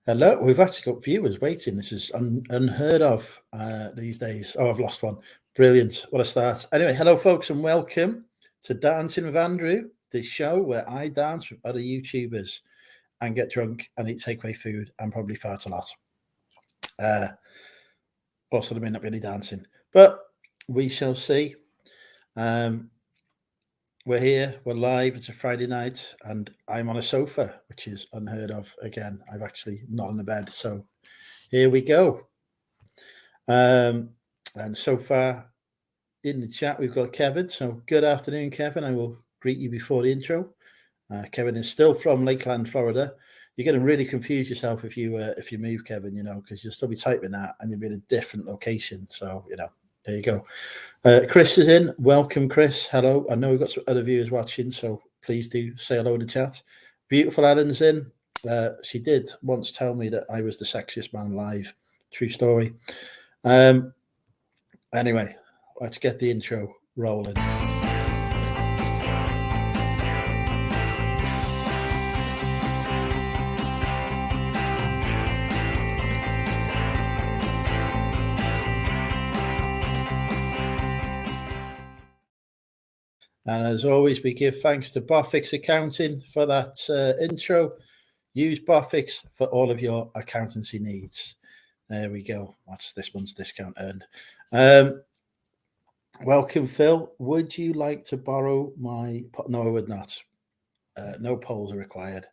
Hello, we've actually got viewers waiting. This is unheard of these days. Oh, I've lost one. Brilliant. What a start. Anyway, hello, folks, and welcome to Dancing with Andrew, the show where I dance with other YouTubers and get drunk and eat takeaway food and probably fart a lot. Also, there may not be any dancing, but we shall see. We're here, we're live, it's a Friday night, and I'm on a sofa, which is unheard of again. I've actually not on a bed, so here we go. And so far in the chat, we've got Kevin. So good afternoon, Kevin. I will greet you before the intro. Kevin is still from Lakeland, Florida. You're going to really confuse yourself if you move, Kevin, because you'll still be typing that and you'll be in a different location. So, there you go. Chris is in. Welcome, Chris. Hello. I know we've got some other viewers watching, so please do say hello in the chat. Beautiful Ellen's in. She did once tell me that I was the sexiest man live. True story. Anyway, let's get the intro rolling. And as always, we give thanks to Bofix Accounting for that intro. Use Bofix for all of your accountancy needs. There we go. That's this month's discount earned. Welcome, Phil. Would you like to borrow my... No, I would not. No polls are required.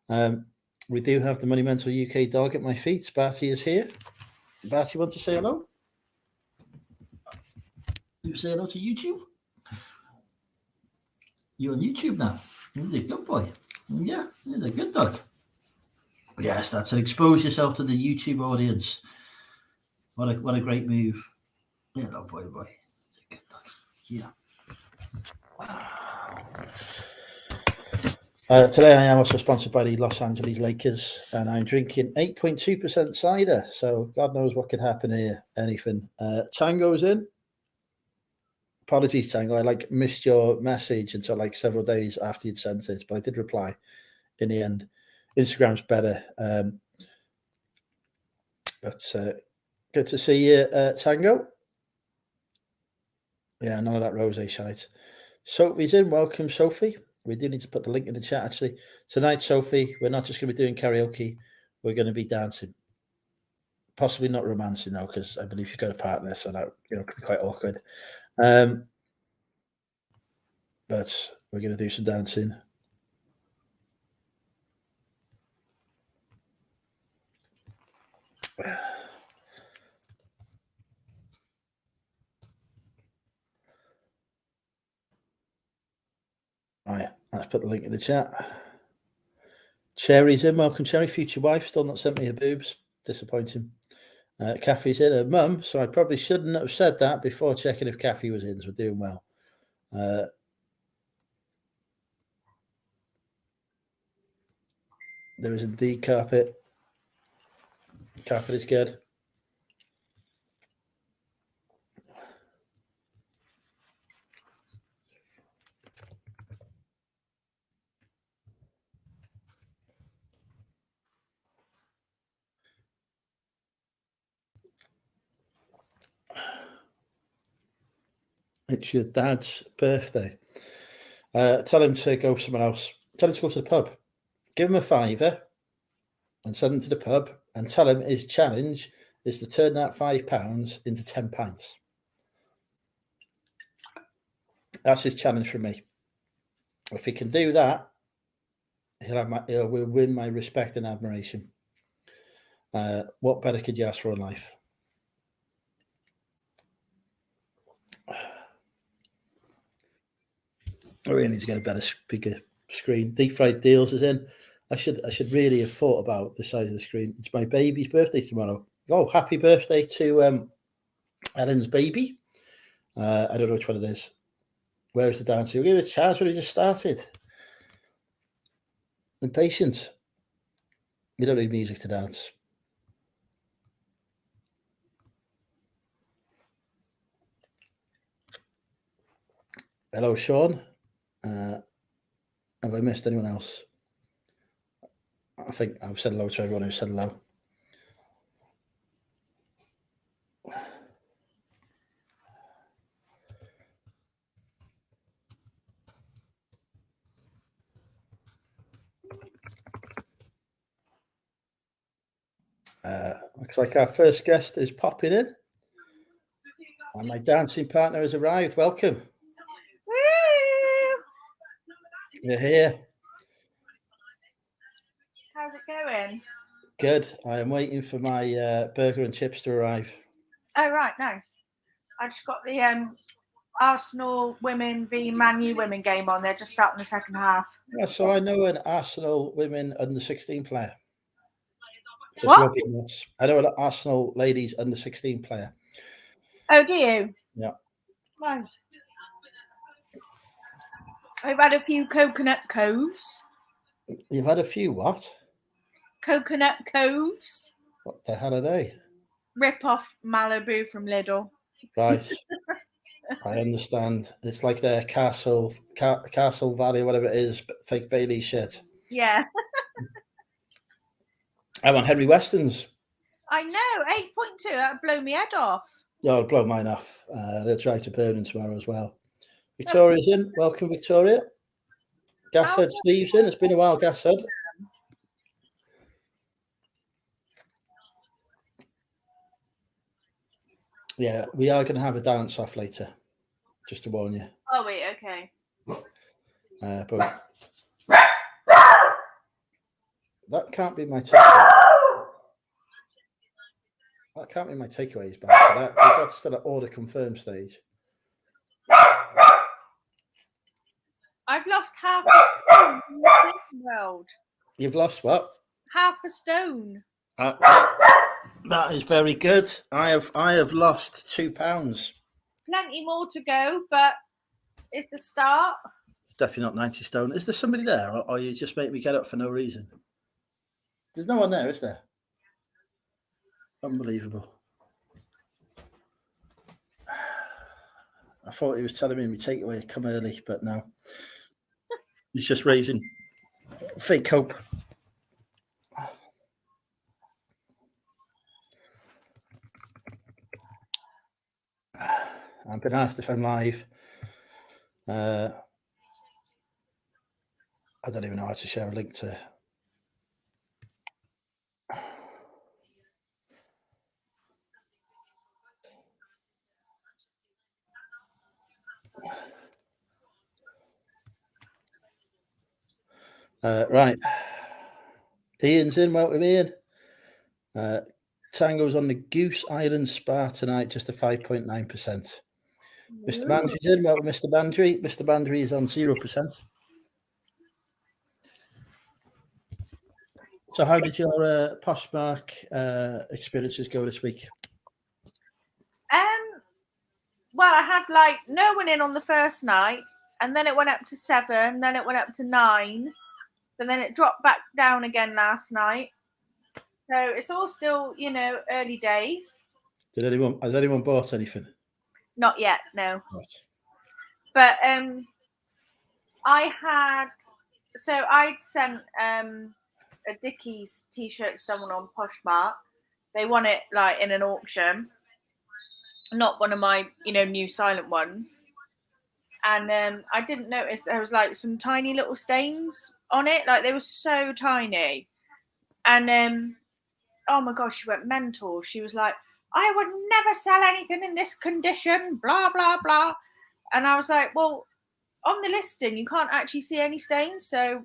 We do have the Money Mental UK dog at my feet. Barty is here. Barty, want to say hello? You say hello to YouTube? You're on YouTube now. He's a good boy. Yeah, he's a good dog. Yes, that's it. Expose yourself to the YouTube audience. What a great move. Hello, boy. He's a good dog. Yeah. Wow. Today I am also sponsored by the Los Angeles Lakers, and I'm drinking 8.2% cider. So God knows what could happen here. Anything. Tango's in. Apologies, Tango. I missed your message until several days after you'd sent it, but I did reply in the end. Instagram's better. But good to see you, Tango. Yeah, none of that rosé shite. Sophie's in. Welcome, Sophie. We do need to put the link in the chat, actually. Tonight, Sophie, we're not just going to be doing karaoke. We're going to be dancing. Possibly not romancing, though, because I believe you've got a partner, so that could be quite awkward. But we're going to do some dancing. All right, let's put the link in the chat. Cherry's in. Welcome, Cherry. Future wife. Still not sent me her boobs. Disappointing. Kathy's in. Her mum. So I probably shouldn't have said that before checking if Kathy was in. So we're doing well. There is indeed carpet. Carpet is good. It's your dad's birthday. Tell him to go somewhere else. Tell him to go to the pub. Give him a £5 and send him to the pub and tell him his challenge is to turn that £5 into 10 pints. That's his challenge for me. If he can do that, he'll win my respect and admiration. What better could you ask for in life? I really need to get a better, bigger screen. Deep Fried Deals is in. I should really have thought about the size of the screen. It's my baby's birthday tomorrow. Oh, happy birthday to Ellen's baby. I don't know which one it is. Where is the dance? We'll give it a chance when he just started. Impatient. You don't need music to dance. Hello, Sean. Have I missed anyone else? I think I've said hello to everyone who said hello. Looks like our first guest is popping in. And my dancing partner has arrived. Welcome. Woo! You're here. How's it going? Good. I am waiting for my burger and chips to arrive. Oh, right, nice. I just got the Arsenal women v Man U women game on. They're just starting the second half. Yeah, so I know an Arsenal women under 16 player. So what? I know an Arsenal ladies under 16 player. Oh, do you? Yeah. Nice. I've had a few coconut coves. You've had a few what? Coconut coves. What the hell are they? Rip off Malibu from Lidl. Right. I understand. It's like their Castle Valley, whatever it is, fake Bailey shit. Yeah. I want Henry Weston's. I know, 8.2. That'd blow me head off. No, I'll blow mine off. They'll try to burn in tomorrow as well. Victoria's in. Welcome, Victoria. Gashead Steve's in. It's been a while, Gashead. Yeah, we are going to have a dance off later, just to warn you. Oh, wait, okay. But that can't be my takeaway. That can't be my takeaways back for that, because that's still at order confirmed stage. I've lost half a stone in the world. You've lost what? Half a stone. That is very good. I have lost £2. Plenty more to go, but it's a start. It's definitely not 90 stone. Is there somebody there, or you just make me get up for no reason? There's no one there, is there? Unbelievable. I thought he was telling me my takeaway come early, but no. He's just raising fake hope. I've been asked if I'm live. I don't even know how to share a link to. Right. Ian's in. Welcome, Ian. Tango's on the Goose Island Spa tonight, just a 5.9%. Mr. Bandry's in. Welcome, Mr. Bandry. Mr. Bandry is on 0%. So how did your Poshmark experiences go this week? Well, I had like no one in on the first night, and then it went up to 7, then it went up to 9, but then it dropped back down again last night. So it's all still, early days. Has anyone bought anything? Not yet, no. Right. But I'd sent a Dickies t-shirt to someone on Poshmark. They won it like in an auction, not one of my new silent ones. And I didn't notice there was like some tiny little stains on it, like they were so tiny. And oh my gosh, she went mental. She was like, I would never sell anything in this condition, blah blah blah. And I was like, well, on the listing you can't actually see any stains, so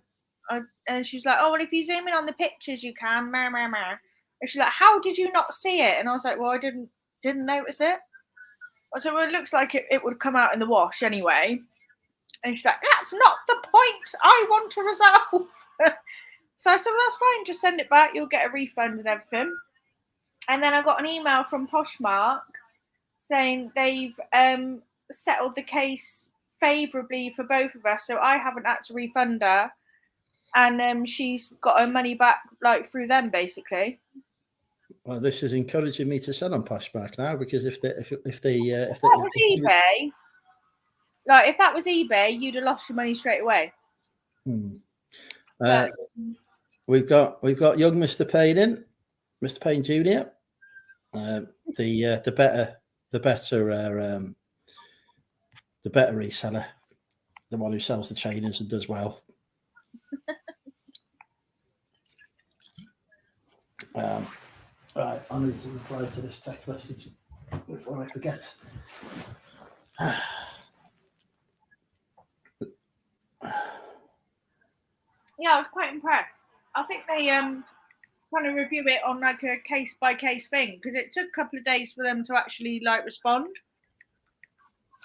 and she was like, oh, well, if you zoom in on the pictures you can. And she's like, how did you not see it? And I was like, well, I didn't notice it. I said, well, it looks like it would come out in the wash anyway. And she's like, that's not the point I want to resolve. So I said, well, that's fine, just send it back, you'll get a refund and everything. And then I got an email from Poshmark saying they've settled the case favourably for both of us, so I haven't had to refund her, and she's got her money back like through them basically. Well, this is encouraging me to sell on Poshmark now, because if that was eBay, like if that was eBay, you'd have lost your money straight away. Hmm. we've got young Mr. Payne in, Mr. Payne Jr. The better reseller, the one who sells the trainers and does well. Right, I need to reply to this text message before I forget. Yeah, I was quite impressed. I think they kind of review it on like a case by case thing because it took a couple of days for them to actually like respond.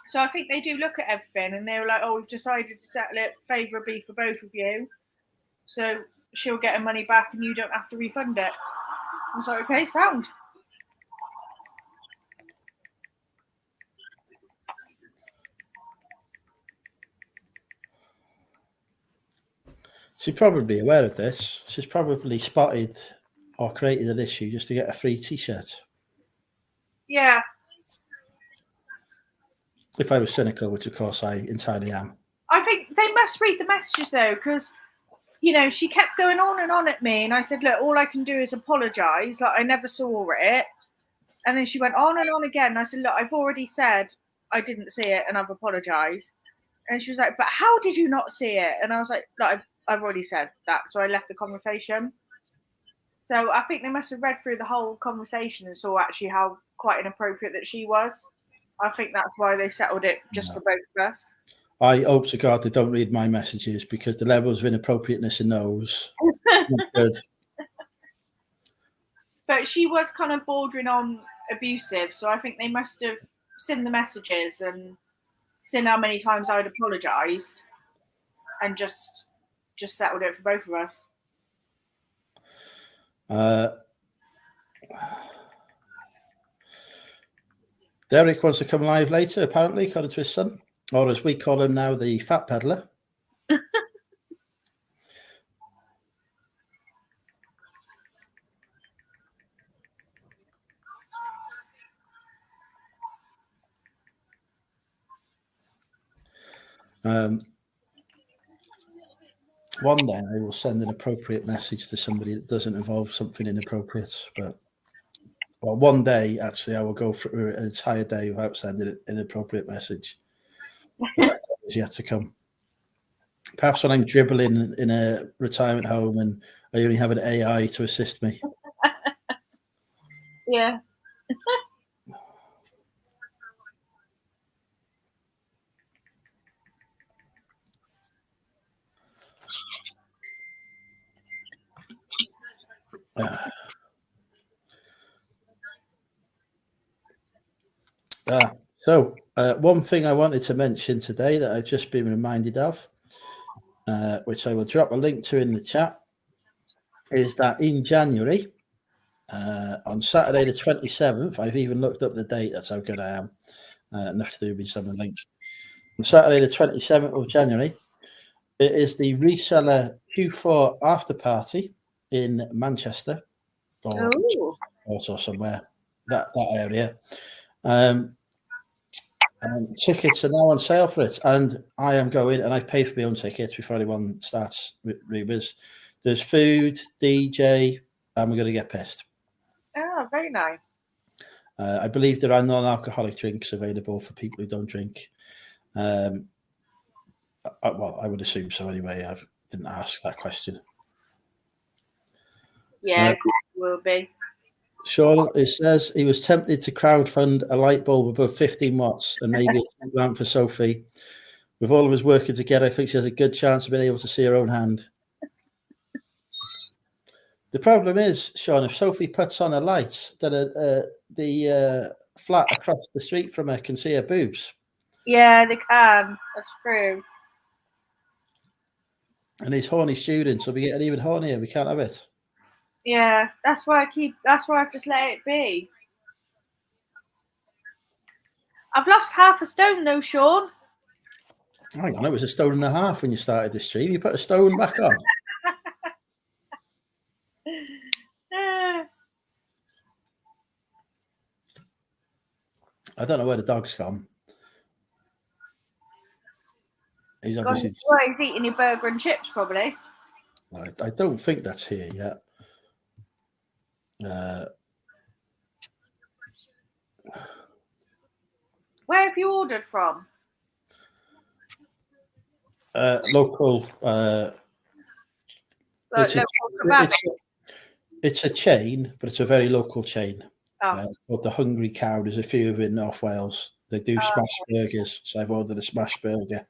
So I think they do look at everything and they were like, "Oh, we've decided to settle it favourably for both of you, so she'll get her money back and you don't have to refund it." I was like, "Okay, sound." She's probably aware of this. She's probably spotted or created an issue just to get a free T-shirt. Yeah. If I was cynical, which of course I entirely am. I think they must read the messages though, because she kept going on and on at me, and I said, "Look, all I can do is apologise. Like I never saw it." And then she went on and on again. And I said, "Look, I've already said I didn't see it, and I've apologised." And she was like, "But how did you not see it?" And I was like, "Look, I've already said that." So I left the conversation. So I think they must have read through the whole conversation and saw actually how quite inappropriate that she was. I think that's why they settled it just for both of us. I hope to God they don't read my messages because the levels of inappropriateness in those not good. But she was kind of bordering on abusive, so I think they must have seen the messages and seen how many times I'd apologised and just settled it for both of us. Derek wants to come live later, apparently, according to his son, or as we call him now, the fat peddler. One day I will send an appropriate message to somebody that doesn't involve something inappropriate. But one day, actually, I will go through an entire day without sending an inappropriate message. But that is yet to come. Perhaps when I'm dribbling in a retirement home and I only have an AI to assist me. Yeah. So one thing I wanted to mention today that I've just been reminded of, which I will drop a link to in the chat, is that in January, on Saturday the 27th, I've even looked up the date, that's how good I am, enough to do with some of the links. On Saturday the 27th of January, it is the reseller Q4 after party in Manchester, or also somewhere, that area. And tickets are now on sale for it, and I am going, and I've paid for my own tickets before anyone starts rumors. There's food, DJ, and we're going to get pissed. Oh, very nice. I believe there are non-alcoholic drinks available for people who don't drink. Well, I would assume so anyway. I didn't ask that question. Yeah, it will be. Sean, it says he was tempted to crowdfund a light bulb above 15 watts and maybe a lamp for Sophie. With all of us working together, I think she has a good chance of being able to see her own hand. The problem is, Sean, if Sophie puts on a light, then the flat across the street from her can see her boobs. Yeah, they can. That's true. And these horny students will be getting even hornier. We can't have it. Yeah, that's why I've just let it be. I've lost half a stone though, Sean. Hang on, it was 1.5 stones when you started the stream. You put a stone back on. I don't know where the dog's gone. He's obviously he's eating your burger and chips, probably. I don't think that's here yet. Where have you ordered from? Local. Like local it's a chain, but it's a very local chain. Oh. Called the Hungry Cow. There's a few in North Wales. They do smash burgers, so I've ordered a smash burger.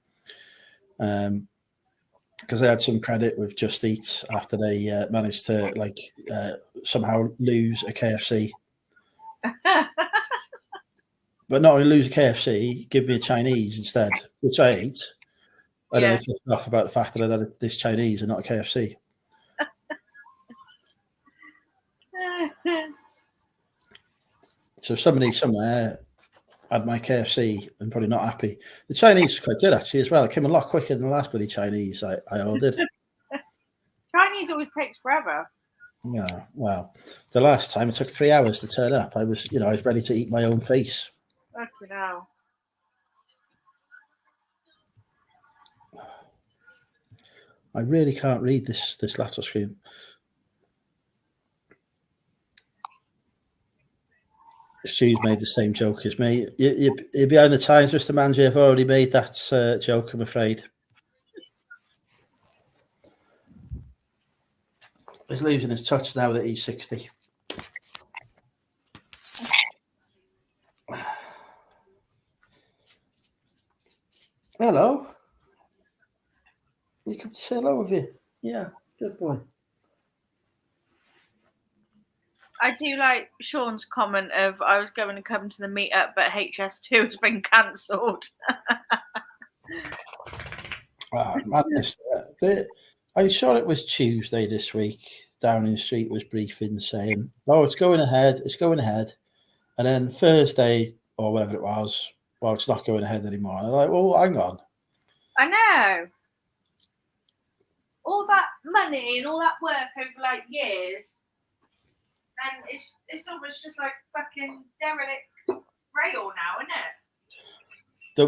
Because they had some credit with Just Eat after they managed to somehow lose a KFC. But not only lose a KFC, give me a Chinese instead, which I ate. And then they kicked off about the fact that I had this Chinese and not a KFC. So somebody somewhere had my KFC and probably not happy. The Chinese was quite good actually as well. It came a lot quicker than the last bloody Chinese I ordered. Chinese always takes forever. Yeah, well, the last time it took 3 hours to turn up. I was ready to eat my own face. Fucking hell. I really can't read this laptop screen. Stu's made the same joke as me. You're behind the times, Mr. Manji. I've already made that joke, I'm afraid. He's losing his touch now that he's 60. Hello. You come to say hello with you? Yeah, good boy. I do like Sean's comment of I was going to come to the meetup, but HS2 has been cancelled. Madness. I saw it was Tuesday this week. Downing Street was briefing saying, "Oh, it's going ahead. It's going ahead." And then Thursday or whatever it was, well, it's not going ahead anymore. And I'm like, well, hang on. I know. All that money and all that work over like years, and it's almost just like fucking derelict rail now, isn't it? The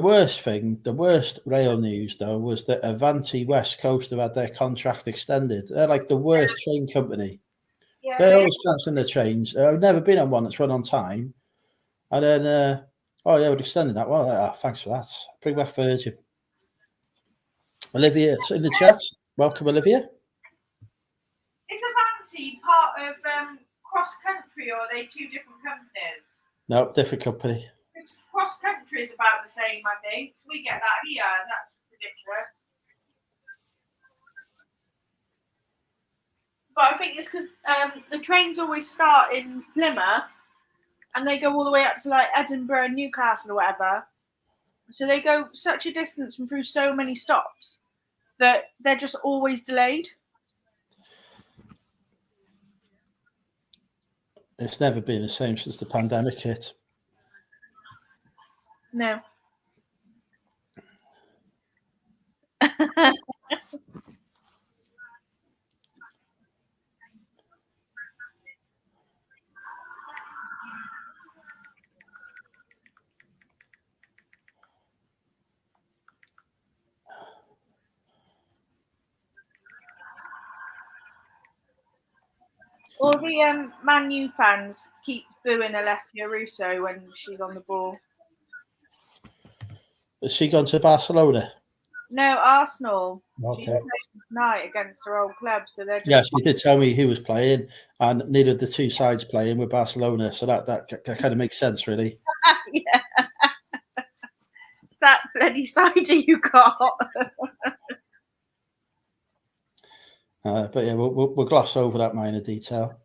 worst rail news though was that Avanti West Coast have had their contract extended. They're like the worst train company. Yeah, they're always cancelling their trains. I've never been on one that's run on time. And then, we're extending that one. Like, thanks for that. Bring back Virgin. Olivia in the chat. Welcome, Olivia. Is Avanti part of Cross Country, or are they two different companies? No, different company. Cross Country is about the same, I think. We get that here, and that's ridiculous. But I think it's because the trains always start in Plymouth, and they go all the way up to like Edinburgh and Newcastle or whatever. So they go such a distance and through so many stops that they're just always delayed. It's never been the same since the pandemic hit. No. All the Man U fans keep booing Alessia Russo when she's on the ball. Has she gone to Barcelona? No, Arsenal. Okay. She's playing tonight against her old club, so they're just... Yes, she did tell me who was playing, and neither of the two sides playing with Barcelona, so that kind of makes sense, really. Yeah. It's that bloody cider you got. But yeah, we'll gloss over that minor detail.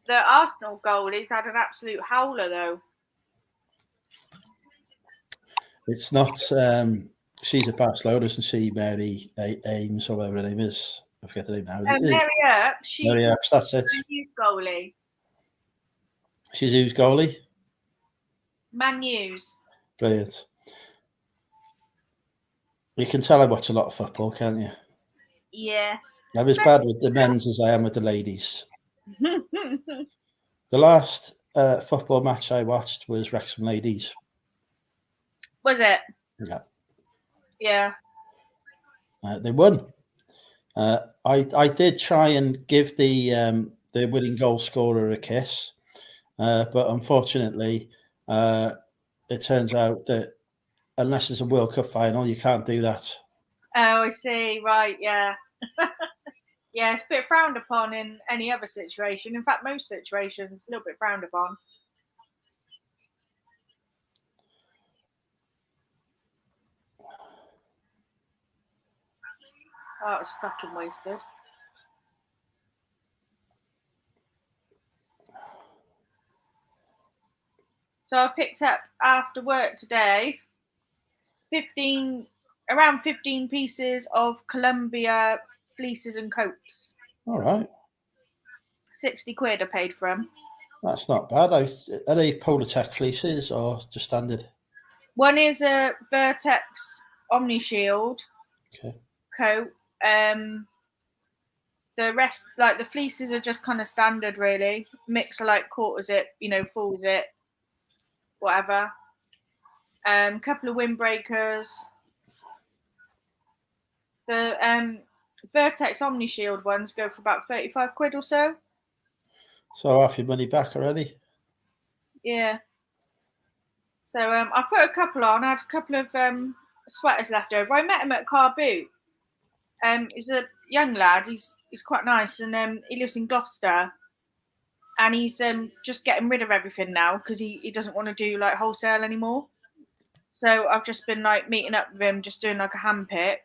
The Arsenal goalie's had an absolute howler, though. It's not. She's at Barcelona, isn't she? Mary Ames or whatever her name is. I forget the name now. Mary Earp. She's Mary Earp. That's it. Man U's goalie. She's whose goalie? Man U's. Brilliant. You can tell I watch a lot of football, can't you? Yeah. I'm as bad with the men's as I am with the ladies. The last football match I watched was Wrexham Ladies. Was it? Yeah. Yeah. They won. I did try and give the winning goal scorer a kiss, but unfortunately, it turns out that unless it's a World Cup final, you can't do that. Oh, I see. Right, yeah. Yeah, it's a bit frowned upon in any other situation. In fact, most situations, a little bit frowned upon. Oh, it's fucking wasted. So I picked up after work today around 15 pieces of Columbia fleeces and coats. All right. 60 quid I paid for them. That's not bad. Are they Polartec fleeces or just standard? One is a Vertex Omni Shield coat. The rest, like the fleeces, are just kind of standard, really. Mix are like quarter zip, full zip, whatever. Couple of windbreakers. The Vertex Omni Shield ones go for about 35 quid or so. So half your money back already? Yeah. So I put a couple on. I had a couple of sweaters left over. I met him at Car Boot. He's a young lad. He's quite nice, and he lives in Gloucester. And he's just getting rid of everything now because he doesn't want to do like wholesale anymore. So I've just been like meeting up with him, just doing like a hand pick,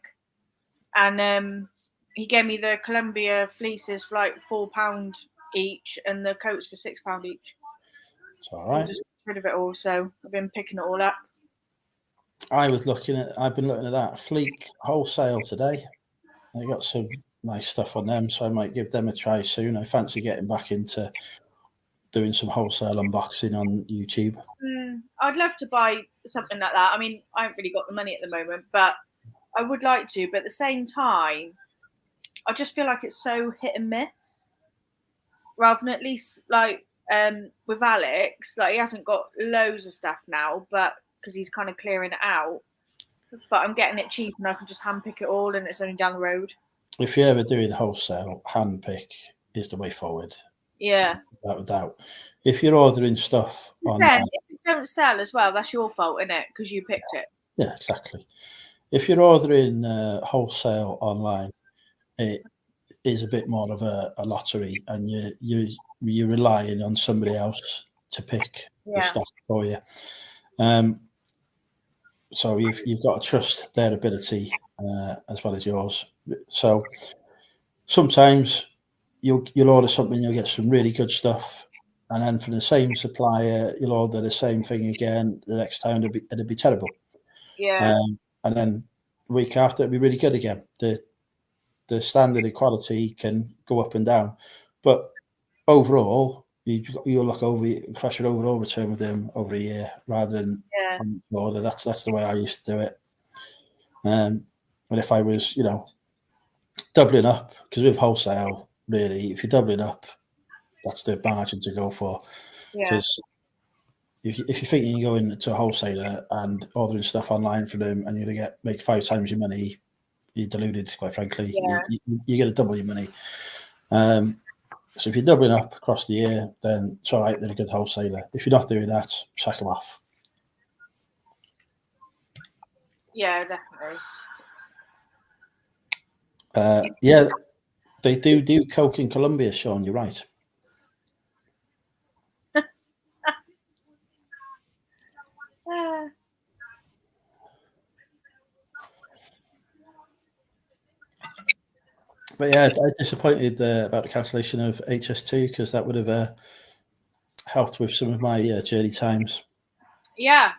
and he gave me the Columbia fleeces for like £4 each, and the coats for £6 each. It's all right. Just rid of it all, so I've been picking it all up. I've been looking at that Fleek wholesale today. They got some nice stuff on them, so I might give them a try soon. I fancy getting back into doing some wholesale unboxing on YouTube. I'd love to buy something like that. I mean, I haven't really got the money at the moment, but I would like to. But at the same time, I just feel like it's so hit and miss. Rather than at least like with Alex, like he hasn't got loads of stuff now, but because he's kind of clearing it out. But I'm getting it cheap, and I can just hand pick it all, and it's only down the road. If you're ever doing wholesale, hand pick is the way forward. Yeah, without a doubt. If you're ordering stuff online, if you don't sell as well, that's your fault, isn't it? Because you picked it. Yeah, exactly. If you're ordering wholesale online, it is a bit more of a lottery, and you're relying on somebody else to pick the stuff for you. So you've got to trust their ability as well as yours. So sometimes you'll order something, you'll get some really good stuff, and then from the same supplier, you'll order the same thing again. The next time it'll be terrible. Yeah. And then the week after, it'll be really good again. The standard of quality can go up and down, but overall, you'll look over, crash it over return with them over a year rather than order. That's the way I used to do it. But if I was, doubling up, because with wholesale, really, if you're doubling up, that's the margin to go for. Because if you're thinking you're going to a wholesaler and ordering stuff online for them, and you're going to make 5 times your money, you're deluded, quite frankly. You're going to double your money. So if you're doubling up across the year, then it's all right, they're a good wholesaler. If you're not doing that, sack them off. Yeah, definitely. Yeah, they do coke in Colombia, Sean, you're right. But yeah, I'm disappointed about the cancellation of HS2 because that would have helped with some of my journey times. Yeah.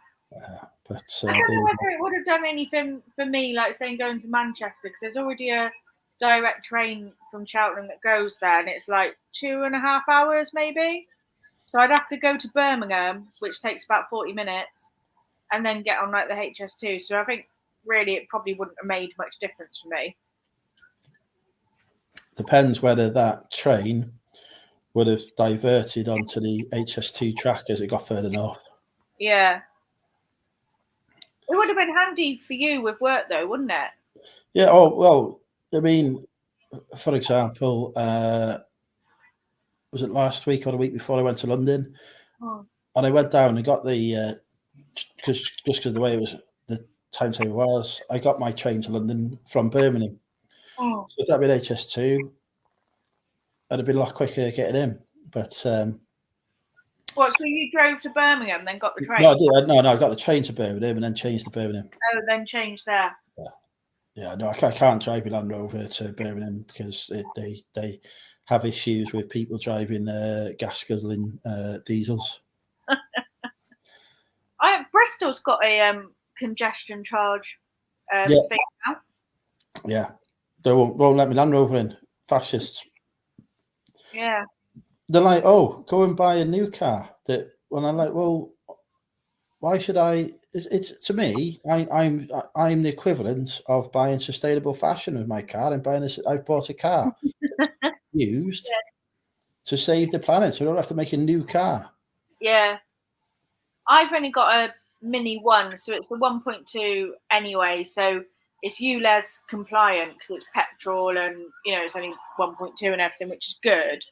But I don't know whether it would have done anything for me, like saying going to Manchester, because there's already a direct train from Cheltenham that goes there, and it's like 2.5 hours maybe. So I'd have to go to Birmingham, which takes about 40 minutes, and then get on like the HS2. So I think really it probably wouldn't have made much difference for me. Depends whether that train would have diverted onto the HS2 track as it got further north. Yeah. It would have been handy for you with work though, wouldn't it? Yeah. Oh well. I mean, for example, was it last week or the week before I went to London, and I went down and got the because of the way it was, the timetable was, I got my train to London from Birmingham. Oh. So if that'd been HS2, it'd been a lot quicker getting in. But What? So you drove to Birmingham, then got the train? no, I did. No, I got the train to Birmingham and then changed to Birmingham. Oh, then changed there. Yeah, no, I can't drive my Land Rover to Birmingham because they have issues with people driving gas guzzling diesels. Bristol's got a congestion charge Yeah. thing now. Yeah, they won't let me Land Rover in. Fascists. Yeah. They're like, oh, go and buy a new car. That when I'm like, well, why should I? It's to me, I'm the equivalent of buying sustainable fashion with my car and buying this. I've bought a car used to save the planet, so I don't have to make a new car. Yeah. I've only got a Mini 1, so it's a 1.2 anyway. So it's ULEZ compliant because it's petrol and it's only 1.2 and everything, which is good.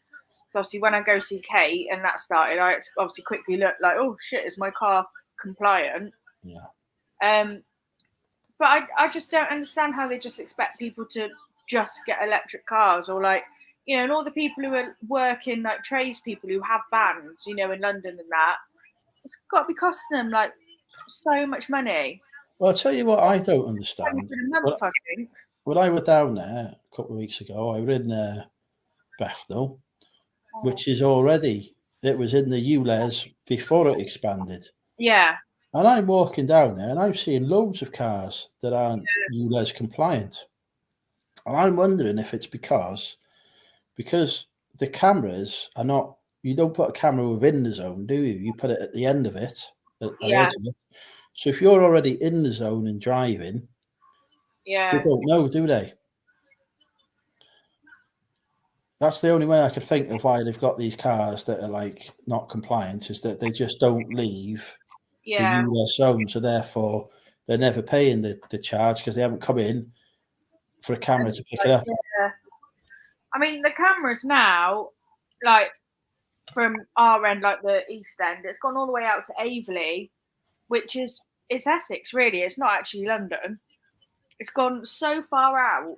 So obviously when I go see Kate and that started, I obviously quickly looked like, oh shit, is my car compliant? Yeah. But I just don't understand how they just expect people to just get electric cars, or like, and all the people who are working, like tradespeople who have vans, in London and that, it's got to be costing them like so much money. Well, I'll tell you what I don't understand. I think. When I was down there a couple of weeks ago, I was in Bethnal, which is already, it was in the ULEZ before it expanded. Yeah. And I'm walking down there and I'm seeing loads of cars that aren't ULEZ compliant. And I'm wondering if it's because the cameras are not, you don't put a camera within the zone, do you? You put it at the end of it, at the edge of it. So if you're already in the zone and driving, they don't know, do they? That's the only way I could think of why they've got these cars that are like not compliant, is that they just don't leave the ULEZ zone. So therefore, they're never paying the charge because they haven't come in for a camera to pick it up. Yeah. I mean, the cameras now, like from our end, like the East End, it's gone all the way out to Aveley, which is, it's Essex, really. It's not actually London. It's gone so far out.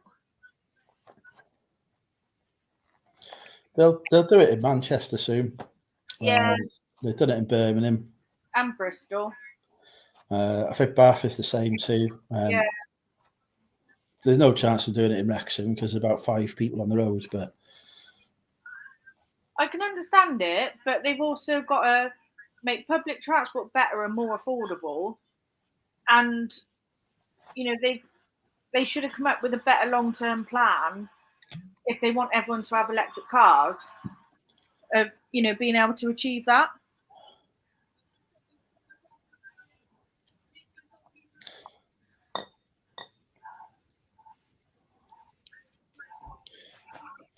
They'll do it in Manchester soon. Yeah. They've done it in Birmingham and Bristol. I think Bath is the same too. Yeah. There's no chance of doing it in Wrexham because there's about 5 people on the road. But I can understand it, but they've also got to make public transport better and more affordable. And they should have come up with a better long-term plan if they want everyone to have electric cars, of being able to achieve that.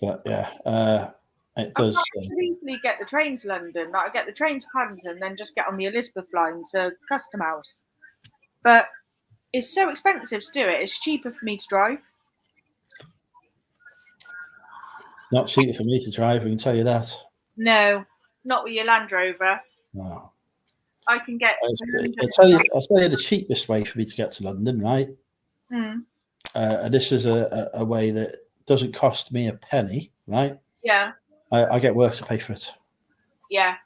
But yeah, it does. I could easily get the train to London. Like, I get the train to Paddington, then just get on the Elizabeth line to Custom House. But it's so expensive to do it. It's cheaper for me to drive. It's not cheaper for me to drive, I can tell you that. No, not with your Land Rover. No. I can get. I'll tell you the cheapest way for me to get to London, right? Mm. And this is a way that doesn't cost me a penny, right? Yeah. I get work to pay for it. Yeah.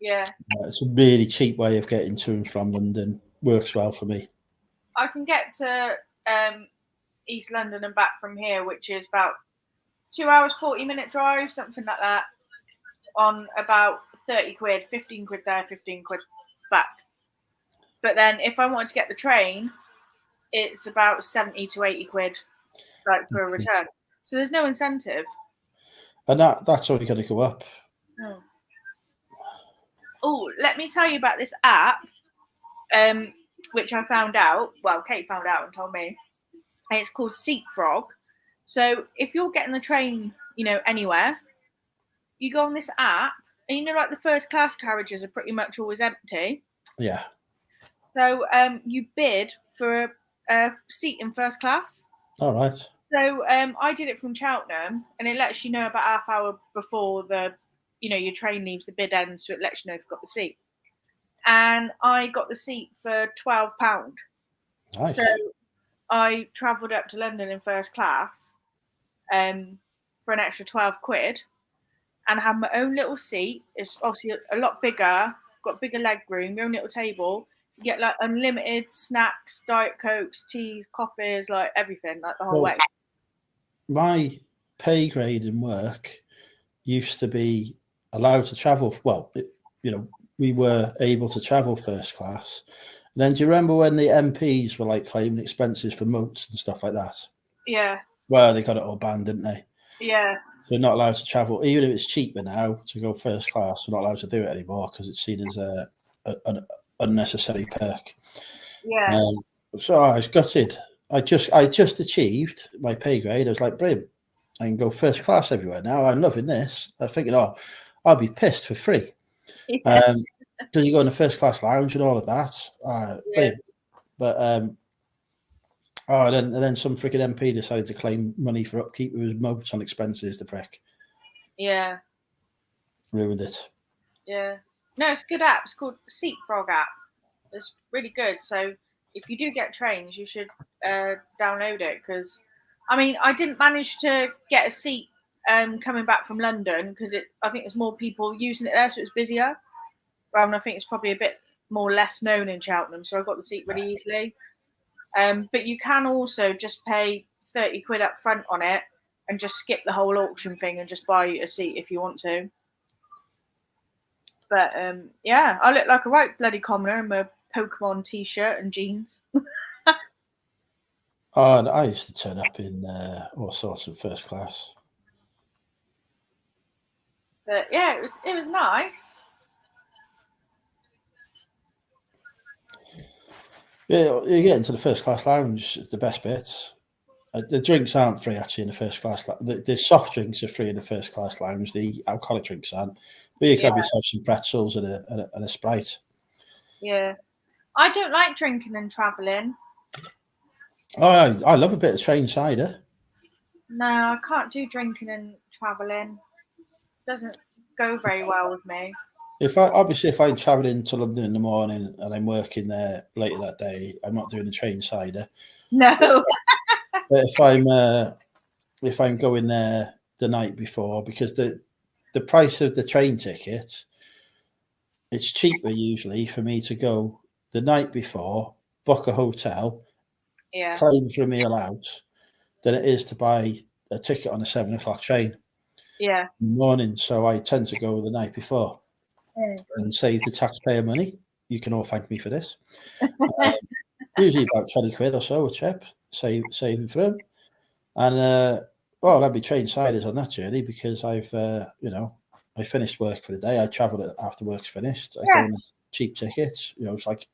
Yeah. It's a really cheap way of getting to and from London. Works well for me. I can get to East London and back from here, which is about 2 hours, 40-minute drive, something like that, on about 30 quid, 15 quid there, 15 quid back. But then if I wanted to get the train, it's about 70 to 80 quid, like, for a return. So there's no incentive. And that's only going to go up. Oh, let me tell you about this app, which I found out. Well, Kate found out and told me. And it's called Seatfrog. So if you're getting the train, anywhere, you go on this app, and like the first class carriages are pretty much always empty. Yeah. So you bid for a seat in first class. All right. So I did it from Cheltenham, and it lets you know about half hour before your train leaves, the bid ends, so it lets you know if you've got the seat. And I got the seat for £12. Nice. So I travelled up to London in first class for an extra £12 and had my own little seat. It's obviously a lot bigger, got bigger leg room, your own little table. You get like unlimited snacks, Diet Cokes, teas, coffees, like everything, like the whole way. My pay grade in work used to be allowed to travel. Well, we were able to travel first class. And then do you remember when the MPs were like claiming expenses for moats and stuff like that? Yeah. Well, they got it all banned, didn't they? Yeah. So they're not allowed to travel, even if it's cheaper now to go first class. We're not allowed to do it anymore because it's seen as an unnecessary perk. Yeah. So I was gutted. I just achieved my pay grade. I was like, brilliant. I can go first class everywhere now. I'm loving this. I thinking, I'll be pissed for free. Yeah. Because you go in the first class lounge and all of that. Brilliant. But and then some freaking MP decided to claim money for upkeep of his moats on expenses, the prick. Yeah. Ruined it. Yeah. No, it's a good app. It's called Seat Frog app. It's really good. So if you do get trains, you should download it because, I mean, I didn't manage to get a seat coming back from London because I think there's more people using it there, so it's busier. I think it's probably a bit more less known in Cheltenham, so I got the seat really easily. But you can also just pay £30 up front on it and just skip the whole auction thing and just buy a seat if you want to. But yeah, I look like a right bloody commoner in my Pokemon t-shirt and jeans. And I used to turn up in all sorts of first class. But yeah, it was nice. Yeah, you get into the first class lounge. It's the best bits. The drinks aren't free actually in the first class. The soft drinks are free in the first class lounge. The alcoholic drinks aren't. But you grab yourself some pretzels and a Sprite. Yeah, I don't like drinking and travelling. Oh, I love a bit of train cider. No, I can't do drinking and travelling. Doesn't go very well with me. If I'm travelling to London in the morning and I'm working there later that day, I'm not doing the train cider. No. But if I'm going there the night before, because the price of the train ticket, it's cheaper usually for me to go the night before, book a hotel, claim for a meal out, than it is to buy a ticket on a 7 o'clock train. Yeah. In the morning. So I tend to go the night before and save the taxpayer money. You can all thank me for this. Usually about £20 or so a trip, saving for them. And I'll be train siders on that journey because I've I finished work for the day. I travel after work's finished. I go on cheap tickets. It's like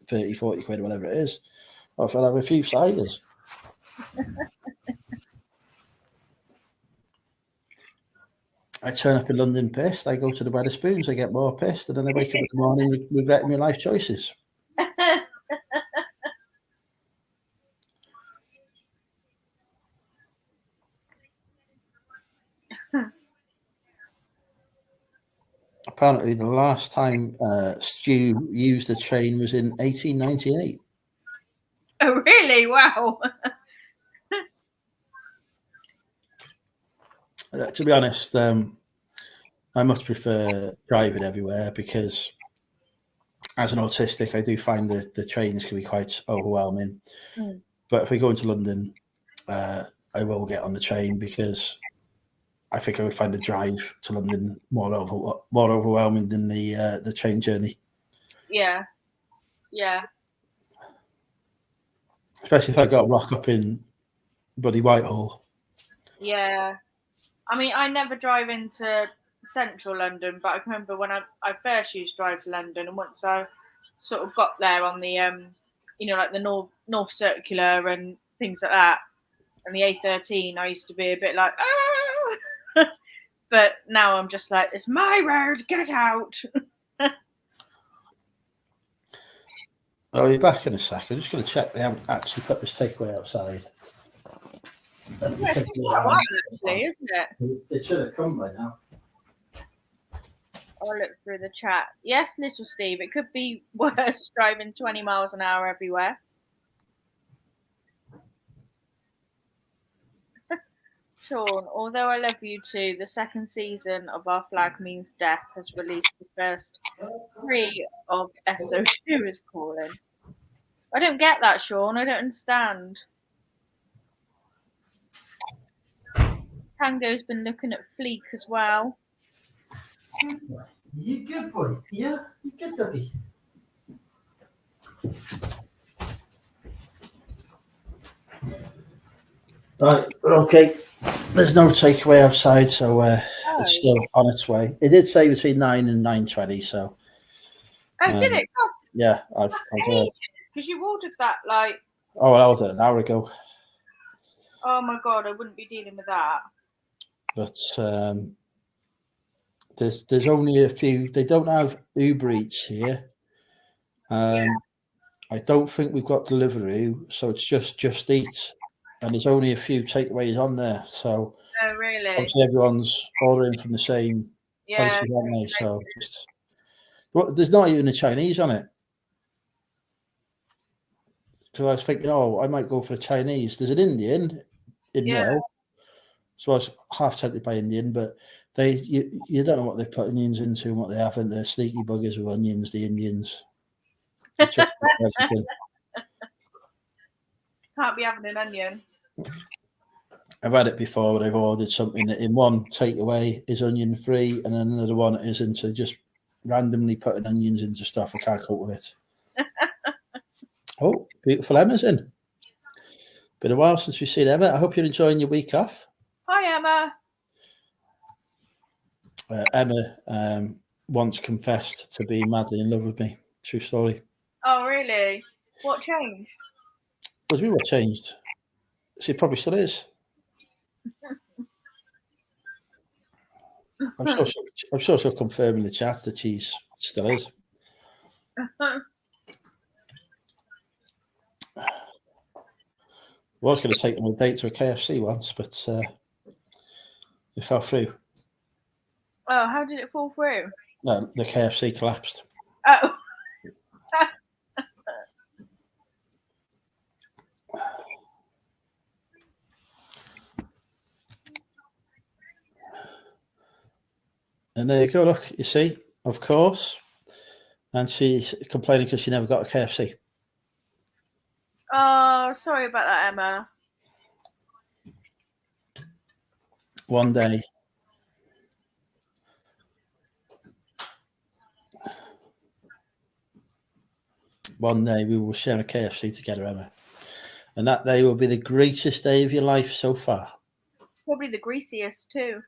30, 40 quid, whatever it is. I'll have a few ciders. I turn up in London pissed. I go to the Wetherspoons. I get more pissed, and then I wake up in the morning regretting my life choices. Apparently, the last time Stu used a train was in 1898. Oh, really? Wow. To be honest, I much prefer driving everywhere because as an autistic, I do find the trains can be quite overwhelming. But if we go into London, I will get on the train because I think I would find the drive to London more overwhelming than the train journey. Yeah. Yeah. Especially if I got a rock up in bloody Whitehall. Yeah. I mean, I never drive into central London, but I can remember when I first used to drive to London, and once I sort of got there on the like the North Circular and things like that, and the A13, I used to be a bit like, oh! But now I'm just like, it's my road, get out. I'll be back in a second. I'm just going to check they haven't actually put this takeaway outside. Yeah, it's quite a while, actually, isn't it? It should have come by now. I'll look through the chat. Yes, little Steve, it could be worse driving 20 miles an hour everywhere. Sean, although I love you too, the second season of Our Flag Means Death has released the first 3 of SO2 is calling. I don't get that, Sean. I don't understand. Tango's been looking at Fleek as well. You good boy. Yeah, you good doggy. Right, okay. There's no takeaway outside, so it's still on its way. It did say between 9 and 9:20, so. Oh, did it? God, yeah, I've heard. Because you ordered that like. Oh, well, that was an hour ago. Oh my God, I wouldn't be dealing with that. But there's only a few. They don't have Uber Eats here. I don't think we've got Deliveroo, so it's just Eat, and there's only a few takeaways on there. So oh really? Obviously everyone's ordering from the same places, aren't they? So there's not even a Chinese on it. Because I was thinking, I might go for a Chinese. There's an Indian in Mill, so I was half tempted by Indian, but you don't know what they put onions into and what they haven't. They're sneaky buggers with onions, the Indians. Can't be having an onion. I've had it before where I've ordered something that in one takeaway is onion free, and then another one is into just randomly putting onions into stuff. I can't cope with it. Oh, beautiful Emma's in. Been a while since we've seen Emma. I hope you're enjoying your week off. Hi, Emma. Emma once confessed to being madly in love with me. True story. Oh, really? What changed? Was we were changed. She probably still is. I'm sure she'll confirm in the chat that she still is. Was going to take them on a date to a KFC once, but it fell through. Oh, how did it fall through? No, the KFC collapsed. Oh. And there you go. Look, you see, of course. And she's complaining because she never got a KFC. Oh, sorry about that, Emma. One day we will share a KFC together, Emma. And that day will be the greatest day of your life so far. Probably the greasiest too.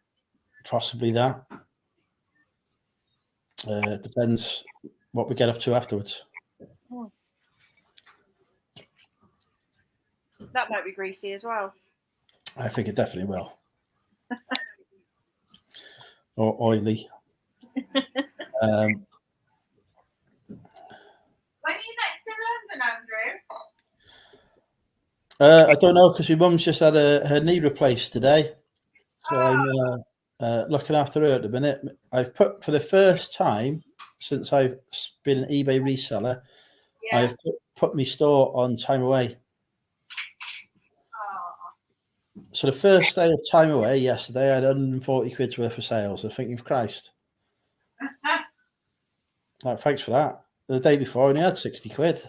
Possibly that. Depends what we get up to afterwards. That might be greasy as well. I think it definitely will. Or oily. When are you next in London, Andrew? I don't know, because my mum's just had her knee replaced today. So I'm looking after her at the minute. I've put, for the first time since I've been an eBay reseller, I've put my store on time away. So the first day of time away yesterday, I had 140 quid's worth of sales. I'm thinking of Christ. Thanks for that. The day before, I only had 60 quid.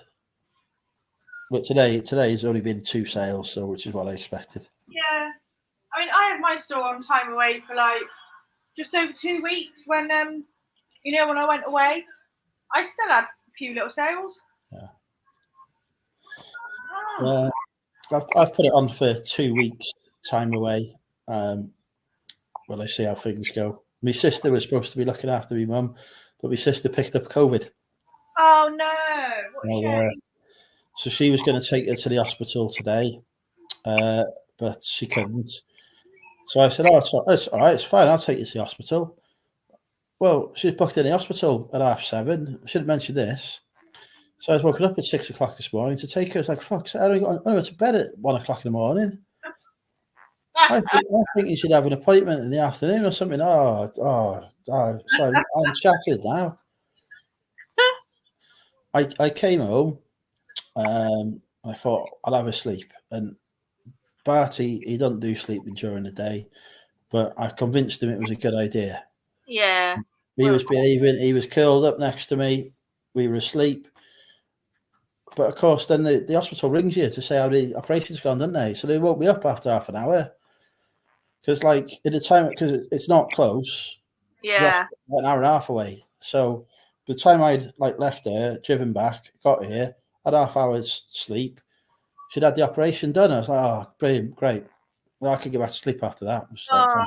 But today's only been 2 sales, so which is what I expected. Yeah. I mean, I had my store on time away for like just over 2 weeks when, when I went away. I still had a few little sales. Yeah. I've put it on for 2 weeks time away. Well, I see how things go. My sister was supposed to be looking after my mum, but my sister picked up COVID. Oh no! So she was going to take her to the hospital today, but she couldn't. So I said, it's all right, it's fine, I'll take you to the hospital. Well, she's booked in the hospital at 7:30. I should have mentioned this. So I was woken up at 6 o'clock this morning to take her. I was like, fuck, I don't go to bed at 1 o'clock in the morning. I think you should have an appointment in the afternoon or something. So I'm shattered now. I came home. I thought I'll have a sleep. And Barty, he doesn't do sleeping during the day, but I convinced him it was a good idea. Yeah. He was behaving. He was curled up next to me. We were asleep. But of course, then the hospital rings you to say how the operation's gone, don't they? So they woke me up after half an hour. Because, like, in the time, because it's not close, Yeah. an hour and a half away. So by the time I'd left there, driven back, got here, had half hour's sleep, she'd had the operation done. I was like, oh, brilliant, great. Well, I could go back to sleep after that. No.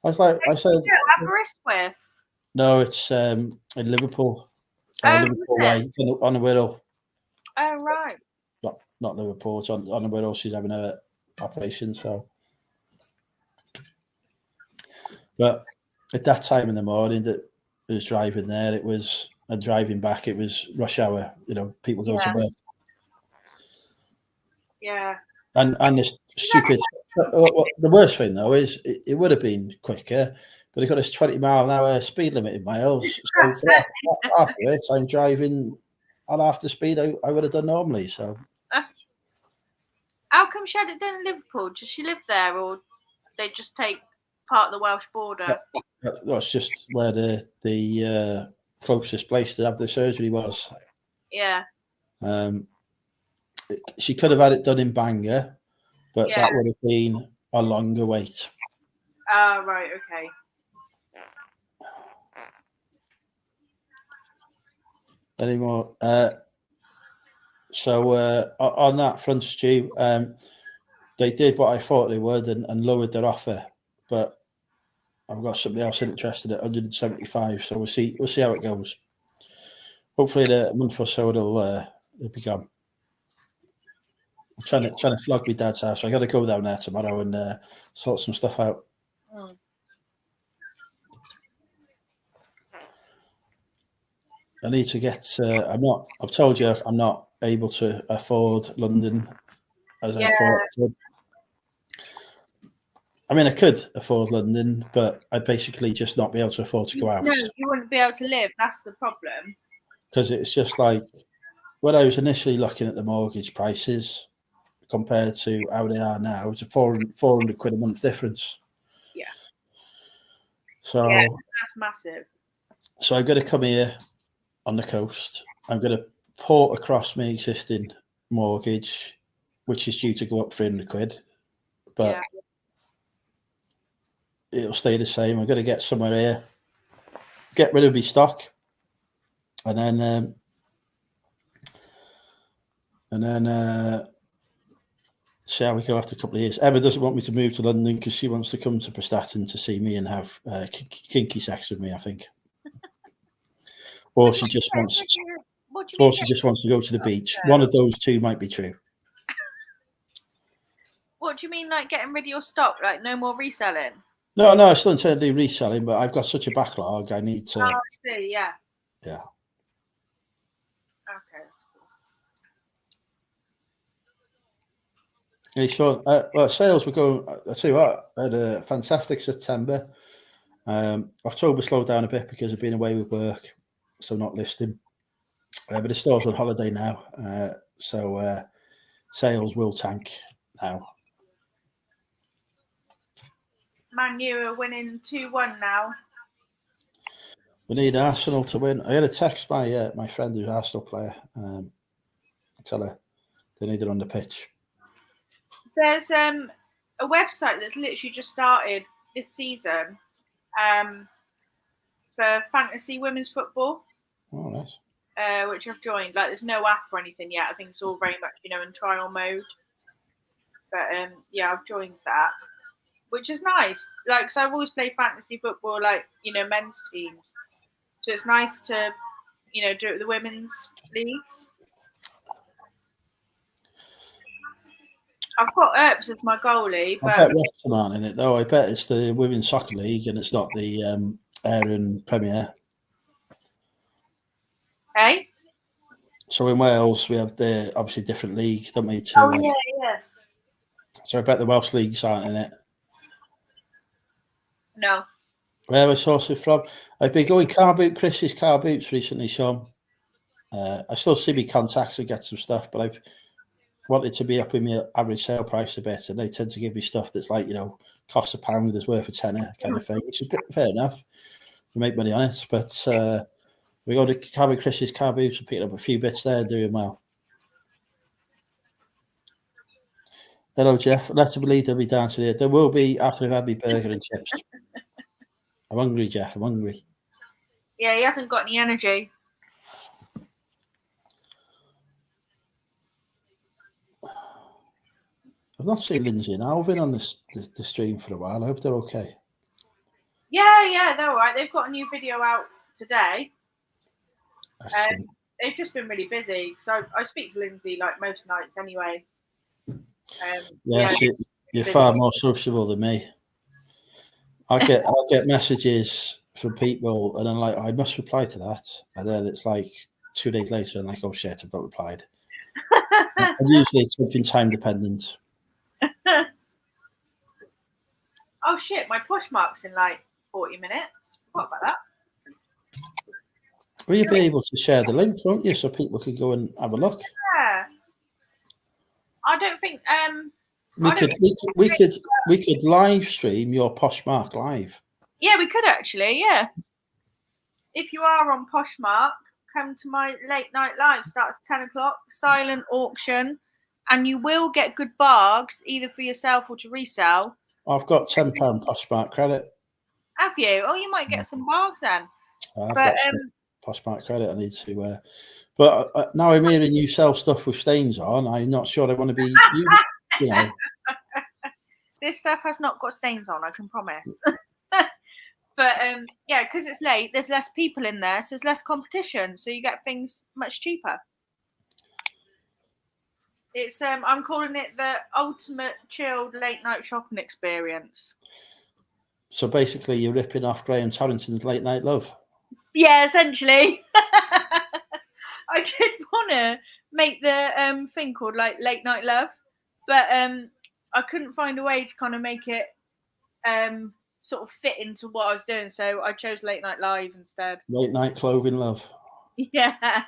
I said, have a wrist with? No, it's in Liverpool. Liverpool way. It's on the Wirral. Oh, right. Not Liverpool. It's on the Wirral. She's having an operation. So, but at that time in the morning that I was driving there, and driving back, it was rush hour. People going to work. Yeah. And this stupid. The worst thing though is it would have been quicker, but they got this 20-mile-an-hour speed limit in Wales. So for half of it, I'm driving at half the speed I would have done normally. So. How come she had it done in Liverpool? Does she live there, or they just take part of the Welsh border? That's just where the closest place to have the surgery was. Yeah. She could have had it done in Bangor, but that would have been a longer wait. Oh, right, okay. Any more? So on that front, Stu, they did what I thought they would and lowered their offer, but I've got somebody else interested at 175. So we'll see how it goes. Hopefully, in a month or so it'll be gone. I'm trying to flog my dad's house. I got to go down there tomorrow and sort some stuff out. I need to get. I've told you I'm not able to afford London as I thought I could. I mean, I could afford London, but I'd basically just not be able to afford to go out. No, you wouldn't be able to live. That's the problem. Because it's just like when I was initially looking at the mortgage prices compared to how they are now, it's a 400 quid a month difference. Yeah. So that's massive. So I'm going to come here on the coast. I'm going to port across my existing mortgage, which is due to go up 300 quid, but it'll stay the same. I'm going to get somewhere here, get rid of my stock, and then see how we go after a couple of years. Emma doesn't want me to move to London because she wants to come to Prestatyn to see me and have kinky sex with me, I think. Or she just wants to go to the beach. One of those two might be true. What do you mean, like getting rid of your stock? Like no more reselling? No, I still intend to do reselling, but I've got such a backlog. I need to. Oh, I see. Yeah. Yeah. Okay, that's cool. Hey, Sean. Well, sales were going. I tell you what, I had a fantastic September. October slowed down a bit because I've been away with work, so not listing. But the store's on holiday now, so sales will tank now. Man U are winning 2-1 now. We need Arsenal to win. I had a text by my friend who's an Arsenal player. Tell her they need her on the pitch. There's a website that's literally just started this season for fantasy women's football. Oh, nice. Which I've joined. Like, there's no app or anything yet. I think it's all very much, in trial mode. But yeah, I've joined that, which is nice. Like, because I've always played fantasy football, like men's teams. So it's nice to, do it with the women's leagues. I've got Earps as my goalie, but I bet Wrexham aren't in it though. I bet it's the Women's Soccer League and it's not the Aaron Premier. Hey? So in Wales, we have the obviously different leagues, don't we? Oh, yeah. So I bet the Welsh leagues aren't in it. No. Where I source it from? I've been going Chris's car boots recently, Sean. I still see me contacts and get some stuff, but I've wanted to be up in my average sale price a bit, and they tend to give me stuff that's like, costs £1 is worth a tenner kind of thing, which is fair enough. We make money on it, but we go to Chris's car boots and picking up a few bits there, doing well. Hello, Jeff. Let's believe there'll be dancing here. There will be after I've had my burger and chips. I'm hungry, Jeff. I'm hungry. Yeah, he hasn't got any energy. I've not seen Lindsay and Alvin on the stream for a while. I hope they're okay. Yeah, they're all right. They've got a new video out today. They've just been really busy. So I speak to Lindsay like most nights anyway. You're far more sociable than me. I get messages from people, and I'm like, I must reply to that, and then it's like 2 days later, and like, oh shit, I've not replied. And usually it's something time dependent. Oh shit, my Poshmark's in like 40 minutes. What about that? Will you be able to share the link, won't you, so people can go and have a look? Yeah. I don't think we could live stream your Poshmark live. Yeah, we could actually, yeah. If you are on Poshmark, come to my late night live. Starts 10 o'clock, silent auction, and you will get good bargains either for yourself or to resell. I've got £10 Poshmark credit. Have you? Oh, you might get some bargains then. I've got Poshmark credit. I need to. But now I'm hearing you sell stuff with stains on. I'm not sure I want to be. This stuff has not got stains on, I can promise. But yeah, because it's late, there's less people in there, so there's less competition, so you get things much cheaper. It's I'm calling it the ultimate chilled late night shopping experience. So basically, you're ripping off Graham Torrington's Late Night Love. Yeah, essentially. I did want to make the thing called like Late Night Love, but I couldn't find a way to kind of make it sort of fit into what I was doing, so I chose Late Night Live instead. Late Night Clothing Love. Yeah.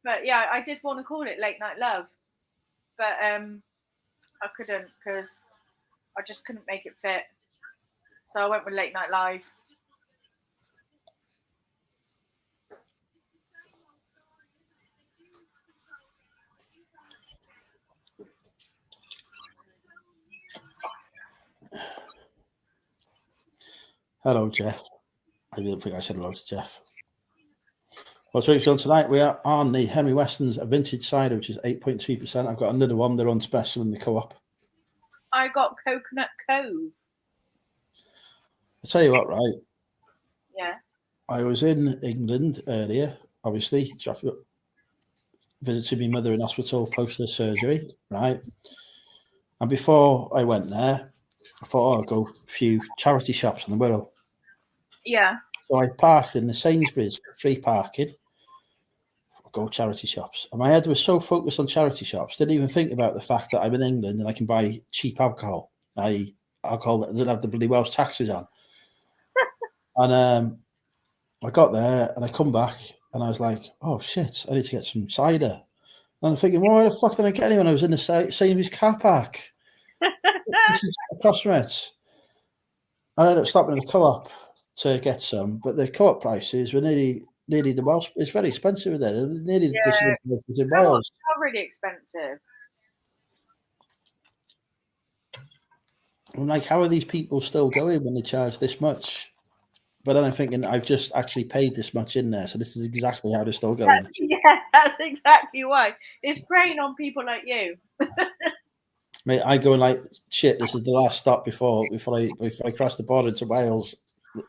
But yeah, I did want to call it Late Night Love, but I couldn't because I just couldn't make it fit. So I went with Late Night Live. Hello, Jeff. I didn't think I said hello to Jeff. What's really fun tonight? We are on the Henry Weston's vintage cider, which is 8.2%. I've got another one. They're on special in the co-op. I got Coconut Cove. I'll tell you what, right? Yeah. I was in England earlier, obviously, visited my mother in hospital post the surgery, right? And before I went there, I thought, I'll go a few charity shops in the Wirral. Yeah. So I parked in the Sainsbury's, free parking. Go charity shops. And my head was so focused on charity shops, didn't even think about the fact that I'm in England and I can buy cheap alcohol, i.e. alcohol that doesn't have the bloody Welsh taxes on. And I got there and I come back and I was like, oh shit, I need to get some cider. And I'm thinking, well, where the fuck did I get any when I was in the Sainsbury's car park? This is across from it. I ended up stopping at the co-op to get some, but the co-op prices were nearly the Welsh. It's very expensive there. They're nearly the same as in Wales. They're really expensive. I'm like, how are these people still going when they charge this much? But then I'm thinking, I've just actually paid this much in there, so this is exactly how they're still going. Yeah, that's exactly why. It's preying on people like you. Mate, I go like, shit, this is the last stop before I cross the border into Wales.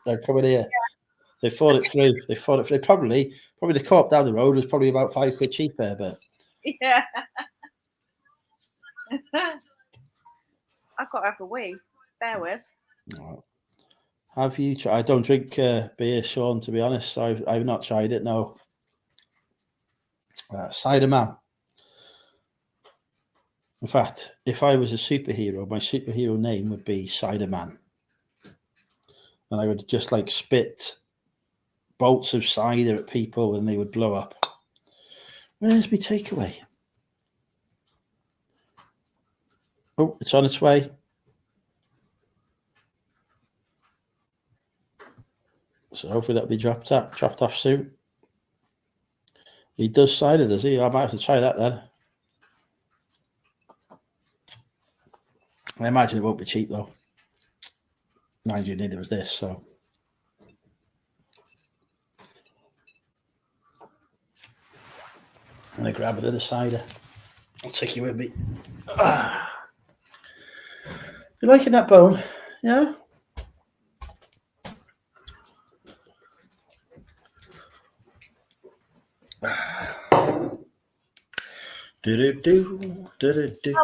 They're coming here. Yeah. They fought it through. Probably the co-op down the road was probably about £5 cheaper, but yeah. I've got to have a wee. Bear with. Right. Have you tried? I don't drink beer, Sean, to be honest. I've not tried it, no. Cider Man. In fact, if I was a superhero, my superhero name would be Cider Man. And I would just like spit bolts of cider at people and they would blow up. Where's my takeaway? Oh, it's on its way. So hopefully that'll be dropped off soon. He does cider, does he? I might have to try that then. I imagine it won't be cheap though. Mind you, neither was this, so. I'm going to grab a bit of cider. I'll take you with me. You liking that bone? Yeah?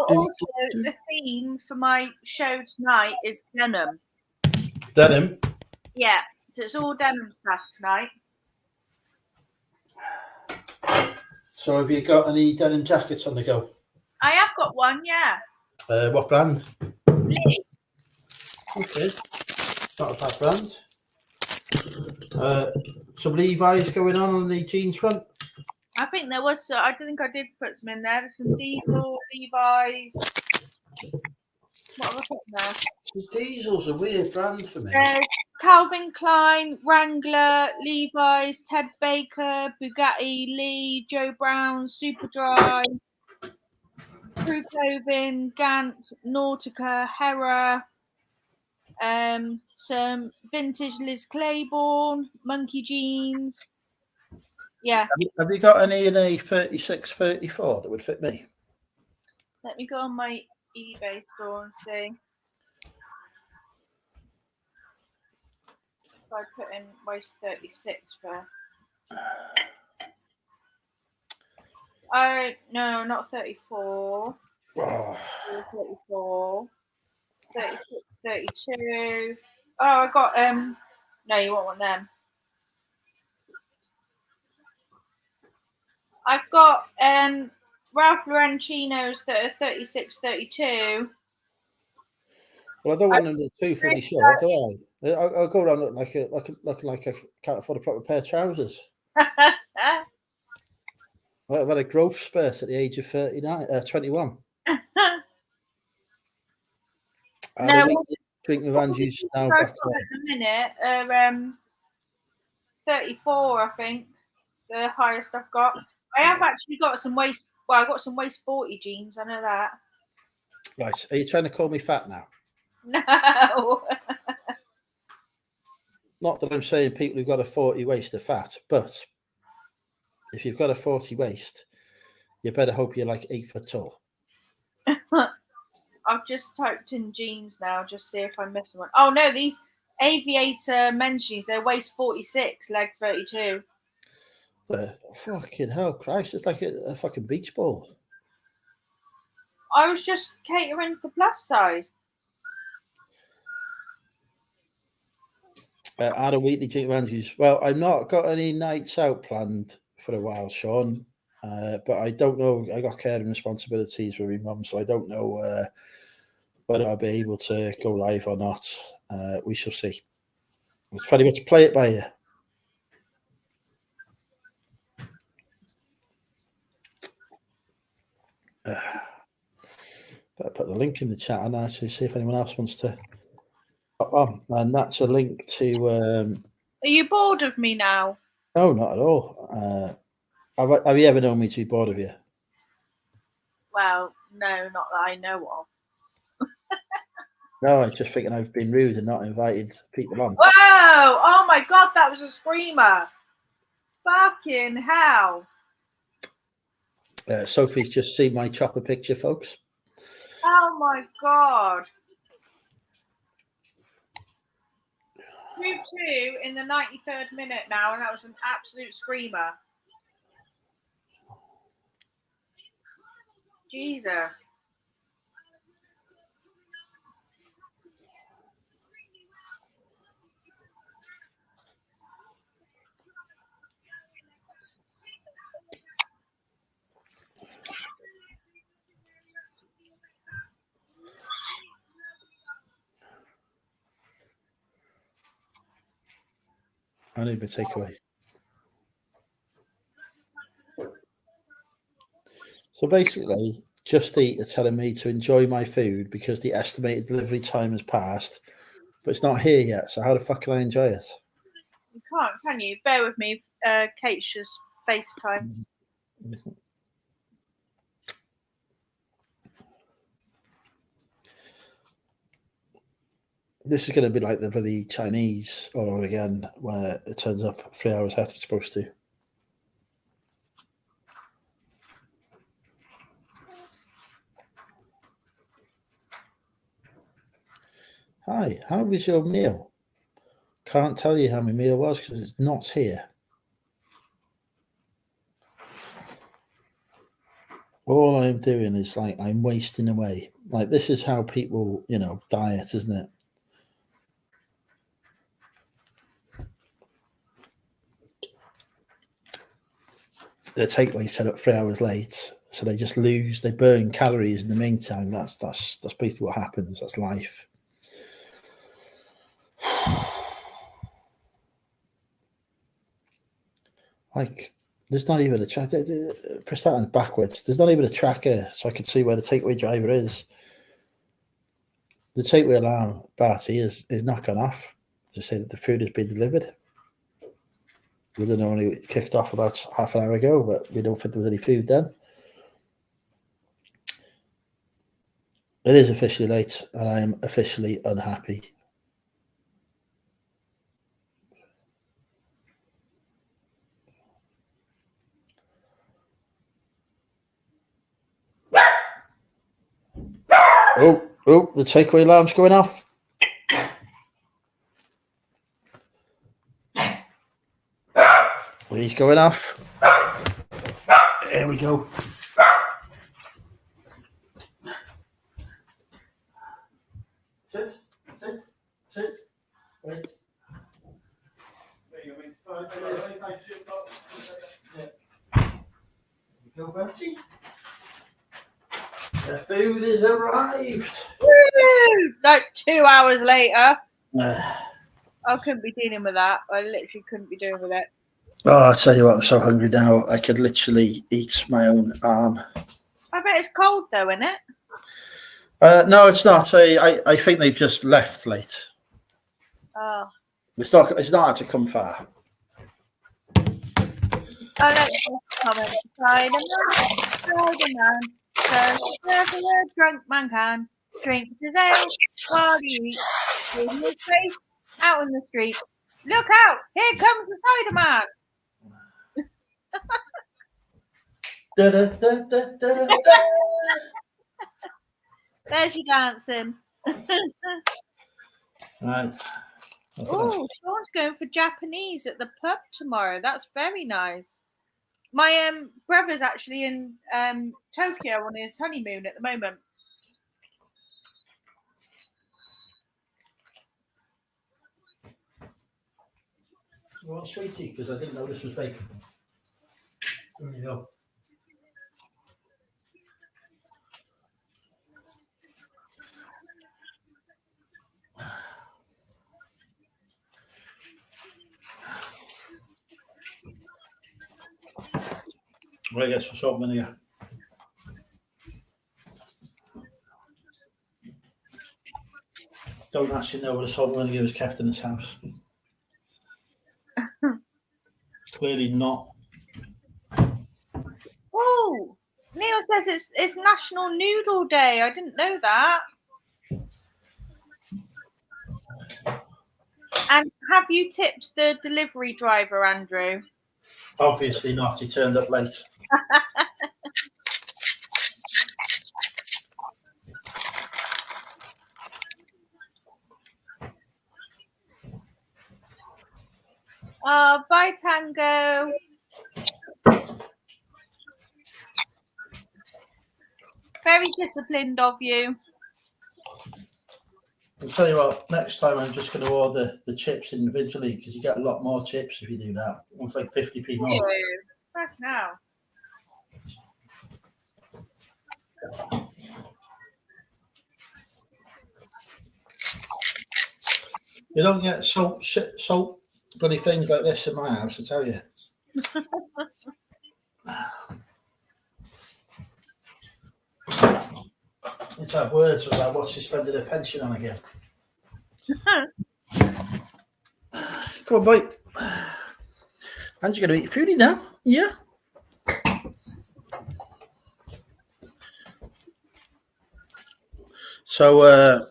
Also, the theme for my show tonight is denim. Denim? Yeah, so it's all denim stuff tonight. So have you got any denim jackets on the go? I have got one, yeah. What brand? Lee. Okay. Not a bad brand. Some Levi's going on the jeans front. I think there was. I think I did put some in there. There's some Diesel, Levi's. What have I put in there? Diesel's a weird brand for me. Calvin Klein, Wrangler, Levi's, Ted Baker, Bugatti, Lee, Joe Brown, Superdry, Crew Clothing, Gant, Nautica, Hera. Some vintage Liz Claiborne, Monkey Jeans. Yeah. Have you got any in a 36, 34 that would fit me? Let me go on my eBay store and see. If I put in waist 36 for. Oh no, not 34. Oh. 34. 36, 32. Oh, I got no, you won't want them. I've got Ralph Lauren chinos that are 36, 32. Well, I don't want them to be too fully short, do I? I'll go around looking like I can't afford a proper pair of trousers. I've had a growth spurt at the age of 21. No, drink with Andrew's now back on. At the minute, 34, I think, the highest I've got. I have actually got some waist. Well, I got some waist 40 jeans. I know that. Right, are you trying to call me fat now? No. Not that I'm saying people who've got a 40 waist are fat, but if you've got a 40 waist, you better hope you're like 8 foot tall. I've just typed in jeans now, just see if I'm missing one. Oh no, these aviator men's jeans, they're waist 46, leg 32. Fucking hell, Christ, it's like a fucking beach ball. I was just catering for plus size. Adam Wheatley, drink with Andrews. Well, I've not got any nights out planned for a while, Sean. But I don't know. I got care and responsibilities with my mum, so I don't know whether I'll be able to go live or not. We shall see. It's pretty much play it by ear. Better put the link in the chat and actually see if anyone else wants to pop on. And that's a link to. Are you bored of me now? No, not at all. Have you ever known me to be bored of you? Well, no, not that I know of. No, I was just thinking I've been rude and not invited people on. Whoa! Oh my god, that was a screamer! Fucking hell! Sophie's just seen my chopper picture, folks. Oh my god! 2-2 in the 93rd minute now, and that was an absolute screamer. Jesus. I need my takeaway. So basically, Just Eat are telling me to enjoy my food because the estimated delivery time has passed, but it's not here yet. So how the fuck can I enjoy it? You can't, can you? Bear with me. Kate's just FaceTime. This is going to be like the bloody Chinese all over again, where it turns up 3 hours after it's supposed to. Hi, how was your meal? Can't tell you how my meal was because it's not here. All I'm doing is like I'm wasting away. Like this is how people, diet, isn't it? The takeaway set up 3 hours late, so they burn calories in the meantime. That's basically what happens. That's life. Like, there's not even a tracker. Starting backwards, there's not even a tracker, so I can see where the takeaway driver is. The takeaway alarm, Barty, is not gone off to say that the food has been delivered. We didn't only kicked off about half an hour ago, but we don't think there was any food then. It is officially late, and I am officially unhappy. Oh, the takeaway alarm's going off. He's going off. Here we go. Sit. Wait. There you go, Betty. The food has arrived. Woo! Like 2 hours later. I couldn't be dealing with that. I literally couldn't be doing with it. Oh, I'll tell you what, I'm so hungry now. I could literally eat my own arm. I bet it's cold though, isn't it? No, it's not. I think they've just left late. Oh. It's not had to come far. Oh, let's comment. Spider-Man. So, a drunk man can drinks his ale while he eats. In his face, out in the street. Look out! Here comes the cider man. There's your dancing. Right. Oh, Sean's going for Japanese at the pub tomorrow. That's very nice. My brother's actually in Tokyo on his honeymoon at the moment. You want sweetie? Because I didn't know this was fake. There you go. Well, I guess for salt vinegar. Don't actually know where the salt and vinegar was kept in this house. Clearly not. Oh, Neil says it's National Noodle Day. I didn't know that. And have you tipped the delivery driver, Andrew? Obviously not. He turned up late. Bye, Tango. Very disciplined of you. I'll tell you what, next time I'm just going to order the chips individually because you get a lot more chips if you do that. It's like 50p more. Back now. You don't get salt Bloody things like this in my house, I tell you. Need to have words about what she's spending her pension on again. Come on, boy. And you're going to eat foodie now? Yeah. So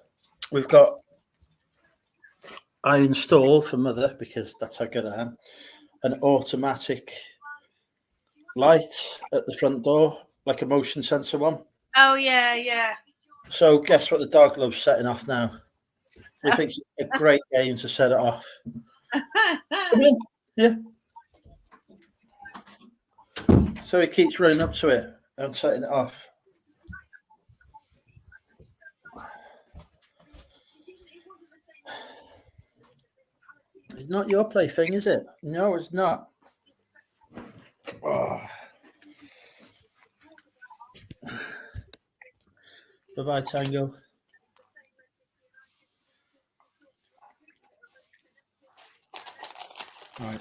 we've got, I installed for Mother, because that's how good I am, an automatic light at the front door, like a motion sensor one. Oh, yeah. So guess what the dog loves setting off now? He thinks it's a great game to set it off. Come in. Yeah. So he keeps running up to it and setting it off. It's not your plaything, is it? No, it's not. Oh. Bye-bye, Tango. All right.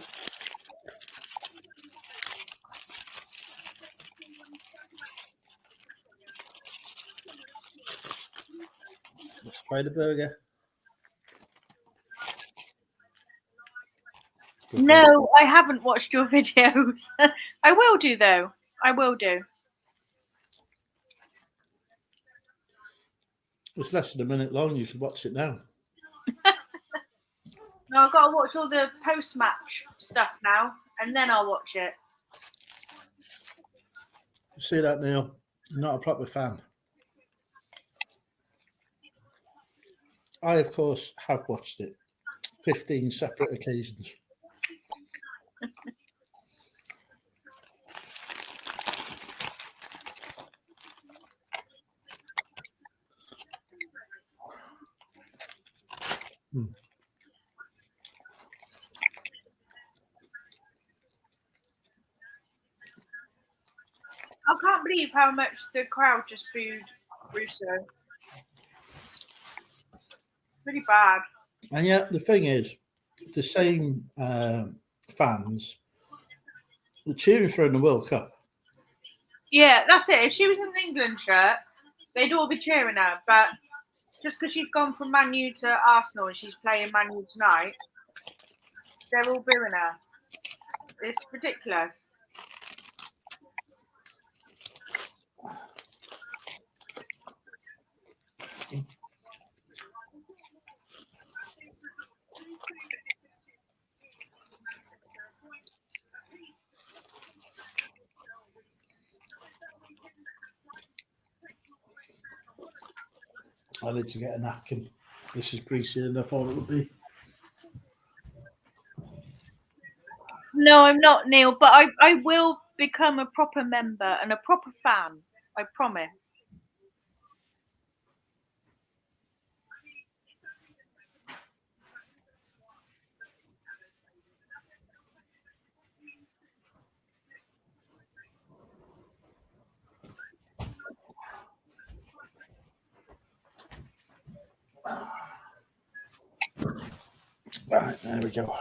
Let's try the burger. No, I haven't watched your videos. I will do, though. I will do. It's less than a minute long. You should watch it now. No, I've got to watch all the post-match stuff now, and then I'll watch it. You see that, Neil? I'm not a proper fan. I, of course, have watched it 15 separate occasions. I can't believe how much the crowd just booed Russo. It's really bad. And yet, the thing is, the same fans were cheering for her in the World Cup. Yeah, that's it. If she was in an England shirt, they'd all be cheering her. But just because she's gone from Man U to Arsenal and she's playing Man U tonight, they're all booing her. It's ridiculous. I need to get a napkin. This is greasier than I thought it would be. No, I'm not, Neil, but I will become a proper member and a proper fan. I promise. Right, there we go.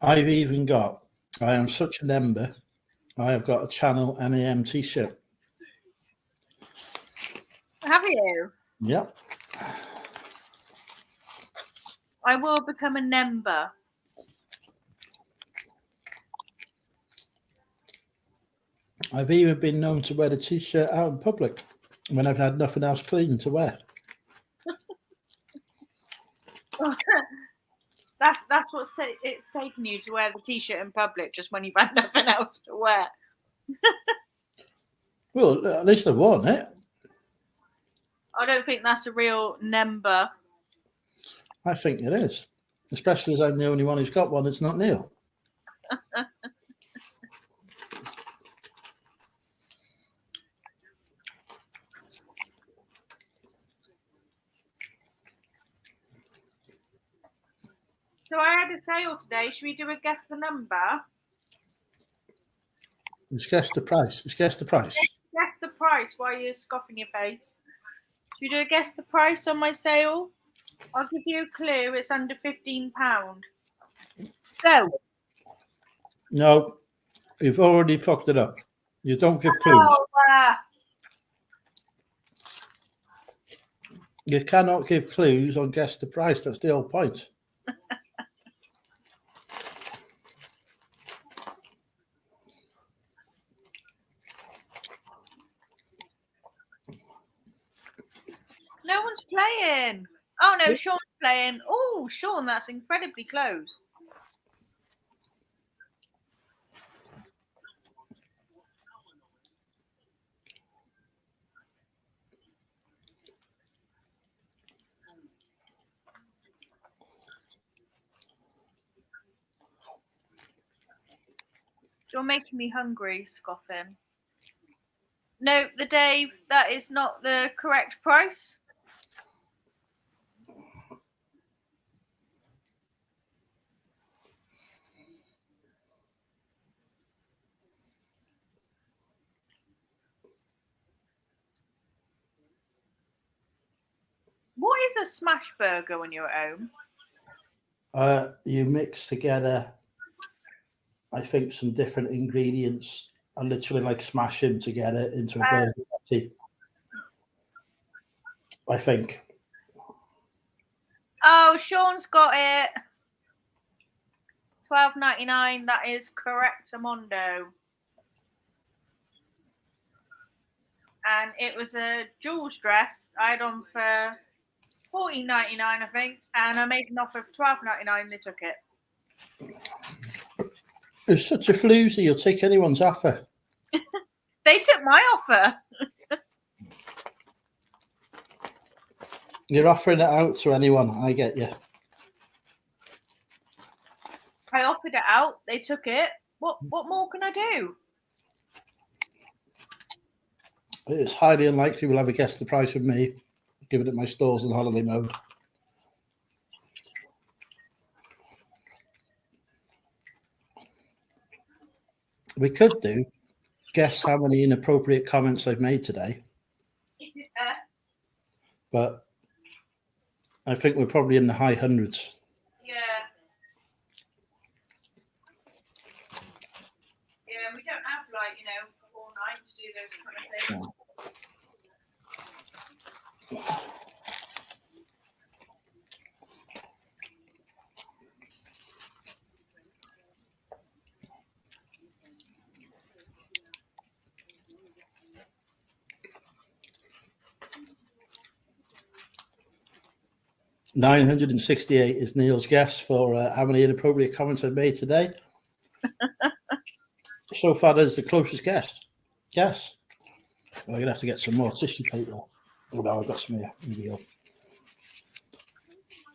I've even got, I am such a member, I have got a Channel NAM t-shirt. Have you? Yep. I will become a member. I've even been known to wear the t-shirt out in public when I've had nothing else clean to wear. That's what's it's taken you to wear the t-shirt in public, just when you've had nothing else to wear. Well, at least I've worn it. I don't think that's a real member. I think it is, especially as I'm the only one who's got one. It's not Neil. So I had a sale today. Should we do a guess the number? Let's guess the price. Let's guess the price. Guess the price. Why are you scoffing your face? Should we do a guess the price on my sale? I'll give you a clue. It's under £15. Go. No, you've already fucked it up. You don't give clues. Oh, You cannot give clues on guess the price. That's the whole point. no one's playing. Oh no, Sean's playing. Oh, Sean, that's incredibly close. You're making me hungry, scoffing. No, the Dave, that is not the correct price. What is a smash burger when you're at home? You mix together, I think, some different ingredients and literally like smash them together into a burger patty. I think. Oh, Sean's got it. $12.99. That is correct, Amondo. And it was a Jules dress I had on for $14.99, I think, and I made an offer of $12.99. They took it. It's such a floozy. You'll take anyone's offer. They took my offer. You're offering it out to anyone. I get you. I offered it out. They took it. What more can I do? It's highly unlikely we'll ever guess the price with me, given that my store's in holiday mode. We could do guess how many inappropriate comments I've made today. Yeah. But I think we're probably in the high hundreds. Yeah. Yeah, we don't have all night to do those kind of things. $968 is Neil's guess for how many inappropriate comments I've made today. So far, that is the closest guess. Yes. Well, I'm going to have to get some more tissue paper. Oh, no, I've got some here. Maybe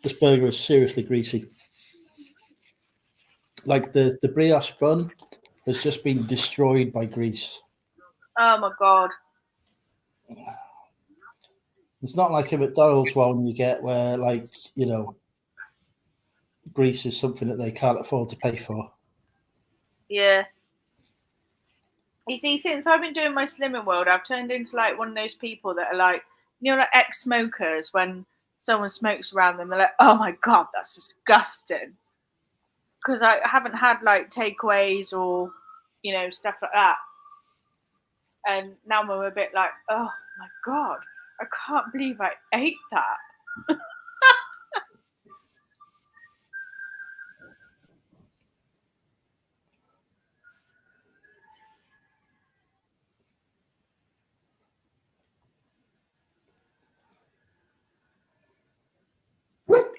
this burger is seriously greasy. Like the brioche bun has just been destroyed by grease. Oh my God. It's not like a McDonald's one you get where, grease is something that they can't afford to pay for. Yeah. You see, since I've been doing my Slimming World, I've turned into one of those people that are like ex-smokers. When someone smokes around them, they're like, "Oh my God, that's disgusting." Because I haven't had takeaways or stuff like that, and now I'm a bit like, "Oh my God, I can't believe I ate that." Whoop.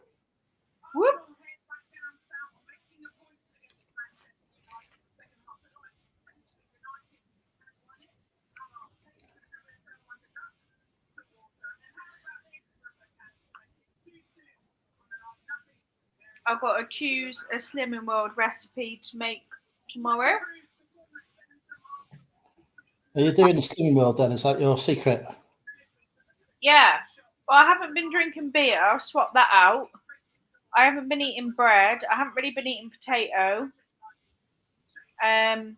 I've got to choose a Slimming World recipe to make tomorrow. Are you doing the Slimming World then? Is that your secret? Yeah. Well, I haven't been drinking beer. I'll swap that out. I haven't been eating bread. I haven't really been eating potato. And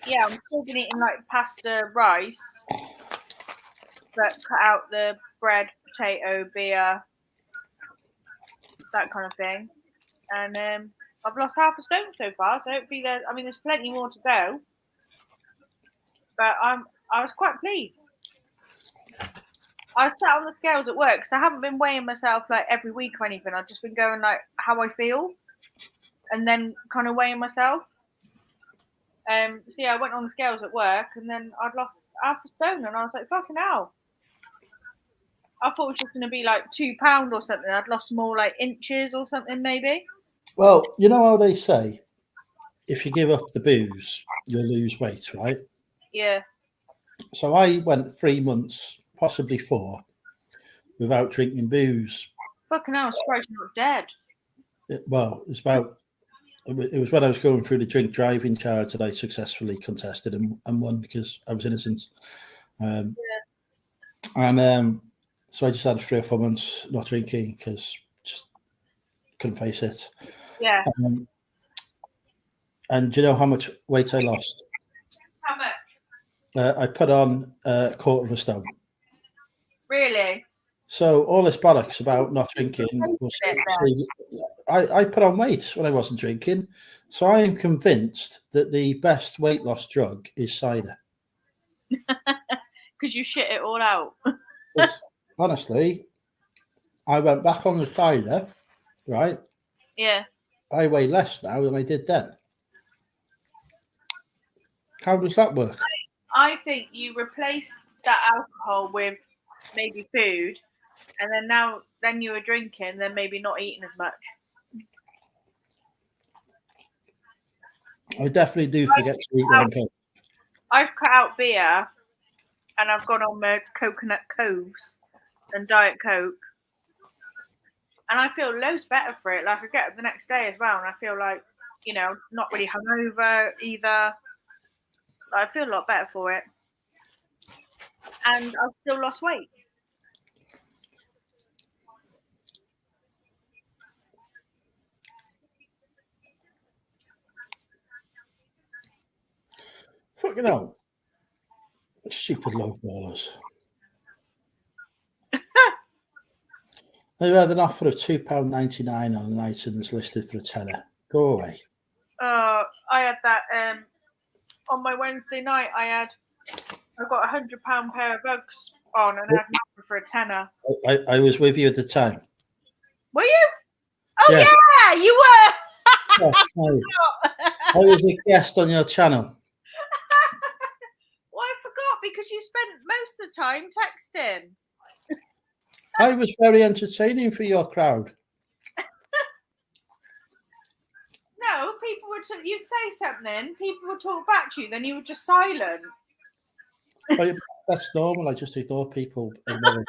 yeah, I'm still been eating like pasta, rice, but cut out the bread, potato, beer, that kind of thing. And I've lost half a stone so far, so hopefully there's plenty more to go. But I was quite pleased. I sat on the scales at work because I haven't been weighing myself like every week or anything. I've just been going like how I feel, and then kind of weighing myself. So yeah, I went on the scales at work, and then I'd lost half a stone, and I was like, "Fucking hell!" I thought it was just going to be like £2 or something. I'd lost more like inches or something, maybe. Well, you know how they say, if you give up the booze, you'll lose weight, right? Yeah. So I went 3 months, possibly 4, without drinking booze. Fucking hell, I'm surprised you're not dead. It was when I was going through the drink driving charge that I successfully contested and won because I was innocent. So I just had 3 or 4 months not drinking because just couldn't face it. Yeah. And do you know how much weight I lost? How much? I put on a quarter of a stone. Really? So all this bollocks about not drinking was I put on weight when I wasn't drinking. So I am convinced that the best weight loss drug is cider. Because you shit it all out. Honestly, I went back on the cider, right? Yeah. I weigh less now than I did then. How does that work? I think you replace that alcohol with maybe food, and then you were drinking, then maybe not eating as much. I definitely do forget to eat when I'm pissed. I've cut out beer, and I've gone on my coconut coves and Diet Coke, and I feel loads better for it. Like I get up the next day as well, and I feel like not really hungover either. I feel a lot better for it, and I've still lost weight. Fucking hell. Stupid low ballers. They've had an offer of £2.99 on an item that's listed for a tenner. Go away. I had that on my Wednesday night. I got £100 pair of Uggs on, and I had an offer for a tenner. I was with you at the time. Were you? Oh yeah, you were. I was a guest on your channel. Well, I forgot because you spent most of the time texting. I was very entertaining for your crowd. No, people would. You'd say something, people would talk back to you, then you were just silent. That's normal. I just ignore people. Ignore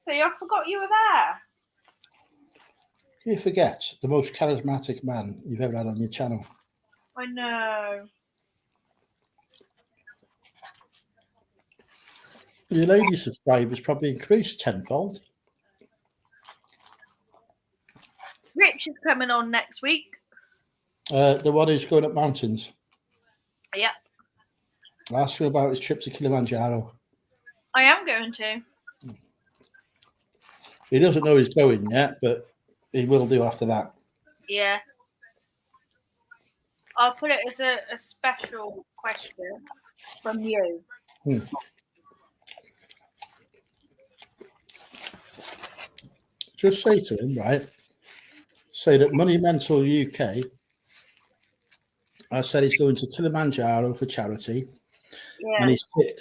So I forgot you were there. You forget the most charismatic man you've ever had on your channel. I know. Your lady subscribers probably increased tenfold. Rich is coming on next week. The one who's going up mountains. Yep. Ask him about his trip to Kilimanjaro. I am going to. He doesn't know he's going yet, but he will do after that. Yeah. I'll put it as a special question from you. Just say to him, right? Say that Money Mental UK said he's going to Kilimanjaro for charity. Yeah.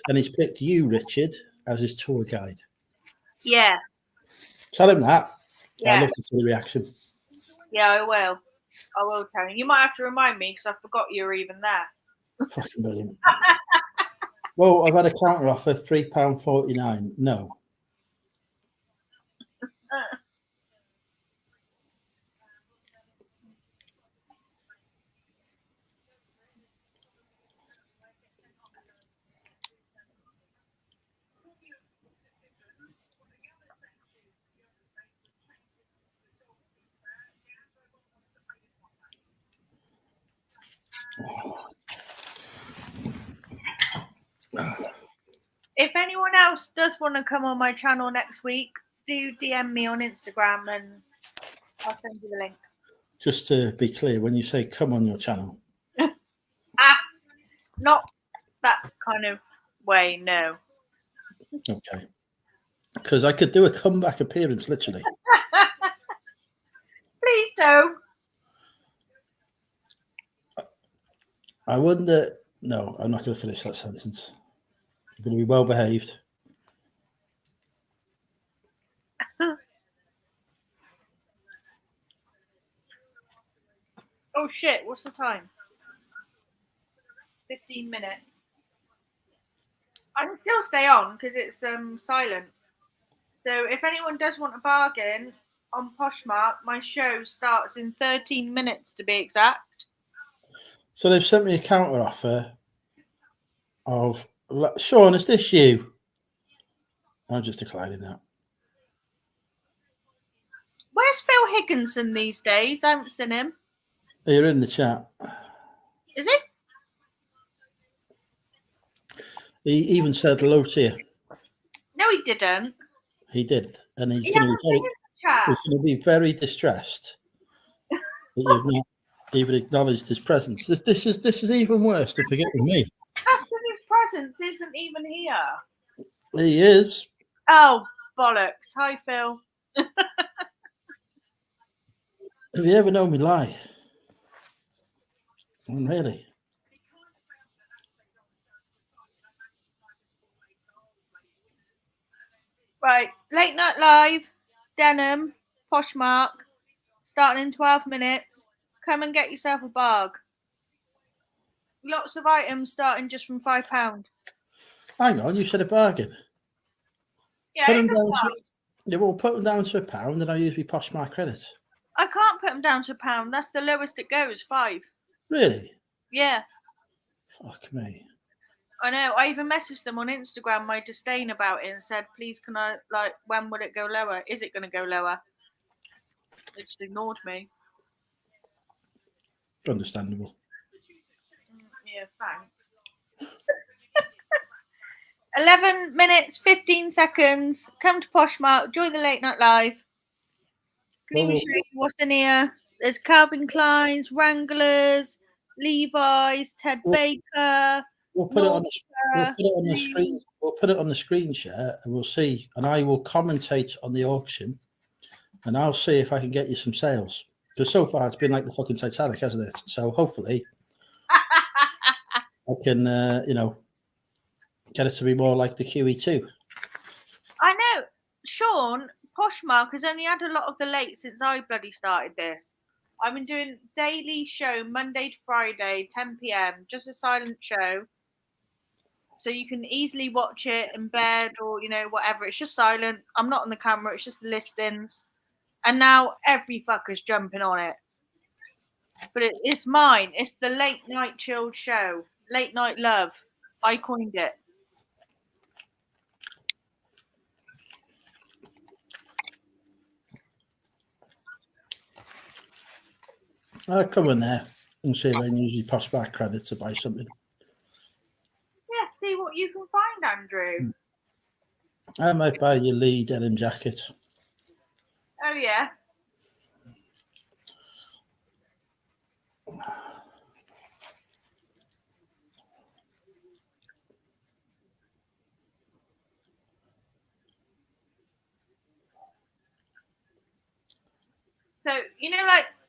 And he's picked you, Richard, as his tour guide. Yeah. Tell him that. Yeah. I'll look at the reaction. Yeah, I will. I will tell him. You might have to remind me because I forgot you were even there. Fucking brilliant. Well, I've had a counter offer, £3.49. No. If anyone else does want to come on my channel next week, do DM me on Instagram and I'll send you the link. Just to be clear, when you say come on your channel, Not that kind of way, no. okay. Because I could do a comeback appearance, literally. Please don't. I wonder. No, I'm not going to finish that sentence. I'm going to be well behaved. Oh shit, what's the time? 15 minutes. I can still stay on because it's silent. So if anyone does want a bargain on Poshmark, my show starts in 13 minutes to be exact. So they've sent me a counter offer of Sean, is this you? I'm just declining that. Where's Phil Higginson these days? I haven't seen him. You're in the chat. Is he? He even said hello to you. No, he didn't. He did, and he's He going hasn't to be seen the chat. he's going to be very distressed that you've not even acknowledged his presence. This is even worse than forgetting me. That's because his presence isn't even here. He is. Oh, bollocks. Hi, Phil. Have you ever known me lie? Really? Right, Late Night Live, Denim, Poshmark, starting in 12 minutes. Come and get yourself a barg. Lots of items starting just from £5. Hang on, you said a bargain. Yeah, Put them down to, put them down to £1 and I'll use my Poshmark credit. I can't put them down to £1. That's the lowest it goes, £5. Really? Yeah. Fuck me. I know. I even messaged them on Instagram, my disdain about it, and said, please, can I, when will it go lower? Is it going to go lower? They just ignored me. Understandable. Yeah, thanks. 11 minutes, 15 seconds. Come to Poshmark, join the Late Night Live. Can even show you what's in here. There's Calvin Klein's, Wranglers, Levi's, Ted Baker. We'll put it on the screen. We'll put it on the screen share and we'll see. And I will commentate on the auction and I'll see if I can get you some sales. Because so far it's been like the fucking Titanic, hasn't it? So hopefully I can, get it to be more like the QE2. I know. Sean, Poshmark has only had a lot of the late since I bloody started this. I've been doing daily show Monday to Friday, 10 p.m. Just a silent show. So you can easily watch it in bed or, whatever. It's just silent. I'm not on the camera. It's just the listings. And now every fucker's jumping on it. But it's mine. It's the late night chilled show. Late night love. I coined it. I'll come in there and see if I can use your Poshmark credit to buy something. Yeah, see what you can find, Andrew. I might buy your Lee denim jacket. Oh, yeah. So,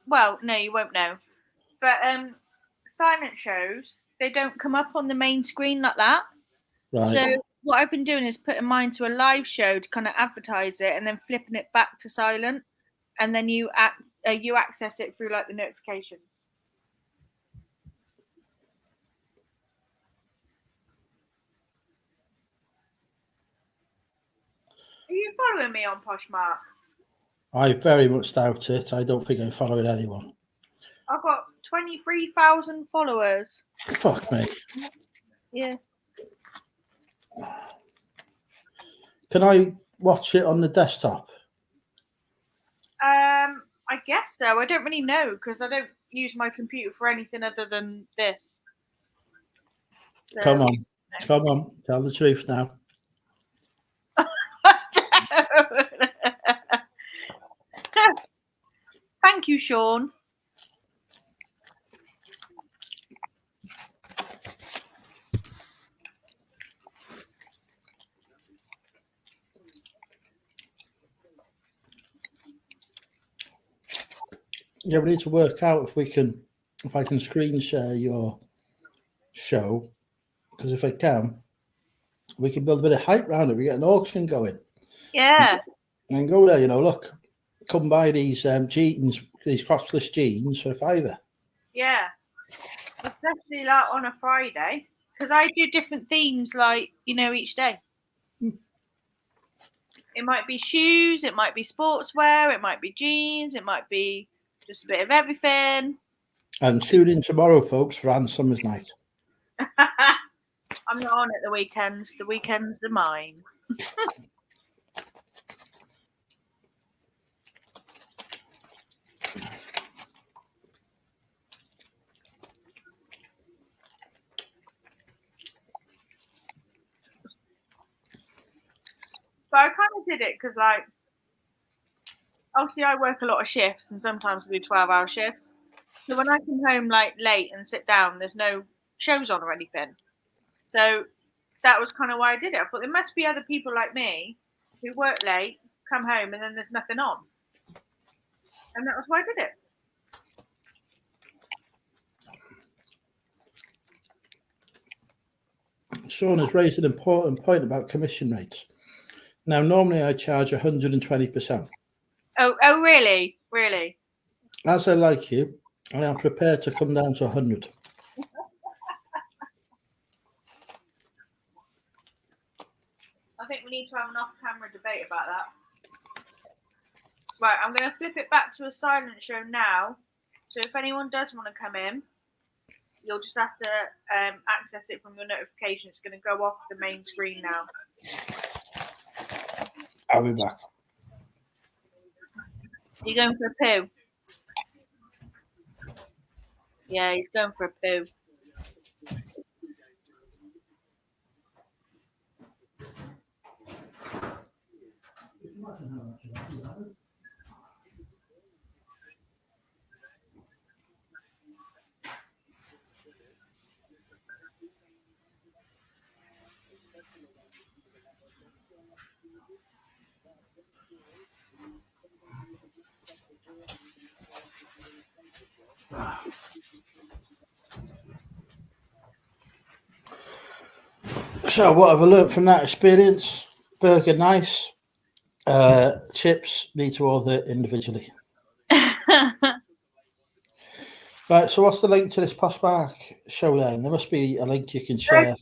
well, no, you won't know. But silent shows, they don't come up on the main screen like that. Right. So what I've been doing is putting mine to a live show to kind of advertise it and then flipping it back to silent. And then you access it through the notifications. Are you following me on Poshmark? I very much doubt it. I don't think I'm following anyone. I've got 23,000 followers. Fuck me. Yeah. Can I watch it on the desktop? I guess so. I don't really know because I don't use my computer for anything other than this. So, Come on, tell the truth now. Thank you, Sean. Yeah, we need to work out if I can screen share your show, because if I can, we can build a bit of hype around it. We get an auction going. Yeah. And go there, look, come buy these jeans, these crotchless jeans for £5. Yeah. Especially like on a Friday, because I do different themes, like, each day. It might be shoes, it might be sportswear, it might be jeans, it might be just a bit of everything. And tune in tomorrow, folks, for Anne Summers night. I'm not on at the weekends. The weekends are mine. But I kind of did it because, like, obviously I work a lot of shifts and sometimes I do 12-hour shifts. So when I come home, like, late and sit down, there's no shows on or anything. So that was kind of why I did it. I thought there must be other people like me who work late, come home, and then there's nothing on. And that was why I did it. Sean has raised an important point about commission rates. Now, normally I charge 120%. Oh, really? Really? As I like you, I am prepared to come down to 100. I think we need to have an off-camera debate about that. Right, I'm going to flip it back to a silent show now. So if anyone does want to come in, you'll just have to access it from your notification. It's going to go off the main screen now. I'll be back. You going for a poo? Yeah, he's going for a poo. So what have I learned from that experience? Burger nice. Chips need to order individually. Right, so what's the link to this Poshmark show then? There must be a link you can share. No,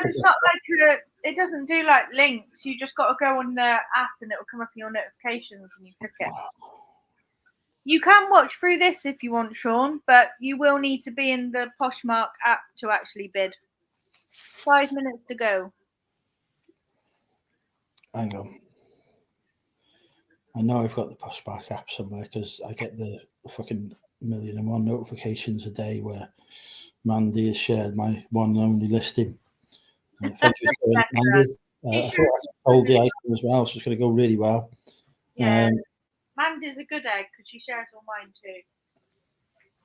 it's not like it doesn't do like links. You just got to go on the app and it will come up in your notifications and you click it. You can watch through this if you want, Sean, but you will need to be in the Poshmark app to actually bid. 5 minutes to go. Hang on. I know I've got the Poshmark app somewhere because I get the fucking 1,000,001 notifications a day where Mandy has shared my one and only listing. Thank you for it, Mandy. I thought I sold the item as well, so it's going to go really well. Yeah, Mandy's a good egg because she shares all mine too.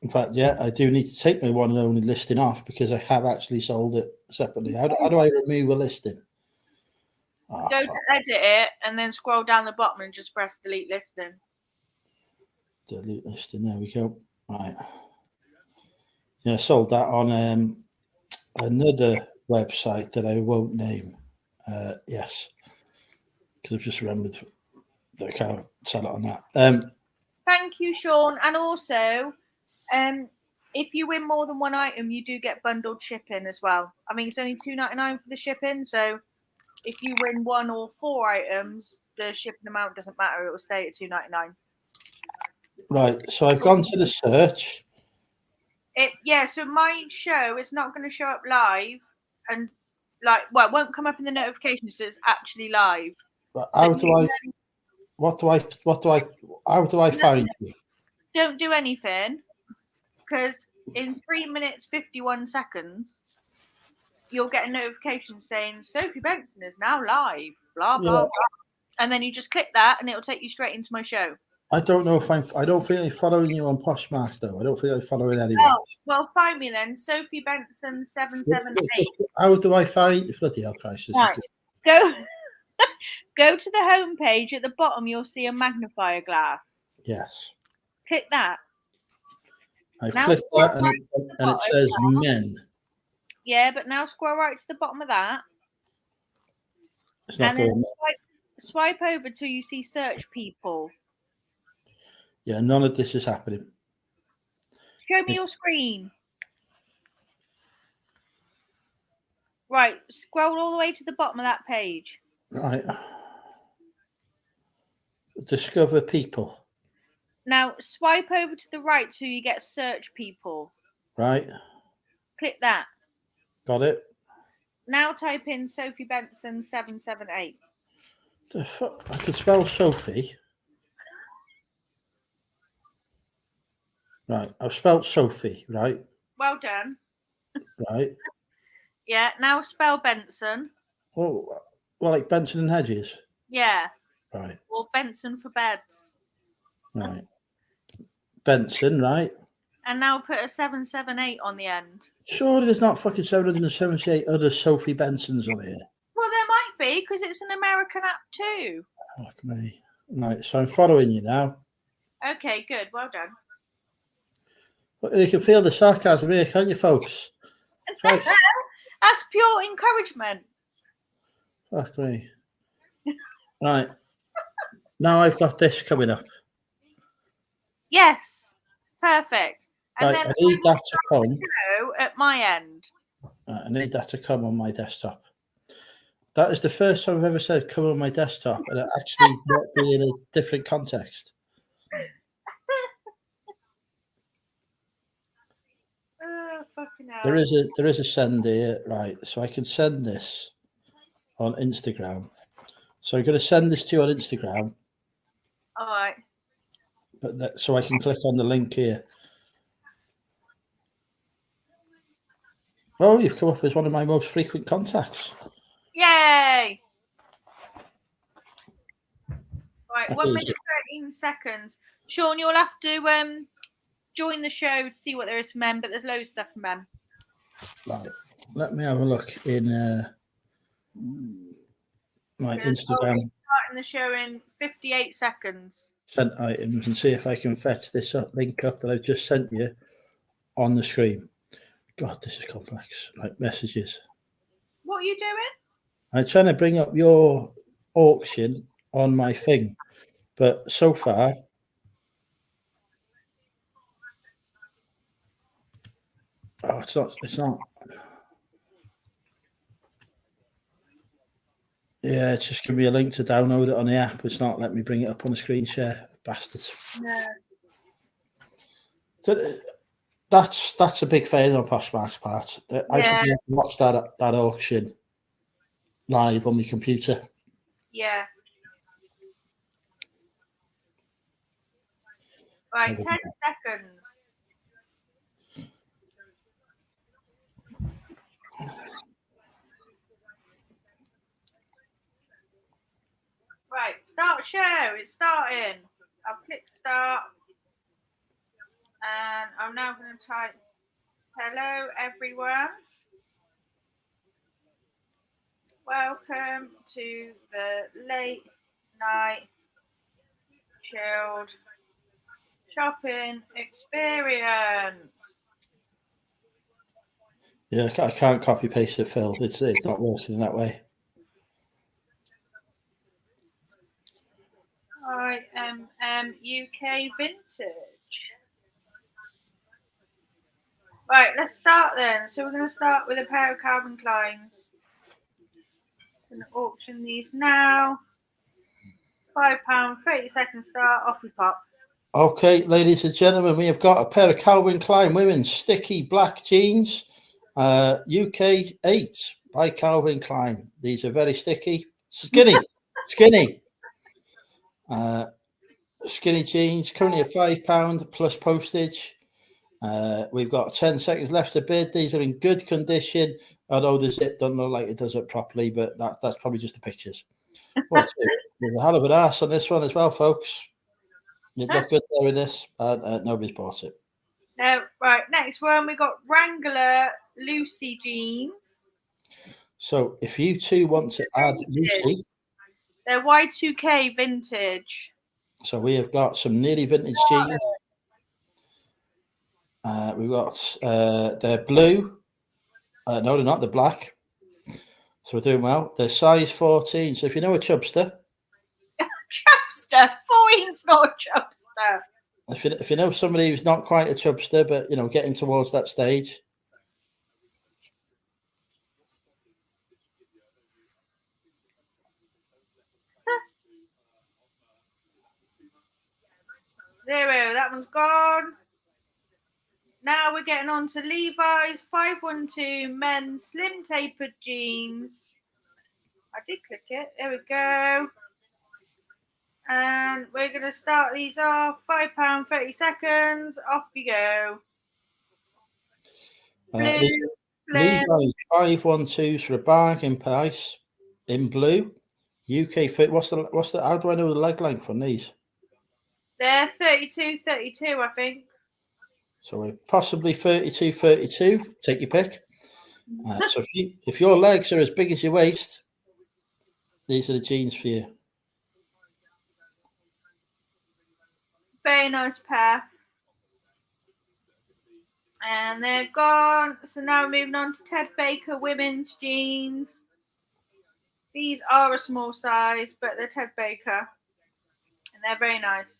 In fact, yeah, I do need to take my one and only listing off because I have actually sold it separately. How do I remove a listing? Go to edit it and then scroll down the bottom and just press delete listing. Delete listing, there we go. Right. Yeah, I sold that on another website that I won't name. Yes, because I've just remembered that I can't sell it on that. Thank you, Sean. And also, if you win more than one item, you do get bundled shipping as well. I mean, it's only $2.99 for the shipping, so if you win 1 or 4 items, the shipping amount doesn't matter. It will stay at $2.99. Right. So I've gone to the search. So my show is not going to show up live, and it won't come up in the notifications. So it's actually live. How do I find you? Don't do anything. because in 3 minutes 51 seconds, you'll get a notification saying Sophie Benson is now live. Blah blah blah, and then you just click that, and it'll take you straight into my show. I don't know if I don't think I'm following you on Poshmark though. I don't think I'm following anyone. Oh, well, find me then, Sophie Benson 778. How do I find? Bloody hell, Christ! Right. Go to the home page. At the bottom, you'll see a magnifier glass. Yes. Click that. I click that, and it says men. Yeah, but now scroll right to the bottom of that. It's not and going. then swipe over till you see search people. Yeah, none of this is happening. Show me your screen. Right, scroll all the way to the bottom of that page. Right. Discover people. Now swipe over to the right till you get search people. Right. Click that. Got it. Now type in Sophie Benson 778. The fuck? I can spell Sophie. Right. I've spelled Sophie. Right. Well done. Right. Yeah. Now spell Benson. Oh, well, like Benson and Hedges. Yeah. Right. Or Benson for beds. Right. Benson. Right. And now put a 778 on the end. Surely there's not fucking 778 other Sophie Bensons on here. Well, there might be, because it's an American app too. Fuck me. Right, so I'm following you now. Okay, good. Well done. But you can feel the sarcasm here, can't you, folks? That's pure encouragement. Fuck me. Right. Now I've got this coming up. Yes. Perfect. And Right, then I need that to come. At my end. Right, I need that to come on my desktop. That is the first time I've ever said come on my desktop, and it actually not be in a different context. Oh, fucking hell. There is a send here, right? So I can send this on Instagram. So I'm going to send this to you on Instagram. All right. But so I can click on the link here. Oh, you've come up as one of my most frequent contacts. Yay! Right, That 1 is minute 13 seconds. Sean, you'll have to join the show to see what there is for men, but there's loads of stuff for men. Right. Let me have a look in my Instagram. Starting the show in 58 seconds. Sent items and see if I can fetch this link up that I've just sent you on the screen. God, this is complex. Right, messages. What are you doing? I'm trying to bring up your auction on my thing, but so far, oh, it's not. Yeah, it's just giving me a link to download it on the app. It's not letting me bring it up on the screen share. Bastards. No. So that's a big failure on Poshmark's part. I should be able to watch that auction live on my computer. Yeah. Right, 10 seconds. Right, start show. It's starting. I'll click start. And I'm now going to type, hello everyone. Welcome to the late night chilled shopping experience. Yeah, I can't copy paste it, Phil. It's not working in that way. UK vintage. Right, let's start then. So we're going to start with a pair of Calvin Kleins. I'm going to auction these now. £5, 30 second start, off we pop. Okay, ladies and gentlemen, we have got a pair of Calvin Klein women's sticky black jeans, UK 8 by Calvin Klein. These are very sticky, skinny. Skinny jeans, currently at £5 plus postage. We've got 10 seconds left to bid. These are in good condition, although the zip doesn't look like it does it properly, but that's probably just the pictures. There's a hell of an ass on this one as well, folks. You'd look good there in this. Nobody's bought it. No, right. Next one, we got Wrangler Lucy jeans. So if you two want to add Lucy, they're Y2K vintage. So we have got some nearly vintage jeans. We've got they're blue. No, they're not. They're black. So we're doing well. They're size 14. So if you know a chubster, Chubster, 14's not a chubster. If you know somebody who's not quite a chubster, but getting towards that stage. Zero, that one's gone. Now we're getting on to Levi's 512 men's slim tapered jeans. I did click it. There we go. And we're going to start these off. £5, 30 seconds. Off you go. Levi's 512s for a bargain price in blue. UK fit. What's the? How do I know the leg length on these? They're 32, I think. So we're possibly 32. Take your pick. So if your legs are as big as your waist, these are the jeans for you. Very nice pair. And they're gone. So now we're moving on to Ted Baker women's jeans. These are a small size, but they're Ted Baker. And they're very nice.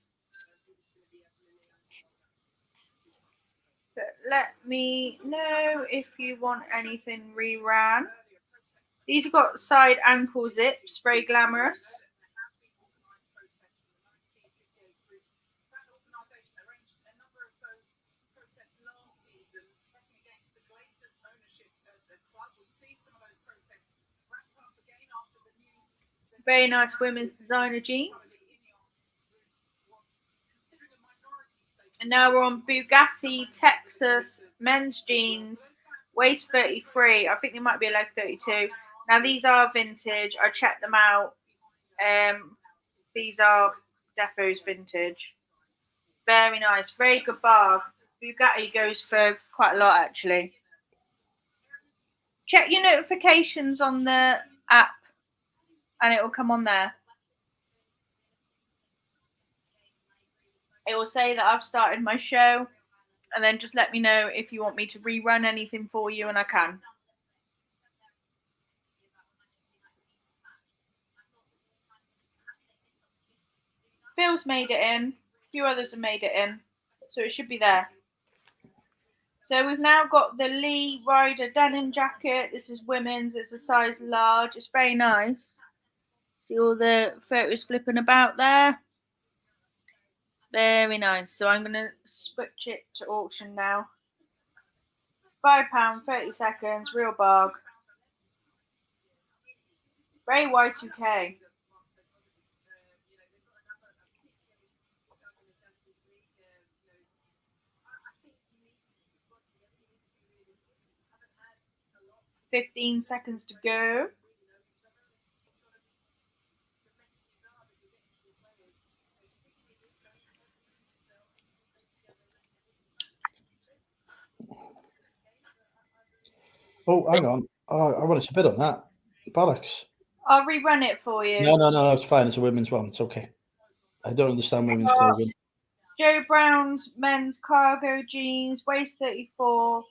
But let me know if you want anything reran. These have got side ankle zips, very glamorous. Very nice women's designer jeans. And now we're on Bugatti Texas men's jeans, waist 33. I think they might be a leg 32. Now these are vintage. I checked them out. These are Defos vintage. Very nice. Very good bargain. Bugatti goes for quite a lot actually. Check your notifications on the app and it will come on there. It will say that I've started my show, and then just let me know if you want me to rerun anything for you, and I can. Phil's made it in. A few others have made it in, so it should be there. So we've now got the Lee Ryder denim jacket. This is women's. It's a size large. It's very nice. See all the photos flipping about there? Very nice. So I'm going to switch it to auction now. £5, 30 seconds, real barg. Very Y2K. $15 seconds to go. Oh, hang on. Oh, I wanted to bid on that. Bollocks. I'll rerun it for you. No, it's fine. It's a women's one. It's okay. I don't understand women's clothing. Joe Brown's men's cargo jeans, waist 34,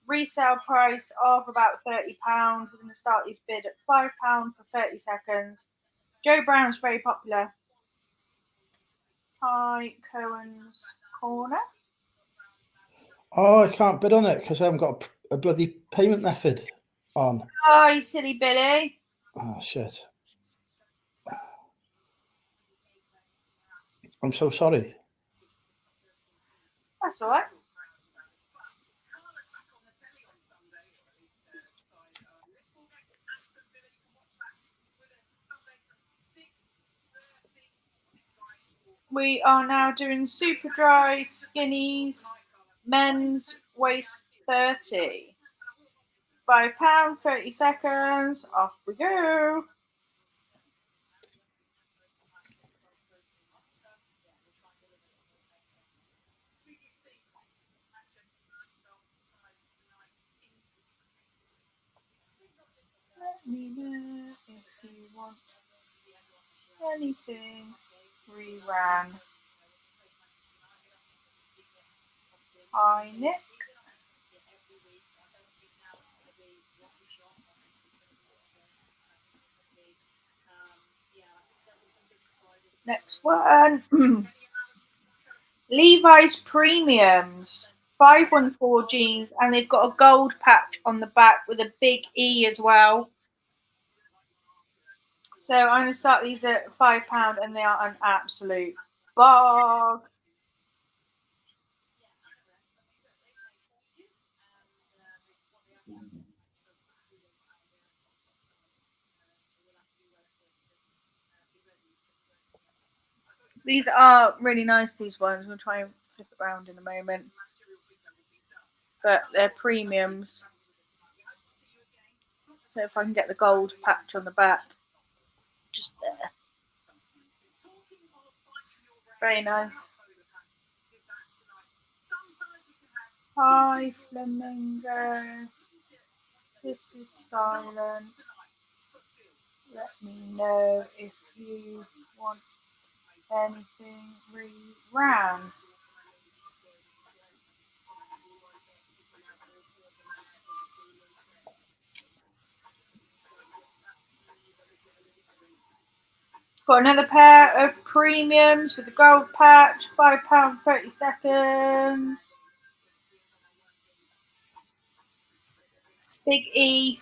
resale price of about £30. We're going to start this bid at £5 for 30 seconds. Joe Brown's very popular. Hi, Cohen's Corner. Oh, I can't bid on it because I haven't got a bloody payment method on. Oh, you silly Billy. Oh, shit. I'm so sorry. That's all right. We are now doing super dry skinnies, men's waist 30. £5, 30 seconds. Off we go. Let me know if you want anything reran. Hi, Nick. Next one. Levi's Premiums. 514 jeans, and they've got a gold patch on the back with a big E as well. So I'm going to start these at £5, and they are an absolute bog. These are really nice, these ones. We'll try and flip it around in a moment. But they're premiums. So if I can get the gold patch on the back, just there. Very nice. Hi, Flamingo. This is silent. Let me know if you want anything reran. Got another pair of premiums with the gold patch. £5, 30 seconds. Big E.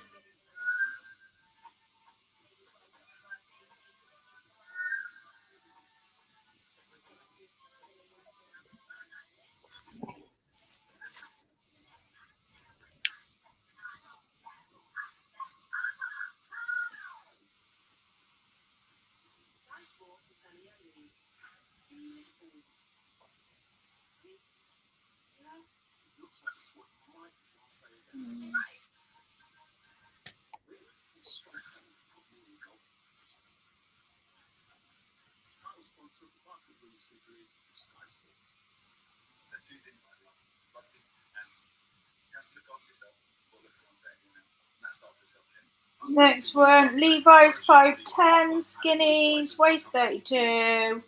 Next one, Levi's 510 skinnies, waist 32.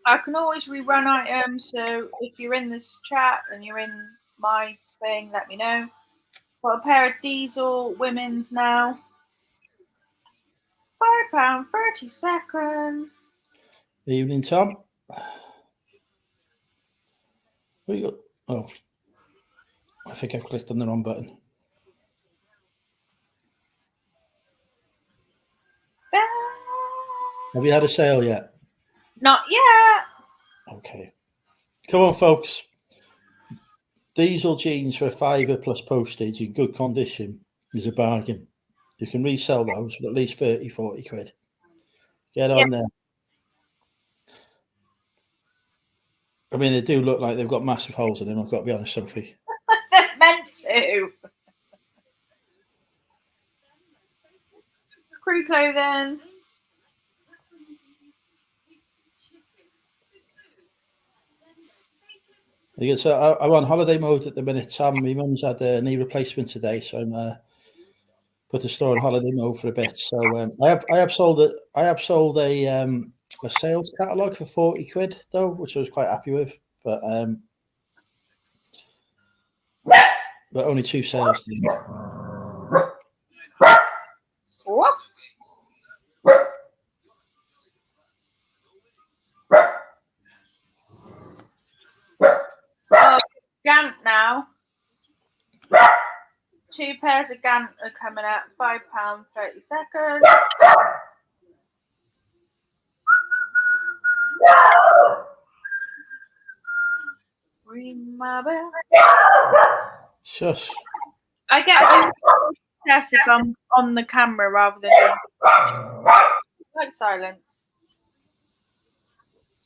I can always rerun items, so if you're in this chat and you're in my thing, let me know. Got a pair of Diesel women's now. £5, 30 seconds. Evening, Tom. What you got? Oh, I think I clicked on the wrong button. Have you had a sale yet? Not yet. Okay. Come on, folks. Diesel jeans for £5 plus postage in good condition is a bargain. You can resell those for at least 30, 40 quid. Get on there. I mean, they do look like they've got massive holes in them, I've got to be honest, Sophie. They're meant to. Crew clothing. So I'm on holiday mode at the minute. My mum's had a knee replacement today, so I'm put the store on holiday mode for a bit. So I have sold a sales catalogue for 40 quid though, which I was quite happy with. But only 2 sales today. What? now. 2 pairs of Gant are coming at £5 30 seconds. Ring my bell. Shush. I get really obsessed if I'm on the camera rather than like silence.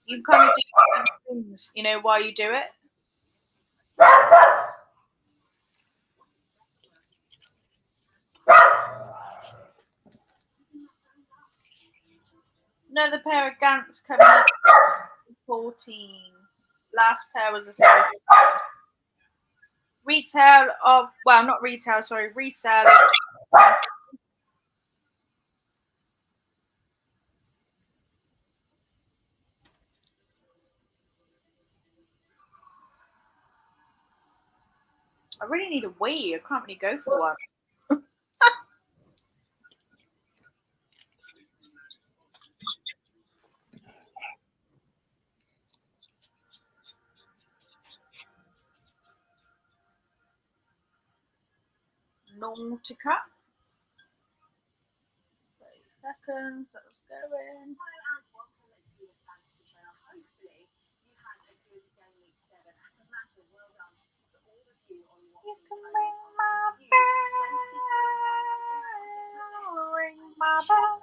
You kind of do things, you know, while you do it. Another pair of Gants coming up 14. Last pair was a size retail of, well, not retail, sorry, resale. I really need a wee. I can't really go for one. Nautica. 30 seconds. That was going. You can ring my bell. Ring my bell.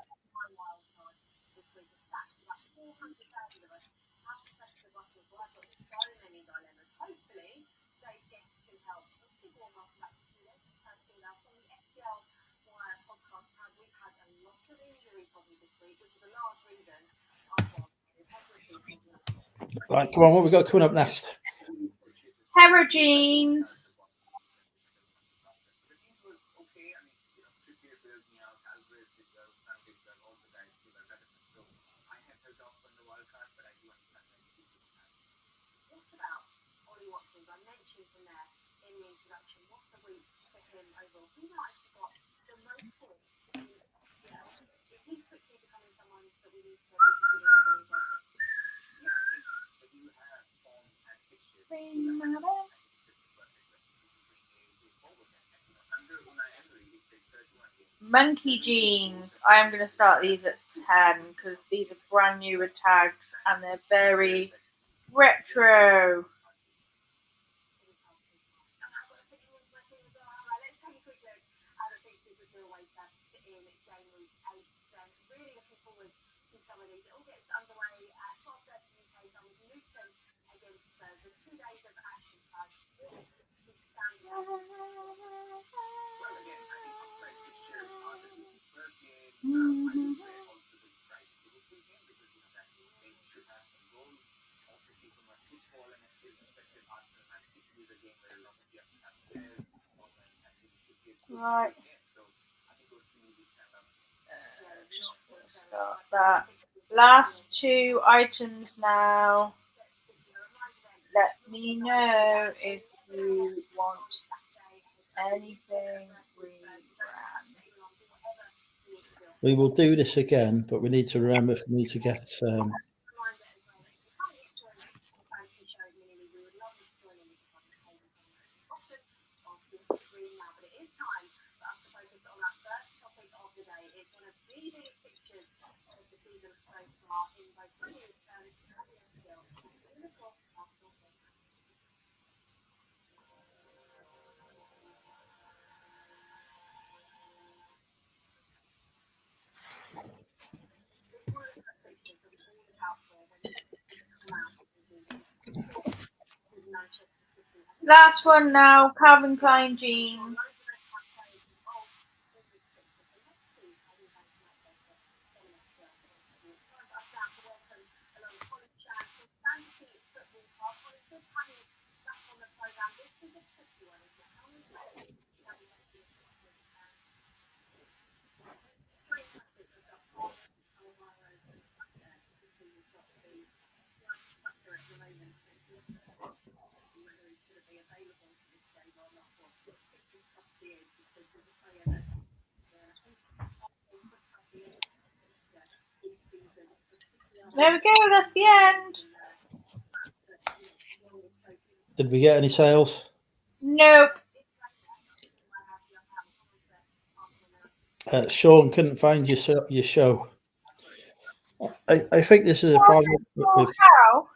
Right, come on, what we got coming up next? Hera jeans. Ring my bell. Monkey jeans. I am going to start these at 10 because these are brand new with tags and they're very retro. Right. Start that. Last 2 items now. Let me know if you want anything rebrand. We will do this again, but we need to remember if we need to get Last one now, Calvin Klein jeans. There we go, that's the end. Did we get any sales? Nope. Sean couldn't find your show. I think this is a problem with. How?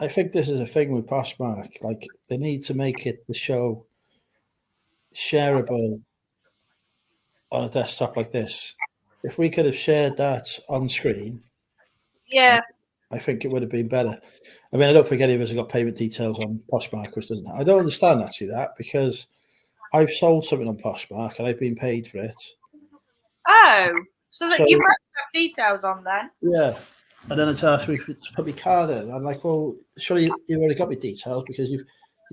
I think this is a thing with Postmark. Like they need to make the show shareable on a desktop like this. If we could have shared that on screen, Yeah. I think it would have been better. I mean, I don't think any of us have got payment details on Postmark, which doesn't. I don't understand actually that because I've sold something on Postmark and I've been paid for it. Oh, so that So you must have details on then. yeah, and then it's asked me to put my card in. I'm like, well, surely you've already got my details because you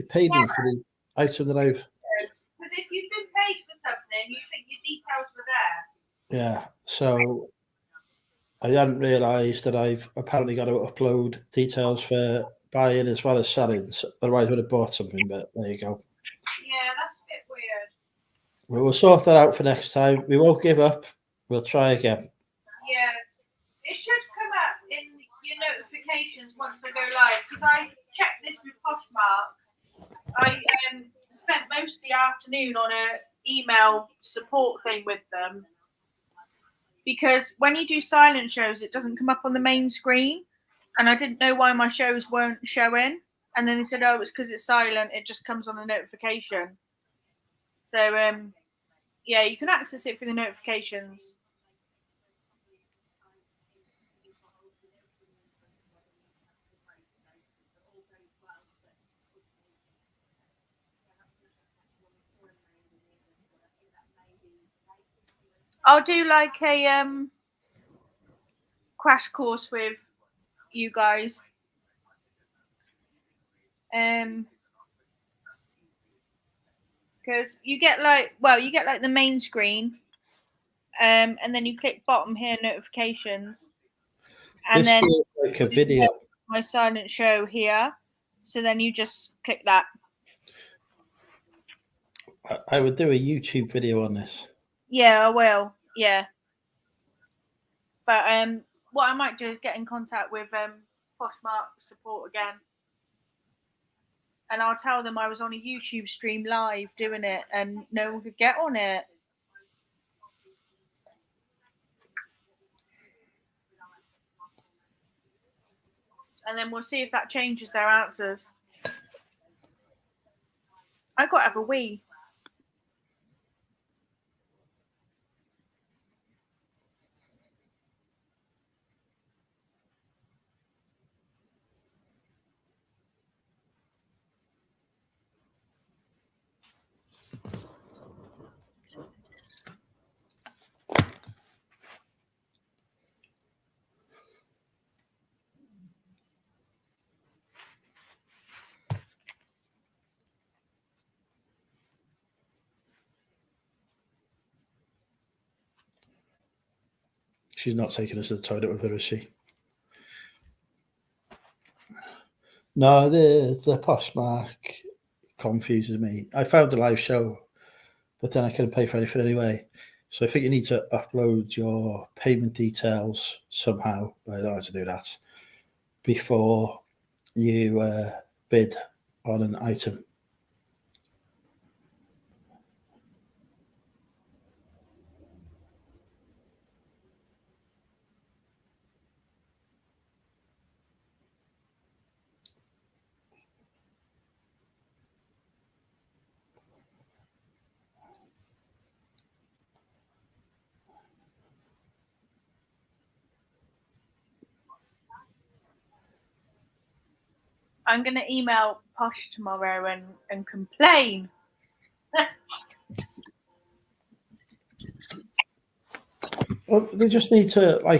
paid me for the item that I've. Because if you've been paid for something, you think your details were there. Yeah, so I hadn't realised that I've apparently got to upload details for buying as well as selling. So otherwise, I would have bought something. But there you go. Yeah, that's a bit weird. We'll sort that out for next time. We won't give up. We'll try again. Yeah, it should come up in your notifications once I go live because I checked this with Poshmark. I spent most of the afternoon on a email support thing with them because when you do silent shows, it doesn't come up on the main screen, and I didn't know why my shows weren't showing. And then they said, "Oh, it's because it's silent. It just comes on a notification." So yeah, you can access it through the notifications. I'll do like a crash course with you guys. Because you get like the main screen, and then you click bottom here notifications, and This then feels like a video. my silent show here. So then you just click that. I would do a YouTube video on this. Yeah, I will. Yeah. But what I might do is get in contact with Poshmark support again. And I'll tell them I was on a YouTube stream live doing it and no one could get on it. And then we'll see if that changes their answers. I got to have a wee. She's not taking us to the toilet with her, is she? No, the Postmark confuses me. I found a live show, but then I couldn't pay for anything anyway. So I think you need to upload your payment details somehow. I don't know how to do that before you bid on an item. I'm going to email Posh tomorrow and complain. Well, they just need to, I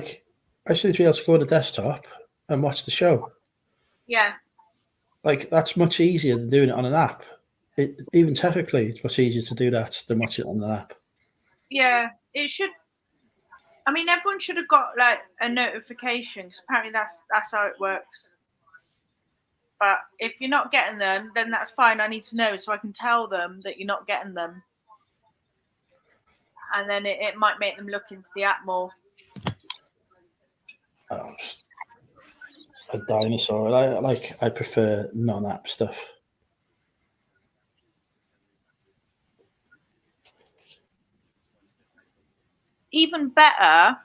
just need to be able to go on the desktop and watch the show. Yeah. Like, that's much easier than doing it on an app. Even technically, it's much easier to do that than watch it on an app. Yeah, it should. I mean, everyone should have got like a notification because apparently that's how it works. But if you're not getting them, then that's fine. I need to know so I can tell them that you're not getting them. And then it might make them look into the app more. Oh, a dinosaur. I prefer non-app stuff. Even better,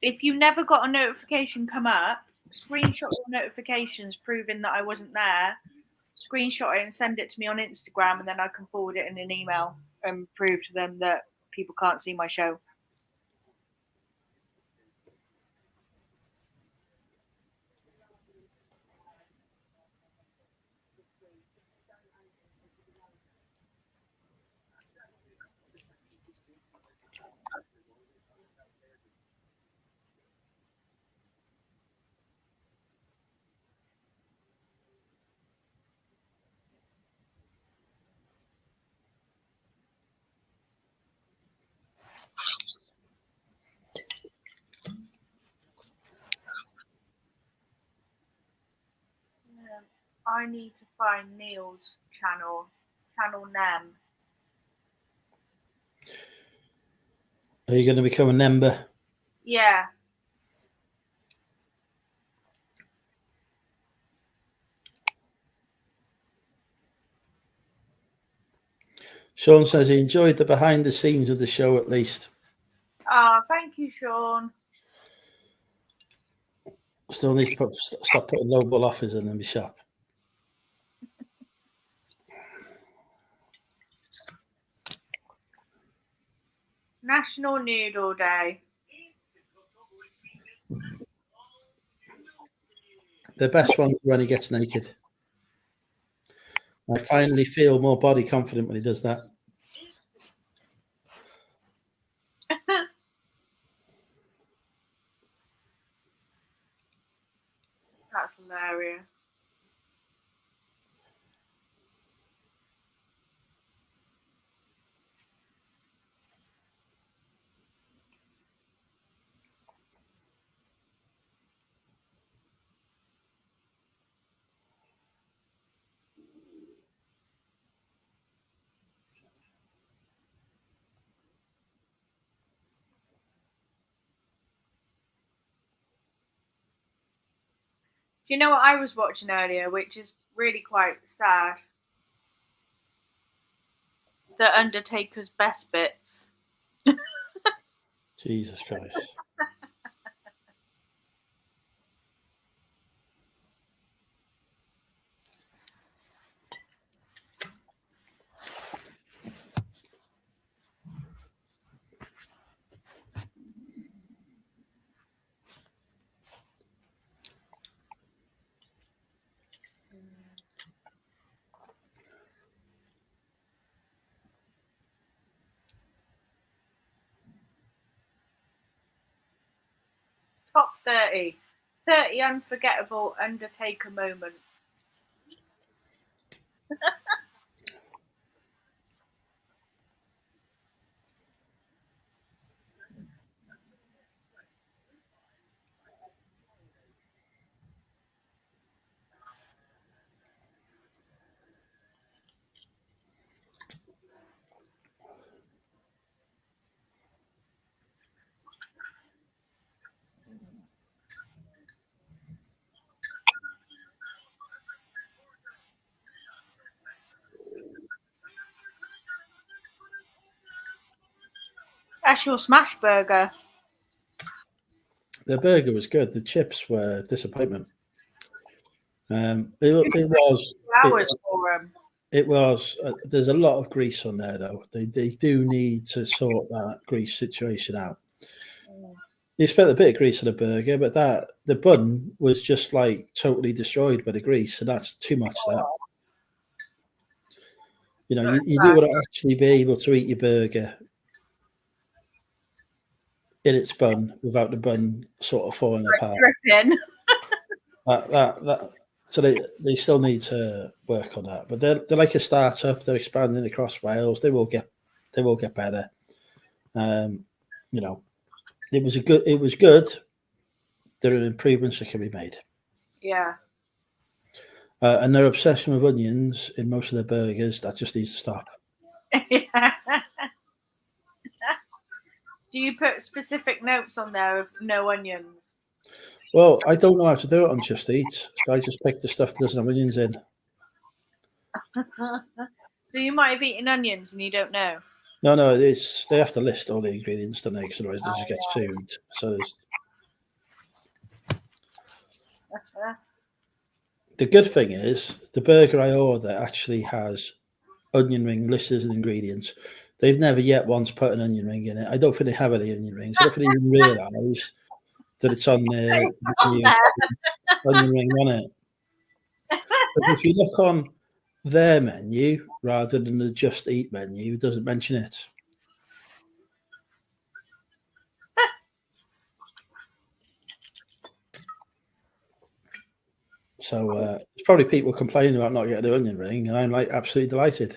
if you never got a notification come up, screenshot your notifications proving that I wasn't there, screenshot it and send it to me on Instagram, and then I can forward it in an email and prove to them that people can't see my show. I need to find Neil's channel Nem. Are you going to become a member? Yeah. Sean says he enjoyed the behind the scenes of the show at least. Ah, thank you, Sean. Still needs to stop putting lowball offers in the shop. National Noodle Day. The best one is when he gets naked. I finally feel more body confident when he does that. That's hilarious. Do you know what I was watching earlier, which is really quite sad? The Undertaker's Best Bits. Jesus Christ. Top 30. 30 unforgettable Undertaker moments. That's your smash burger. The burger was good. The chips were disappointment. It was. Hours for them. It was. There's a lot of grease on there, though. They do need to sort that grease situation out. You spent a bit of grease on a burger, but the bun was just like totally destroyed by the grease, and that's too much. That you do want to actually be able to eat your burger in its bun without the bun sort of falling apart. Dripping. So they still need to work on that. But they're like a startup. They're expanding across Wales. They will get better. It was good. There are improvements that can be made. Yeah. And their obsession with onions in most of their burgers, that just needs to stop. Yeah. Do you put specific notes on there of no onions? Well, I don't know how to do it on Just Eat. So I just pick the stuff that doesn't have onions in. So you might have eaten onions and you don't know. No, it's they have to list all the ingredients, don't they? Because otherwise they just get sued. So the good thing is the burger I order actually has onion ring listed as ingredients. They've never yet once put an onion ring in it. I don't think they have any onion rings. I don't think they even realise that it's on there. It's on there. Onion ring on it. But if you look on their menu rather than the Just Eat menu, it doesn't mention it. So there's probably people complaining about not getting an onion ring, and I'm like absolutely delighted.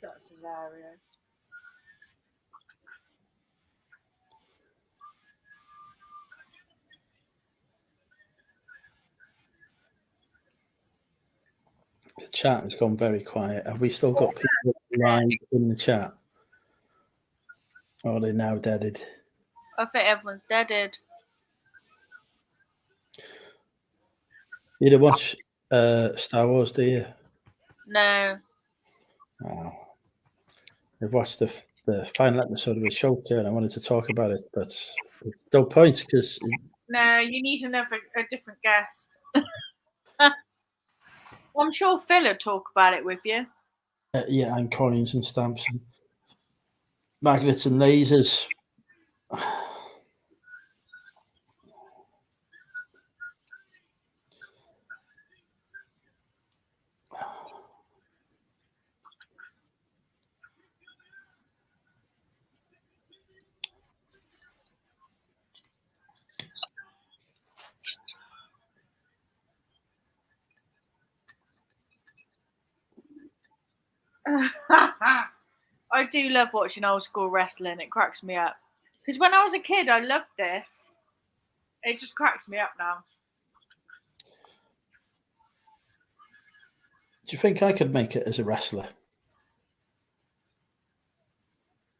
That's hilarious. The chat has gone very quiet. Have we still got people live in the chat? Or are they now deaded? I think everyone's deaded. You don't watch Star Wars, do you? No. Oh. I've watched the final episode of the show too, and I wanted to talk about it, but no point because No, you need a different guest. I'm sure Phil will talk about it with you. yeah, and coins and stamps and magnets and lasers. I do love watching old school wrestling. It cracks me up. Because when I was a kid, I loved this. It just cracks me up now. Do you think I could make it as a wrestler?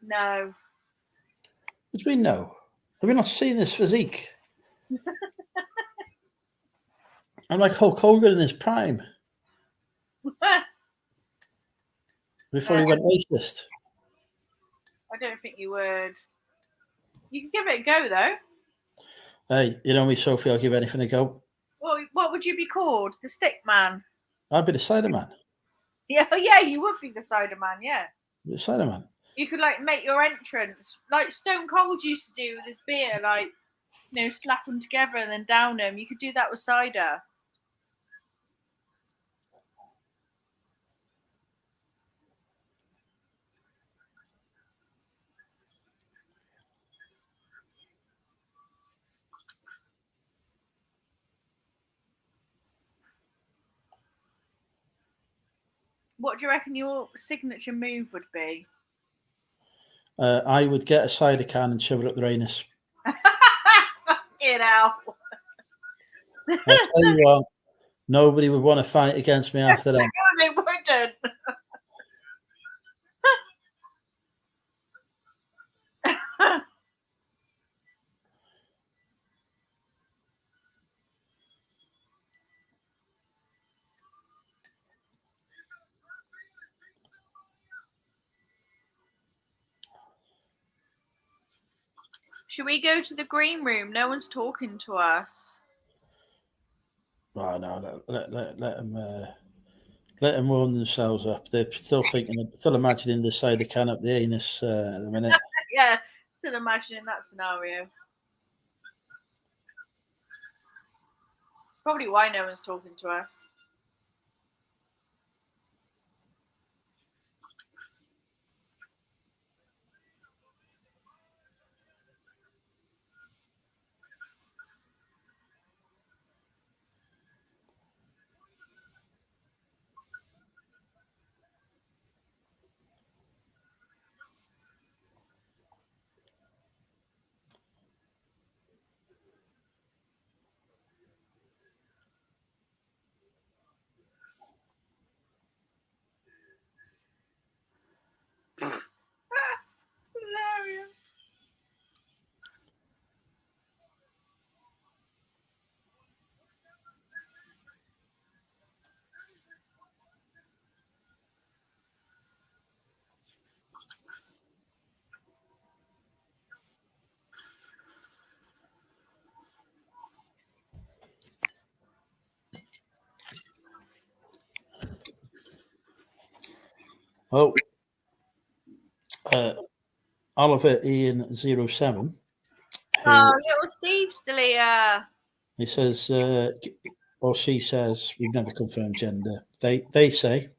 No. What do you mean no? Have you not seen this physique? I'm like Hulk Hogan in his prime. Before he went racist. I don't think you would. You could give it a go, though. Hey, you know me, Sophie, I'll give anything a go. Well, what would you be called? The stick man? I'd be the cider man. Yeah, you would be the cider man, yeah. The cider man. You could, like, make your entrance, like Stone Cold used to do with his beer, like, you know, slap them together and then down them. You could do that with cider. What do you reckon your signature move would be? I would get a cider can and shove it up their anus. Fucking hell. I'll tell you what, nobody would want to fight against me after that. No, they wouldn't. Should we go to the green room? No one's talking to us. Oh no, let them warm themselves up. They're still imagining the cider can up the anus at the minute. Yeah, still imagining that scenario. Probably why no one's talking to us. Hilarious. Oh, Oliver Ian 07. Oh, little Steve's still here. He says, or she says, we've never confirmed gender. They say,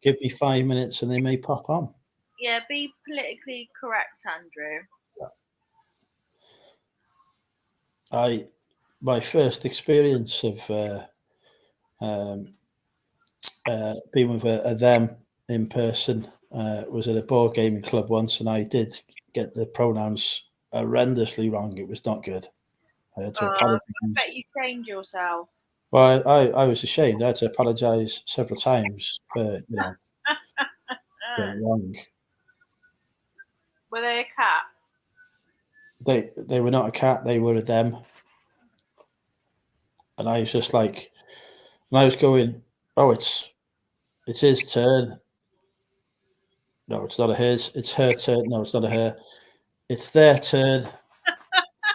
give me 5 minutes and they may pop on. Yeah, be politically correct, Andrew. My first experience of being with a them in person was at a board gaming club once, and I did get the pronouns horrendously wrong. It was not good. I had to apologize. I bet you shamed yourself. Well, I was ashamed. I had to apologize several times for getting it wrong. Were they a cat? They were not a cat. They were a them. And I was just like, and I was going, oh, it's his turn. No, it's not a his. It's her turn. No, it's not a her. It's their turn.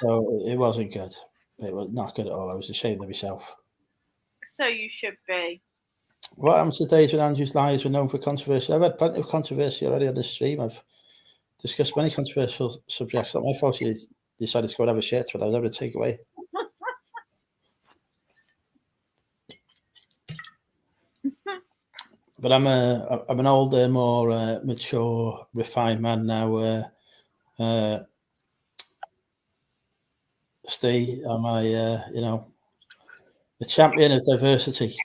So it wasn't good. It was not good at all. I was ashamed of myself. So you should be. What happens to days when Andrew's lives were known for controversy? I've had plenty of controversy already on this stream. I've discussed many controversial subjects. Not my fault you decided to go and have a shit, but I was able to take away. But I'm an older, more mature, refined man now. Steve, am I, the champion of diversity?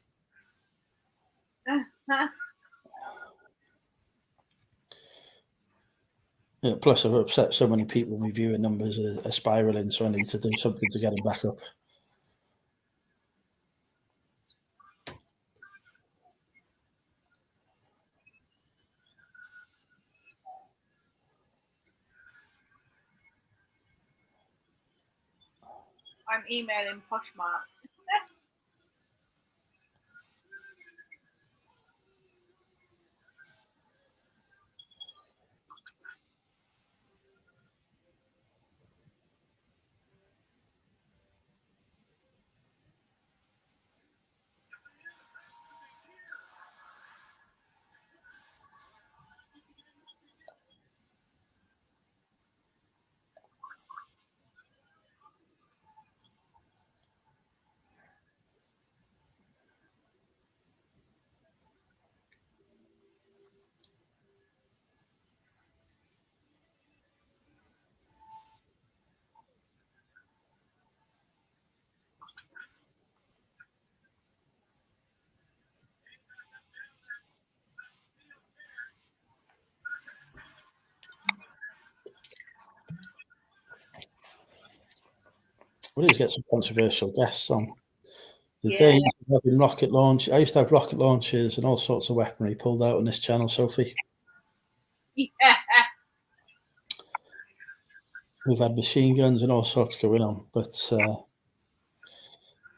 Yeah, plus, I've upset so many people. My viewing numbers are spiraling, so I need to do something to get them back up. I'm emailing Poshmark. We need to get some controversial guests on. The Yeah. days of having rocket launch. I used to have rocket launchers and all sorts of weaponry pulled out on this channel, Sophie. Yeah. We've had machine guns and all sorts going on, but I've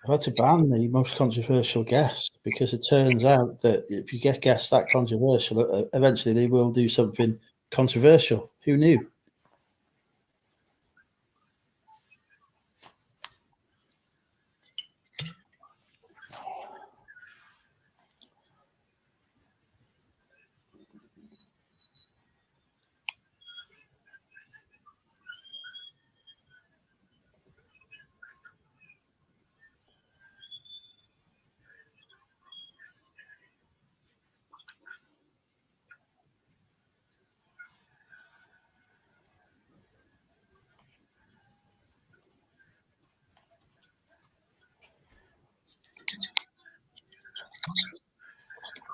had to ban the most controversial guests because it turns out that if you get guests that controversial, eventually they will do something controversial. Who knew?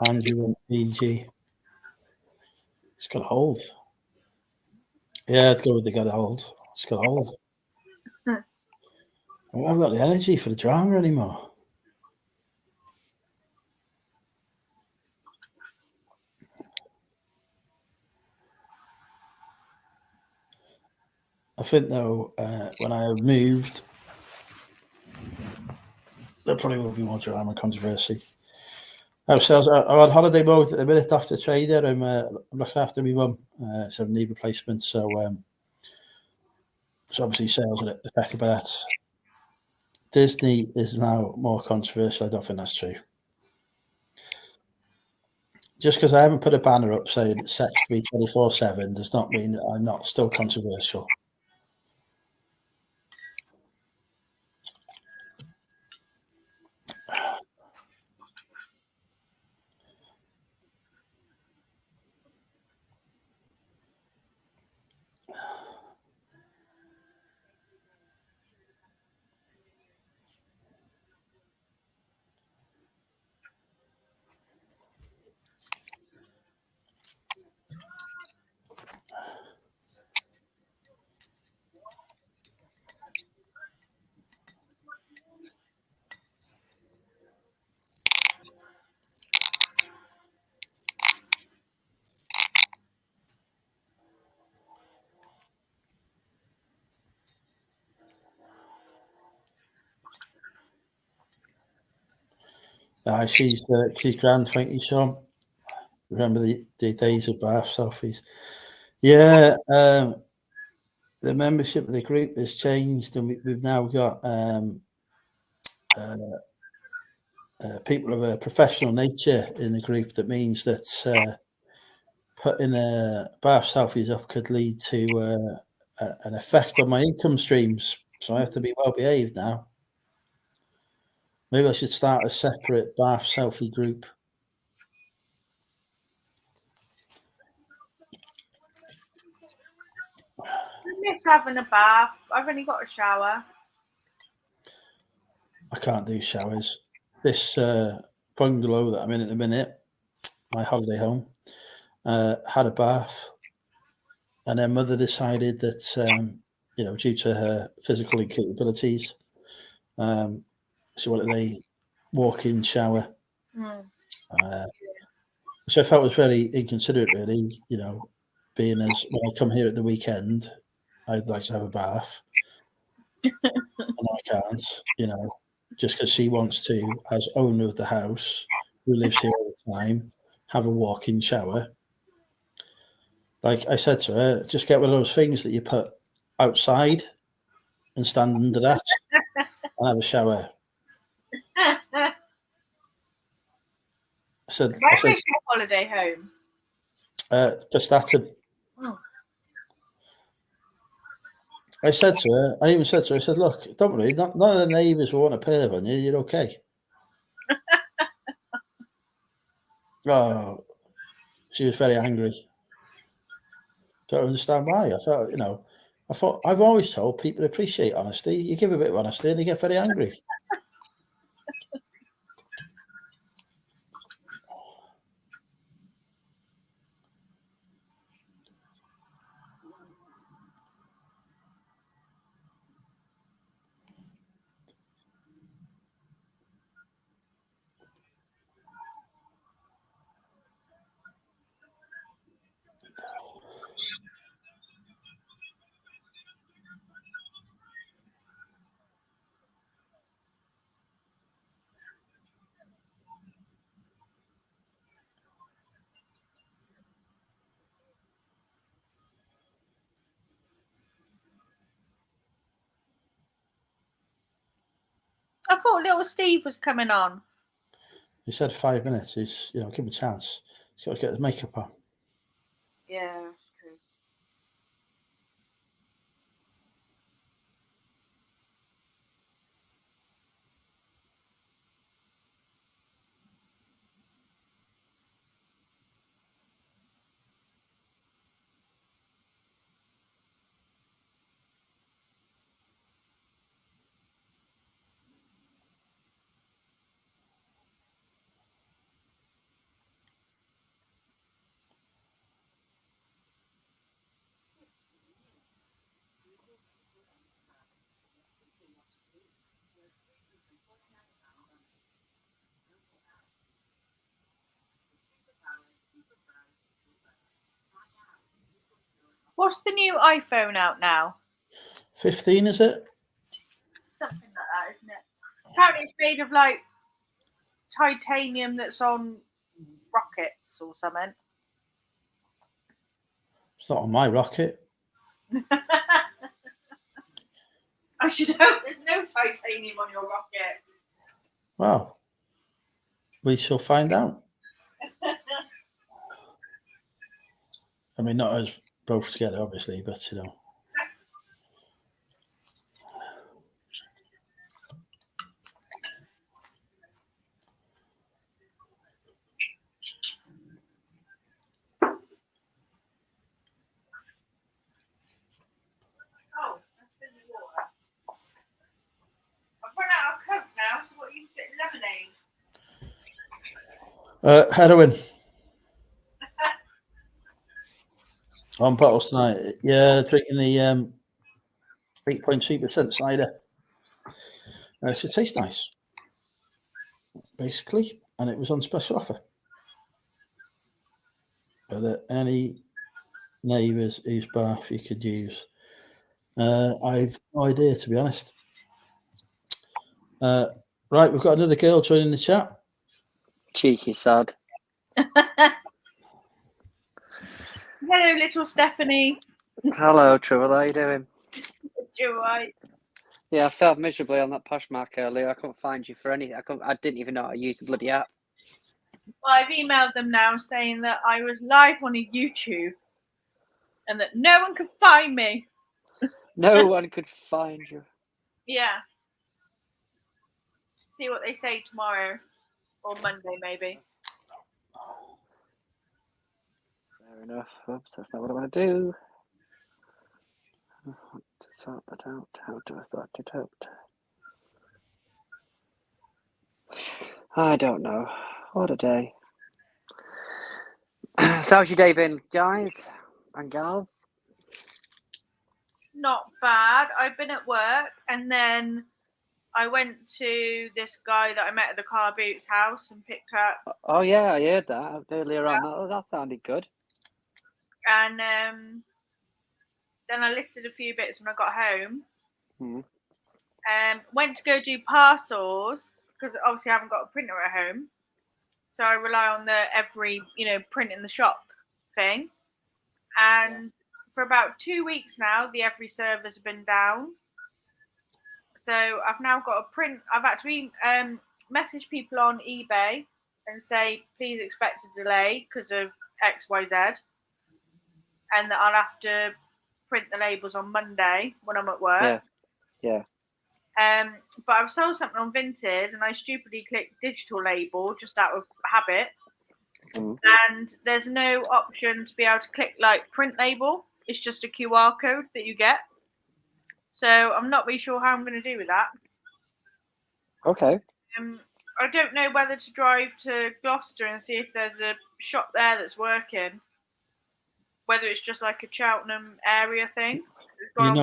Andrew and PG. It's got hold. Yeah, I'd go with the got hold. It's got hold. I haven't got the energy for the drama anymore. I think though, when I have moved, there probably will be more drama and controversy. I'm on holiday mode at the minute, Dr. Trader. I'm looking after my mum. It's a knee replacement, so obviously sales are affected by that. Disney is now more controversial. I don't think that's true. Just because I haven't put a banner up saying sex to be 24/7 does not mean that I'm not still controversial. She's grand, thank you, Sean. Remember the days of bath selfies? Yeah, the membership of the group has changed, and we've now got people of a professional nature in the group. That means that putting bath selfies up could lead to an effect on my income streams. So I have to be well behaved now. Maybe I should start a separate bath selfie group. I miss having a bath. I've only got a shower. I can't do showers. This bungalow that I'm in at the minute, my holiday home, had a bath, and their mother decided that, due to her physical incapabilities, she wanted a walk-in shower, which I felt was very inconsiderate, really. Being as when I come here at the weekend, I'd like to have a bath, and I can't, just because she wants to, as owner of the house, who lives here all the time, have a walk-in shower. Like I said to her, just get one of those things that you put outside and stand under that and have a shower. Where is your holiday home? Just that. I said to her, I said, look, don't worry, none of the neighbours will want a perv on you. You're okay. Oh, she was very angry. Don't understand why. I thought I've always told people appreciate honesty. You give a bit of honesty and they get very angry. I thought little Steve was coming on. He said 5 minutes. He's, give him a chance. He's got to get his makeup on. Yeah, that's true. What's the new iPhone out now? 15, is it? Something like that, isn't it? Apparently it's made of like titanium that's on rockets or something. It's not on my rocket. I should hope there's no titanium on your rocket. Well, we shall find out. I mean, not us both together, obviously, but you know. Oh, that's been the water. I've run out of Coke now, so what are you getting? Lemonade? Heroin. On bottles tonight. Yeah, drinking the 8.2% cider. It should taste nice, basically, and it was on special offer. But any neighbours whose bath you could use, I've no idea, to be honest. Right, we've got another girl joining the chat. Cheeky sod. Hello, little Stephanie. Hello, Trouble. How you doing? You're right. Yeah, I failed miserably on that Poshmark earlier. I couldn't find you for any. I didn't even know how to use the bloody app. Well, I've emailed them now saying that I was live on a YouTube and that no one could find me. No one could find you. Yeah. See what they say tomorrow or Monday, maybe. Fair enough. Oops, that's not what I want to do. I want to sort that out. How do I sort it out? I don't know. What a day. So how's your day been, guys and gals? Not bad. I've been at work and then I went to this guy that I met at the car boot's house and picked up. Oh yeah, I heard that earlier on. That sounded good. And then I listed a few bits when I got home. Went to go do parcels because obviously I haven't got a printer at home. So I rely on the every, print in the shop thing. And for about 2 weeks now, the every servers have been down. So I've now got a print. I've actually messaged people on eBay and say, please expect a delay because of X, Y, Z. And that I'll have to print the labels on Monday when I'm at work. Yeah. But I've sold something on Vinted and I stupidly clicked digital label just out of habit. And there's no option to be able to click like print label. It's just a QR code that you get. So I'm not really sure how I'm going to do with that. Okay. I don't know whether to drive to Gloucester and see if there's a shop there that's working. Whether it's just like a Cheltenham area thing. You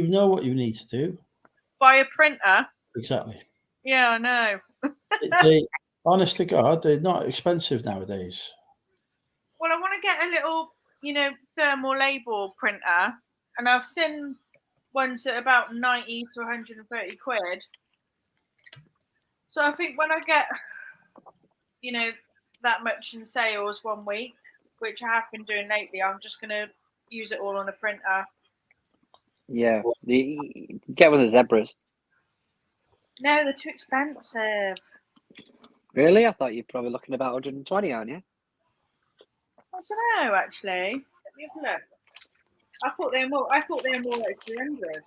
know what you need to do. Buy a printer. Exactly. Yeah, I know. They, honest to God, they're not expensive nowadays. Well, I want to get a little, thermal label printer, and I've seen ones at about 90 to 130 quid. So I think when I get, that much in sales one week, which I have been doing lately, I'm just going to use it all on a printer. Yeah. You get one of the zebras. No, they're too expensive. Really? I thought you're probably looking about 120, aren't you? I don't know, actually. Let me have a look. I thought they were more like 300.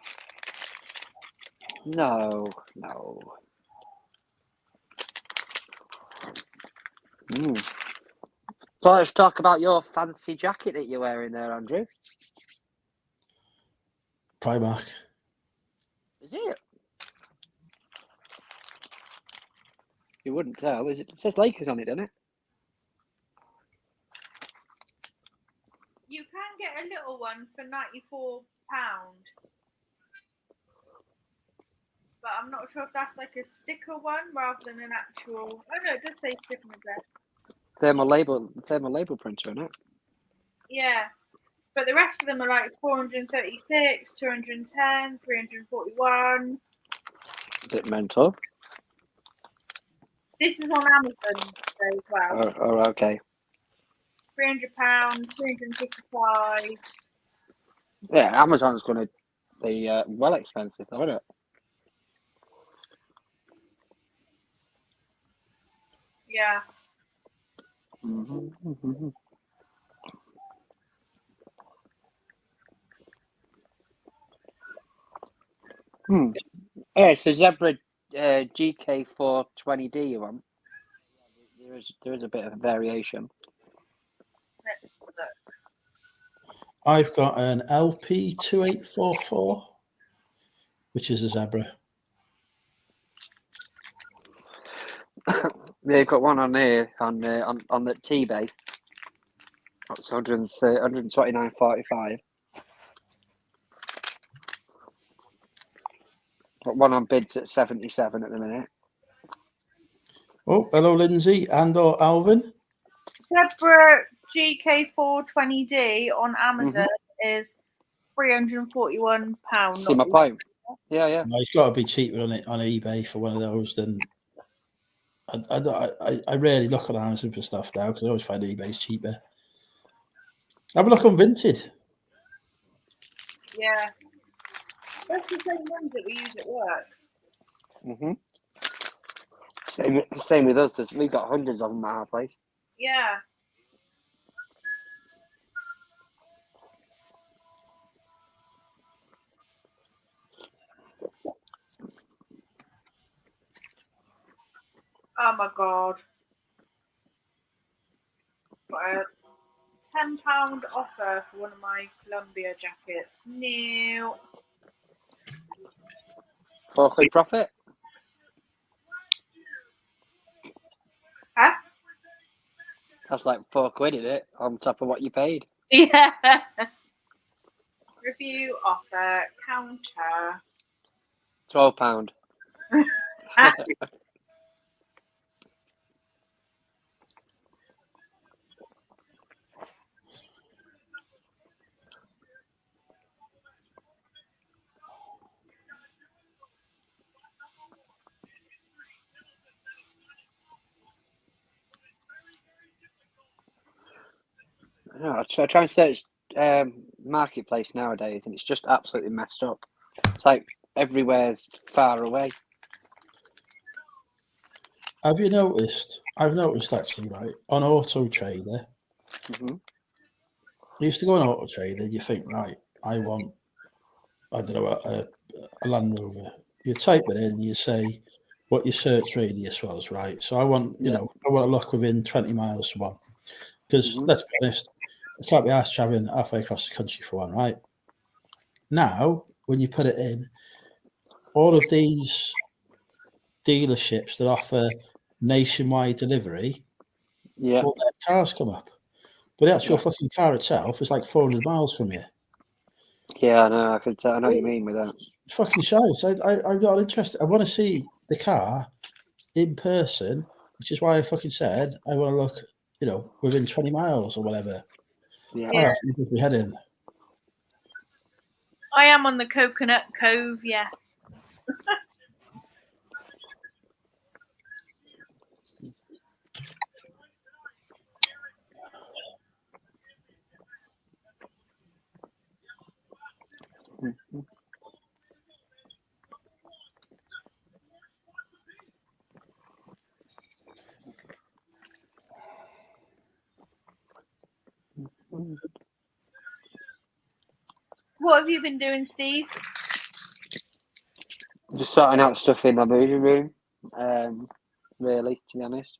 No. So let's talk about your fancy jacket that you're wearing there, Andrew. Primark. Is it? You wouldn't tell. It says Lakers on it, doesn't it? You can get a little one for £94. But I'm not sure if that's like a sticker one rather than an actual. Oh no, it does say sticker address. Thermal label printer, isn't it? Yeah. But the rest of them are like 436, 210, 341. Bit mental. This is on Amazon as well. Oh, okay. £300, 355. Yeah, Amazon's going to be well expensive, though, isn't it? Yeah. Mm-hmm. Yeah, so Zebra GK420D you want? There is a bit of variation. Let's look. I've got an LP2844, which is a Zebra. They've got one on here on the T-Bay. That's 129.45. Got one on bids at 77 at the minute. Oh, hello, Lindsay and or Alvin. Zebra GK420D on Amazon is £341. See my point? Yeah. No, it's got to be cheaper on eBay for one of those than. I rarely look on Amazon for stuff now because I always find eBay's cheaper. Have a look on Vinted. Yeah. That's the same ones that we use at work. Same with us. We've got hundreds of them at our place. Yeah. Oh my god. Got a £10 offer for one of my Columbia jackets. New. £4 profit? Huh? That's like £4, isn't it? On top of what you paid. Yeah. Review offer counter. £12. No, I try and search marketplace nowadays, and it's just absolutely messed up. It's like everywhere's far away. Have you noticed? I've noticed actually, right, on Auto Trader. Mm-hmm. You used to go on Auto Trader, you think, right, I want, I don't know, a Land Rover. You type it in, you say what your search radius was, right? So I want, I want to look within 20 miles of one. Because let's be honest, I can't be asked traveling halfway across the country for one, right? Now, when you put it in, all of these dealerships that offer nationwide delivery, all their cars come up. But the actual fucking car itself is like 400 miles from you. Yeah, I know. I can tell. I know what you mean with that. It's fucking shy. So I'm not interested. I want to see the car in person, which is why I fucking said I want to look, within 20 miles or whatever. Yeah. Oh, you put my head in. I am on the Coconut Cove, yes. What have you been doing, Steve? Just sorting out stuff in my moving room. Really, to be honest.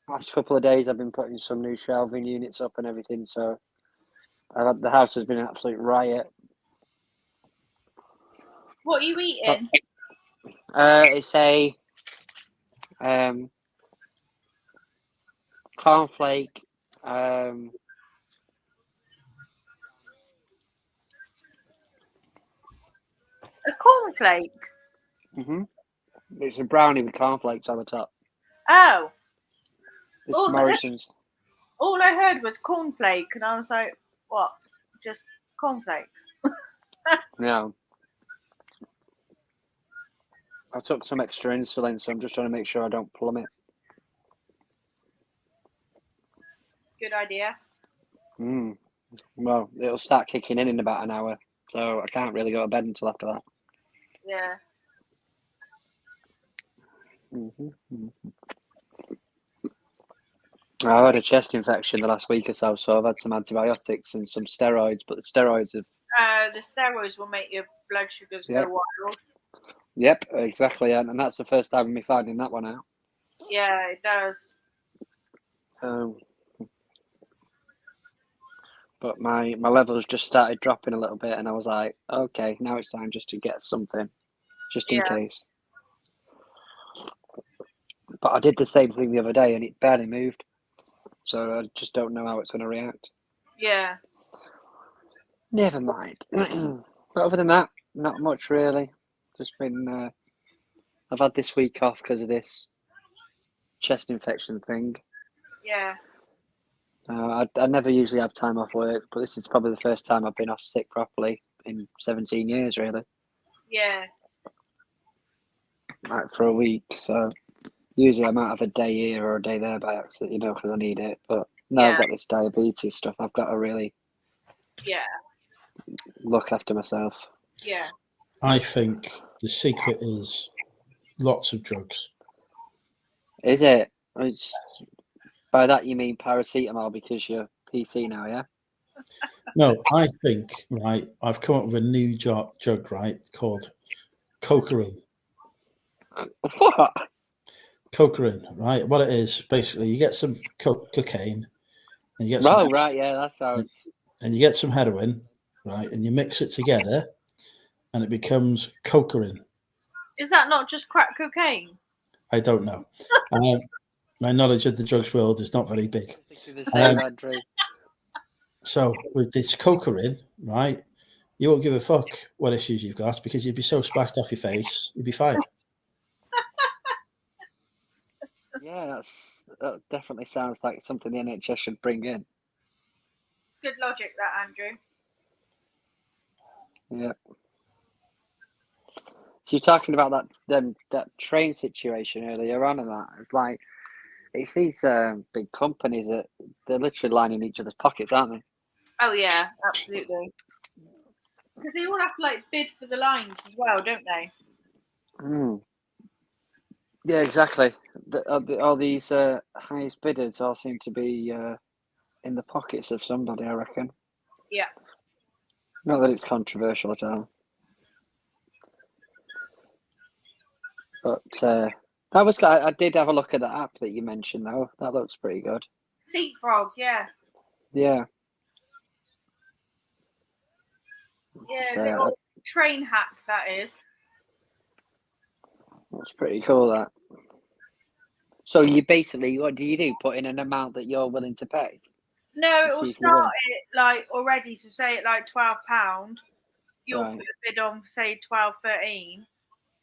Last couple of days, I've been putting some new shelving units up and everything. So, the house has been an absolute riot. What are you eating? It's a cornflake. A cornflake? It's a brownie with cornflakes on the top. Oh. It's Morrison's. All I heard was cornflake, and I was like, what? just cornflakes. Yeah. I took some extra insulin, so I'm just trying to make sure I don't plummet. Good idea. Well, it'll start kicking in about an hour, so I can't really go to bed until after that. Yeah. I had a chest infection the last week or so, so I've had some antibiotics and some steroids, but the steroids have... The steroids will make your blood sugars go wild. Yep, exactly, and that's the first time of me finding that one out. Yeah, it does. But my levels just started dropping a little bit, and I was like, okay, now it's time just to get something, just in case. But I did the same thing the other day, and it barely moved. So I just don't know how it's going to react. Yeah. Never mind. But other than that, not much really. Just been... I've had this week off because of this chest infection thing. Yeah. I never usually have time off work, but this is probably the first time I've been off sick properly in 17 years, really. Yeah. Like for a week, so usually I might have a day here or a day there by accident, because I need it. But now I've got this diabetes stuff, I've got to really look after myself. Yeah. I think the secret is lots of drugs. Is it? By that you mean paracetamol because you're PC now, yeah? No, I think, right, I've come up with a new drug, right, called cocaine. What? Cocaine, right? What it is, basically, you get some cocaine, and you get some, Right, yeah, that sounds... and you get some heroin, right, and you mix it together, and it becomes cocaine. Is that not just crack cocaine? I don't know. My knowledge of the drugs world is not very big. The same, Andrew. So with this cocaine, right, you won't give a fuck what issues you've got because you'd be so spacked off your face, you'd be fine. Yeah, that definitely sounds like something the NHS should bring in. Good logic, that, Andrew. Yeah. So you're talking about that train situation earlier on, and that it's like it's these big companies that they're literally lining each other's pockets, aren't they? Oh yeah, absolutely. Because they all have to bid for the lines as well, don't they? Yeah, exactly. All these highest bidders all seem to be in the pockets of somebody, I reckon. Yeah. Not that it's controversial at all. But I did have a look at the app that you mentioned, though. That looks pretty good. Seat Frog, yeah. Yeah. Yeah, little train hack, that is. That's pretty cool, that. So you basically, what do you do? Put in an amount that you're willing to pay? No, it will start it already. So say it £12. You'll put a bid on, say, 12, 13.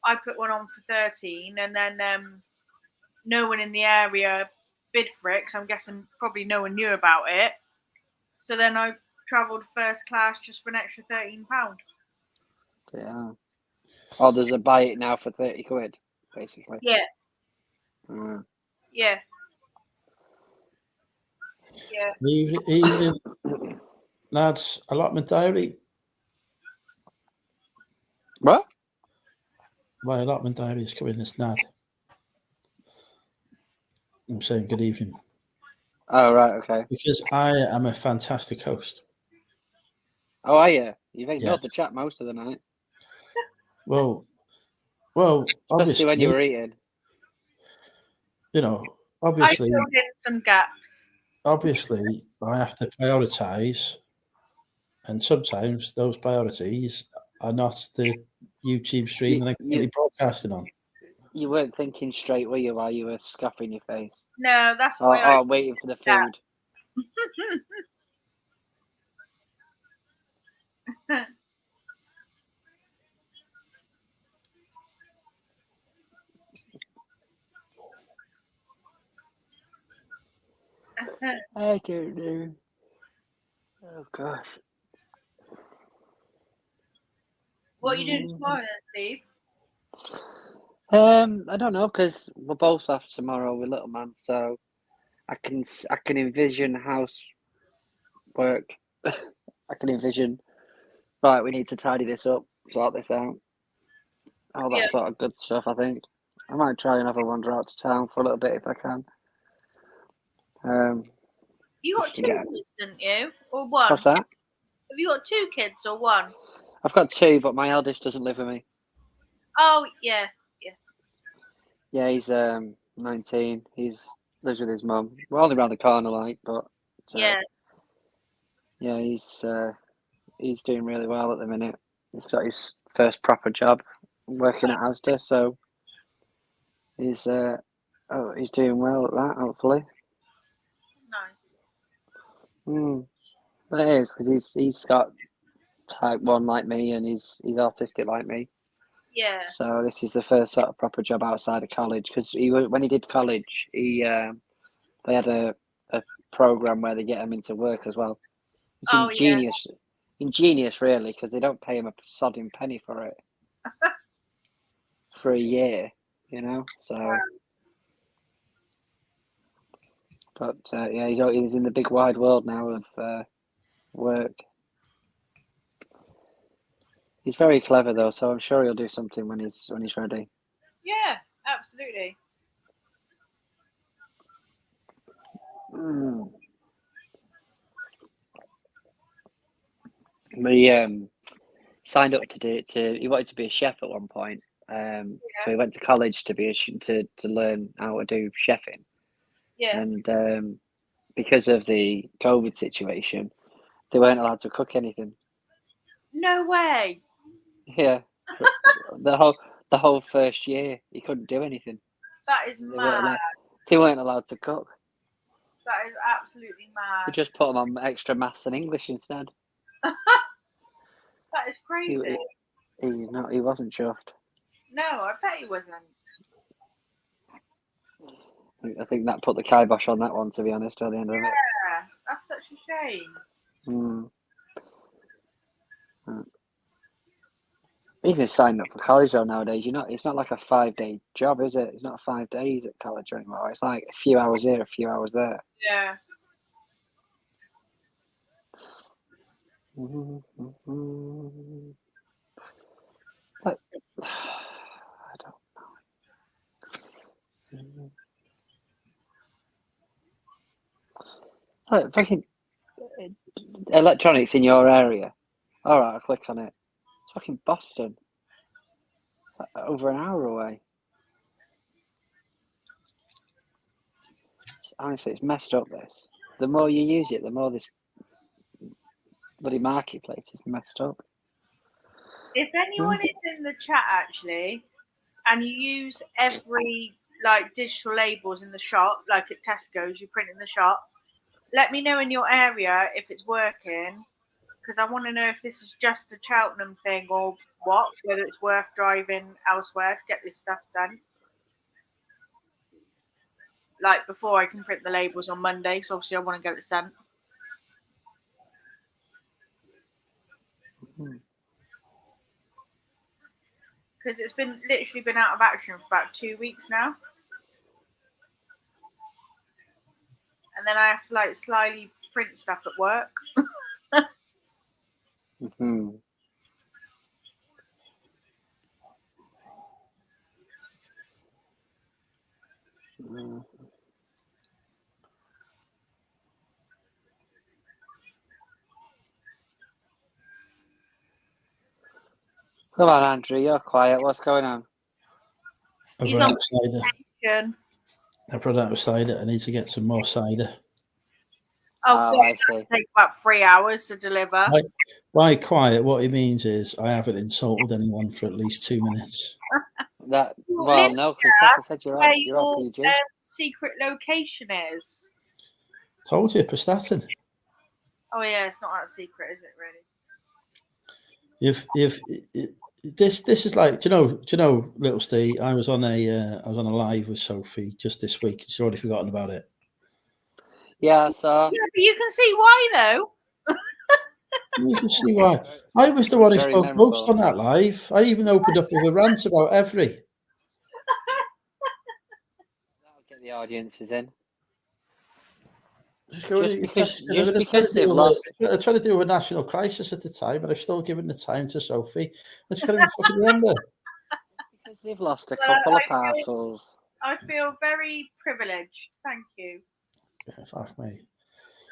I put one on for 13, and then no one in the area bid for it, because I'm guessing probably no one knew about it. So then I travelled first class just for an extra £13. Yeah. Oh, there's a buy it now for 30 quid, basically. Yeah. Yeah. Yeah. Evening, lads, allotment diary. What? My allotment diary is coming this nad. I'm saying good evening. Oh, right, okay. Because I am a fantastic host. Oh, are you? You've ignored the chat most of the night. Well, especially when you were eating. Obviously, I filled in some gaps. Obviously, I have to prioritise, and sometimes those priorities are not the YouTube stream that I'm currently broadcasting on. You weren't thinking straight, were you, while you were scuffing your face? No, that's why I'm waiting for the food. I don't know. Oh, gosh. What are you doing tomorrow then, Steve? I don't know, because we're both off tomorrow with little man, so I can envision house work. I can envision. Right, we need to tidy this up, sort this out, all that Yeah. sort of good stuff. I think I might try and have a wander out to town for a little bit if I can. You got just two to get- kids, didn't you? Or one? What's that? Have you got 2 kids or one? I've got 2, but my eldest doesn't live with me. Oh, yeah. Yeah, he's 19. He's lives with his mum. We're only around the corner, like, but Yeah. yeah, he's doing really well at the minute. He's got his first proper job working at Asda, so he's doing well at that. Hopefully, Nice. But it is because he's got type 1 like me, and he's autistic like me. Yeah. So this is the first sort of proper job outside of college. Because when he did college, they had a program where they get him into work as well. Which is ingenious, really, because they don't pay him a sodding penny for it for a year, you know. So, but yeah, he's in the big wide world now of work. He's very clever though, so I'm sure he'll do something when he's ready. Yeah, absolutely. We signed up he wanted to be a chef at one point. So he went to college to learn how to do chefing. Yeah. And because of the COVID situation, they weren't allowed to cook anything. No way. Yeah, the whole first year he couldn't do anything. That is mad. They weren't allowed to cook. That is absolutely mad. They just put them on extra maths and English instead. That is crazy. He wasn't chuffed. No, I bet he wasn't. I think that put the kibosh on that one, to be honest, at the end of it. Yeah, that's such a shame. Even signing up for college though nowadays, it's not like a 5-day job, is it? It's not 5 days at college anymore. It's like a few hours here, a few hours there. Yeah. But I don't know. Like, fucking electronics in your area. All right, I'll click on it. It's fucking Boston. It's like over an hour away. Honestly, it's messed up. This. The more you use it, the more this bloody marketplace is messed up. If anyone is in the chat actually, and you use every digital labels in the shop, like at Tesco's, you print in the shop, let me know in your area if it's working, because I want to know if this is just a Cheltenham thing or what, whether it's worth driving elsewhere to get this stuff sent. Like before I can print the labels on Monday, so obviously I want to get it sent. Because it's literally been out of action for about 2 weeks now. And then I have to slyly print stuff at work. Come on, Andrew, you're quiet. What's going on? I brought out cider. I need to get some more cider. Oh, God, I see. It'll take about 3 hours to deliver. Why quiet? What he means is I haven't insulted anyone for at least 2 minutes. No, because like I said, you're on PG. Secret location is. Told you, Prestatyn. Oh yeah, it's not that secret, is it? Really? This is like, do you know, little Steve? I was on a live with Sophie just this week. She's already forgotten about it. Yeah, so. Yeah, but you can see why though. You can see why. I was the one who Very spoke most memorable. on that live. I even opened up with a rant about every. That'll get the audiences in. Just because they've lost. I was trying to deal with a national crisis at the time, but I've still given the time to Sophie. I just can't even fucking remember. Because they've lost a couple of parcels. I feel very privileged. Thank you. Yeah, fuck me.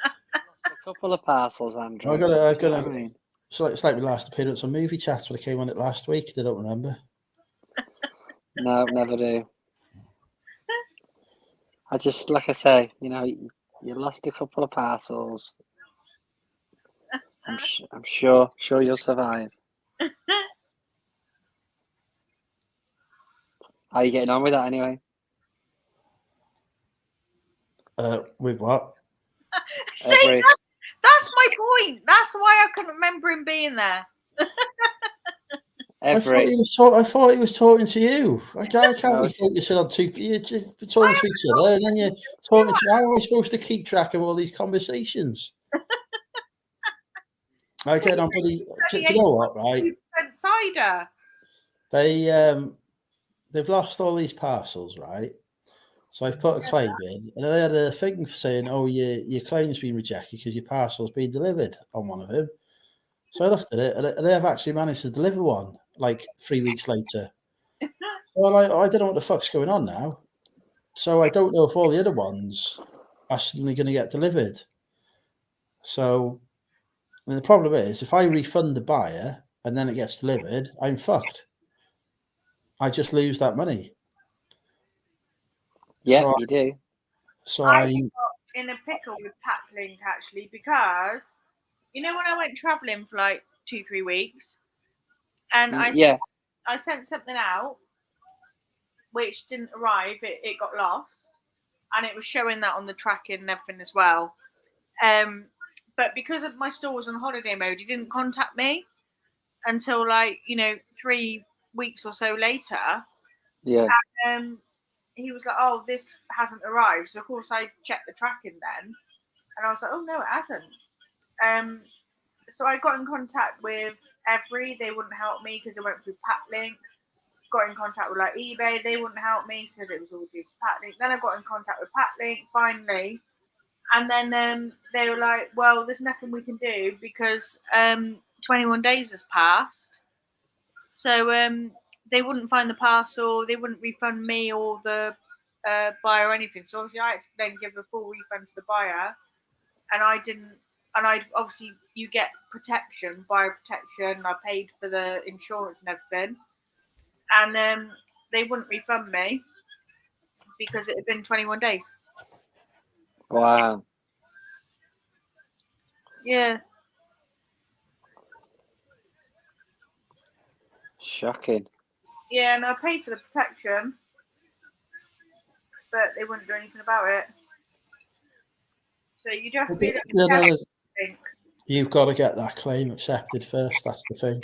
A couple of parcels, Andrew. I've got You know what I mean? So it's like my last appearance on Movie Chats when I came on it last week. They don't remember. No, never do. I just, like I say, you know, you lost a couple of parcels. I'm sure you'll survive. How are you getting on with that anyway? With what? See, that's my point. That's why I couldn't remember him being there. I thought he was talking to you. I can't be focusing on two. You're just talking to each other, and then you're talking to. How am I supposed to keep track of all these conversations? I get on, buddy. Do you know what? Right? Cider. They've lost all these parcels, right? So I've put a claim in, and I had a thing saying, "Oh, your claim's been rejected because your parcel's been delivered on one of them." So I looked at it, and they have actually managed to deliver one like 3 weeks later. Well, I don't know what the fuck's going on now. So I don't know if all the other ones are suddenly going to get delivered. So the problem is, if I refund the buyer and then it gets delivered, I'm fucked. I just lose that money. Yeah, so you do. So I got in a pickle with Patlink actually, because you know when I went travelling for like 2-3 weeks, and I sent something out which didn't arrive. It got lost, and it was showing that on the tracking and everything as well. But because of my store was on holiday mode, he didn't contact me until 3 weeks or so later. Yeah. And, he was like, "Oh, this hasn't arrived." So of course I checked the tracking then, and I was like, "Oh no, it hasn't." So I got in contact with Every. They wouldn't help me because they went through Patlink. Got in contact with eBay. They wouldn't help me. Said it was all due to Patlink. Then I got in contact with Patlink finally, and then they were like, "Well, there's nothing we can do because 21 days has passed." So they wouldn't find the parcel. They wouldn't refund me or the buyer or anything. So obviously I had to then give a full refund to the buyer, and I didn't. And I obviously you get protection, buyer protection. I paid for the insurance and everything, and they wouldn't refund me because it had been 21 days. Wow. Yeah. Shocking. Yeah, and I paid for the protection, but they wouldn't do anything about it. So you just you've got to get that claim accepted first. That's the thing.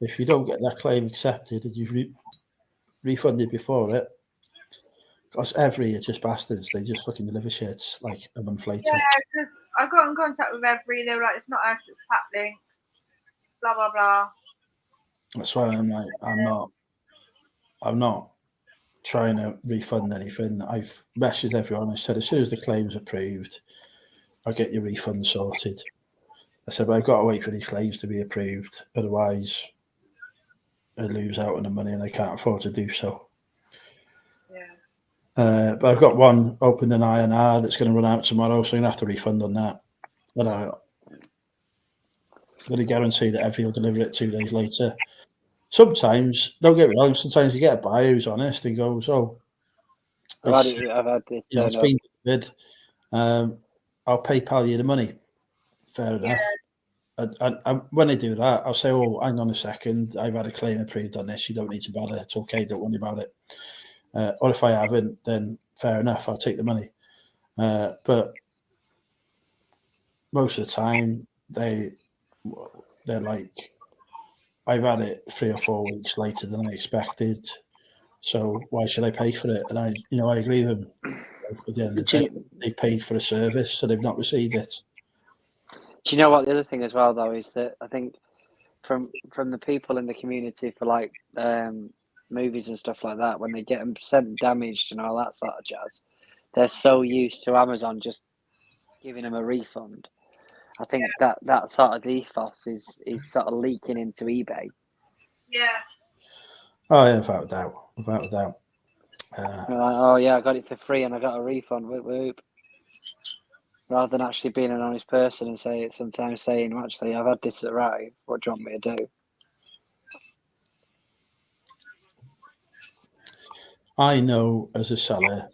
If you don't get that claim accepted and you've refunded before it, because Every are just bastards. They just fucking deliver shits like a month later. Yeah, because I got in contact with Every. They were like, "It's not us, it's Patlink." Blah blah blah. That's why I'm like, I'm not trying to refund anything. I've messaged everyone. I said, as soon as the claim's approved, I'll get your refund sorted. I said, but I've got to wait for these claims to be approved. Otherwise, I lose out on the money and I can't afford to do so. Yeah. But I've got one open in INR that's going to run out tomorrow, so I'm going to have to refund on that. But I'm going to guarantee that Every will deliver it 2 days later. Sometimes, don't get me wrong, sometimes you get a buyer who's honest and goes, "Oh, I've had this. It's been delivered. I'll PayPal you the money." Fair enough. And when they do that, I'll say, "Oh, hang on a second. I've had a claim approved on this. You don't need to bother. It's okay. Don't worry about it." Or if I haven't, then fair enough. I'll take the money. But most of the time, they're like, "I've had it 3 or 4 weeks later than I expected. So why should I pay for it?" And I agree with them. At the end of the day, they paid for a service, so they've not received it. Do you know what the other thing as well though is that I think from the people in the community for like movies and stuff like that, when they get them sent damaged and all that sort of jazz, they're so used to Amazon just giving them a refund. I think that sort of ethos is sort of leaking into eBay. Yeah. Oh yeah, without a doubt, without a doubt. They're like, oh yeah, I got it for free and I got a refund. Whoop, whoop. Rather than actually being an honest person and sometimes saying, well, actually, I've had this arrive. What do you want me to do? I know as a seller,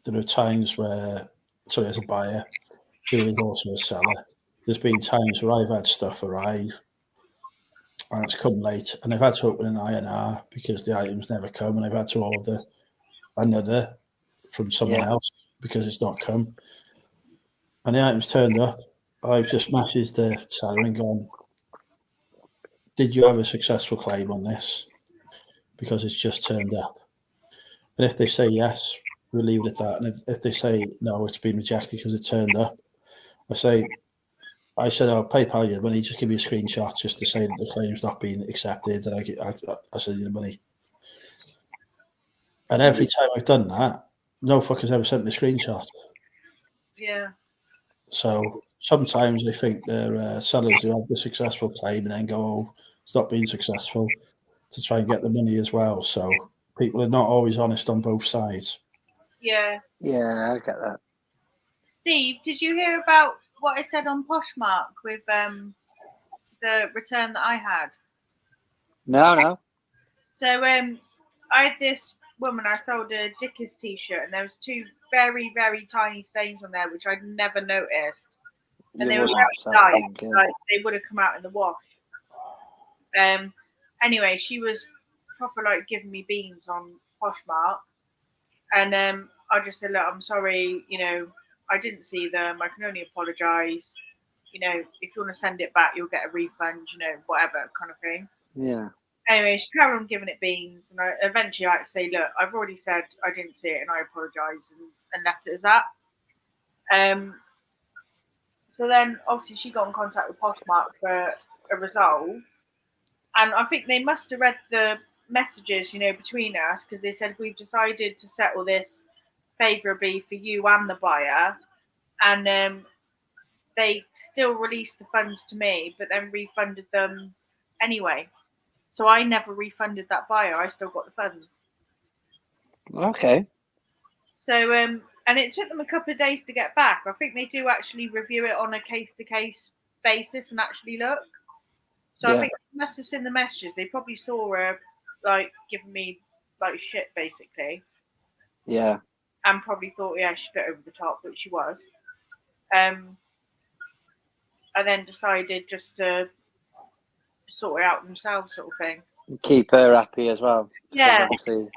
there are times where, sorry, as a buyer, who is also a seller, there's been times where I've had stuff arrive and it's come late and I've had to open an INR because the items never come and I've had to order another from someone else because it's not come. And the items turned up. I've just messaged the seller and gone, did you have a successful claim on this? Because it's just turned up. And if they say yes, we'll leave it at that. And if they say no, it's been rejected because it turned up, I said, I'll PayPal you the money, just give me a screenshot just to say that the claim's not been accepted, and I send you the money. And every time I've done that, no fucker's ever sent me a screenshot. Yeah. So sometimes they think they're sellers who have the successful claim and then go, oh, it's not been successful, to try and get the money as well. So people are not always honest on both sides. Yeah. Yeah, I get that. Steve, did you hear about what I said on Poshmark with the return that I had? No. So I had this woman, I sold a Dickies t-shirt and there was 2 very, very tiny stains on there which I'd never noticed. And they were very light, like they would have come out in the wash. Anyway, she was proper like giving me beans on Poshmark. And I just said, look, I'm sorry, I didn't see them. I can only apologise. If you want to send it back, you'll get a refund, whatever kind of thing. Yeah. Anyway, she carried on giving it beans. And eventually I had to say, look, I've already said I didn't see it and I apologise and left it as that. So then obviously she got in contact with Poshmark for a resolve. And I think they must have read the messages, between us, because they said we've decided to settle this favourably for you and the buyer, and they still released the funds to me, but then refunded them anyway. So I never refunded that buyer. I still got the funds. Okay. So and it took them a couple of days to get back. I think they do actually review it on a case-to-case basis and actually look. So I think they must have seen the messages. They probably saw her like giving me like shit basically. Yeah. And probably thought, yeah, she's a bit over the top, which she was. And then decided just to sort it out themselves, sort of thing. Keep her happy as well. Yeah. Obviously,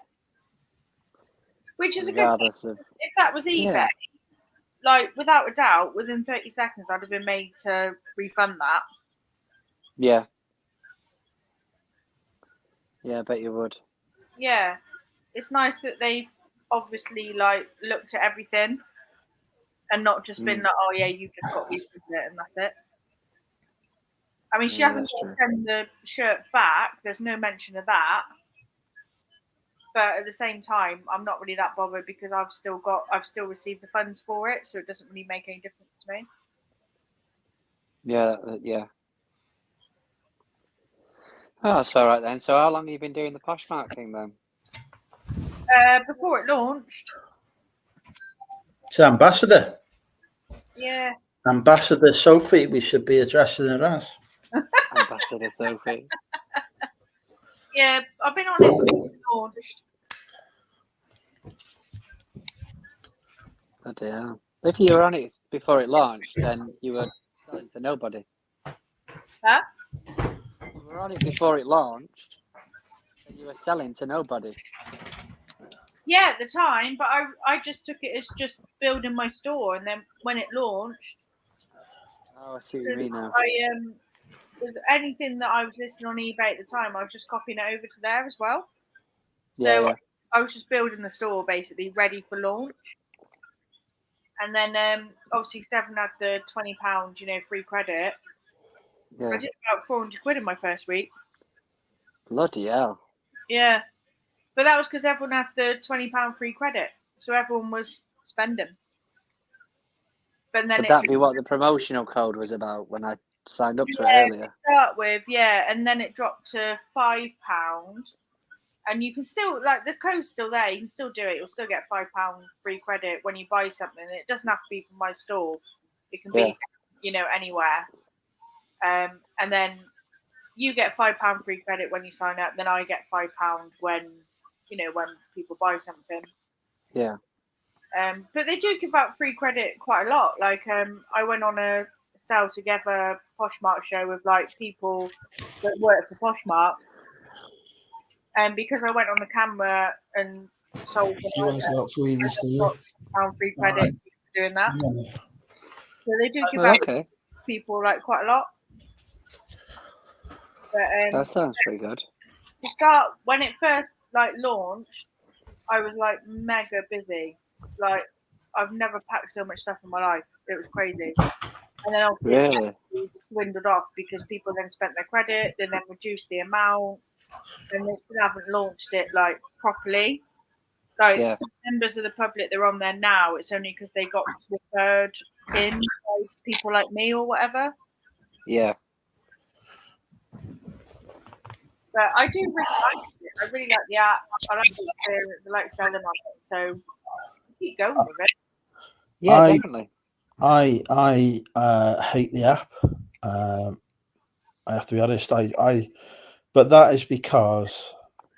which is a good thing. If that was eBay, like without a doubt, within 30 seconds, I'd have been made to refund that. Yeah. Yeah, I bet you would. Yeah. It's nice that they've obviously like looked at everything and not just been like, oh yeah, you just got refunded it and that's it. I mean, she hasn't got to send the shirt back. There's no mention of that. But at the same time, I'm not really that bothered because I've still received the funds for it, so it doesn't really make any difference to me. Yeah. Oh, that's all right then. So how long have you been doing the Poshmark thing then? Before it launched. She's ambassador. Yeah. Ambassador Sophie, we should be addressing her as. Ambassador Sophie. Yeah, I've been on it before it launched. Oh dear. If you were on it before it launched, then you were selling to nobody. Huh? If you were on it before it launched, then you were selling to nobody. Yeah, at the time, but I just took it as just building my store, and then when it launched, oh, I see what you mean now. With anything that I was listing on eBay at the time, I was just copying it over to there as well. So I was just building the store basically ready for launch. And then obviously Seven had the £20, free credit. Yeah. I did about 400 quid in my first week. Bloody hell. Yeah. But that was because everyone had the £20 free credit. So everyone was spending. But then Would that be what the promotional code was about when I signed up to it to earlier? start with, yeah. And then it dropped to £5. And you can still, like, the code's still there. You can still do it. You'll still get £5 free credit when you buy something. It doesn't have to be from my store. It can be, anywhere. And then you get £5 free credit when you sign up. Then I get £5 when people buy something. Yeah. But they do give out free credit quite a lot. Like, I went on a Sell Together Poshmark show with like people that work for Poshmark. And because I went on the camera and sold £5 free credit for doing that. Yeah. So they do give out people like quite a lot. But That sounds pretty good. to start, when it first like launched, I was like mega busy. Like, I've never packed so much stuff in my life. It was crazy. And then obviously it dwindled off because people then spent their credit, they then reduced the amount, and they still haven't launched it like properly. Like, members of the public, they're on there now. It's only because they got referred in by people like me or whatever. Yeah. But I do really like it. I really like the app. I like the experience. I like selling on it. So keep going with it. Yeah, definitely. I hate the app. I have to be honest. But that is because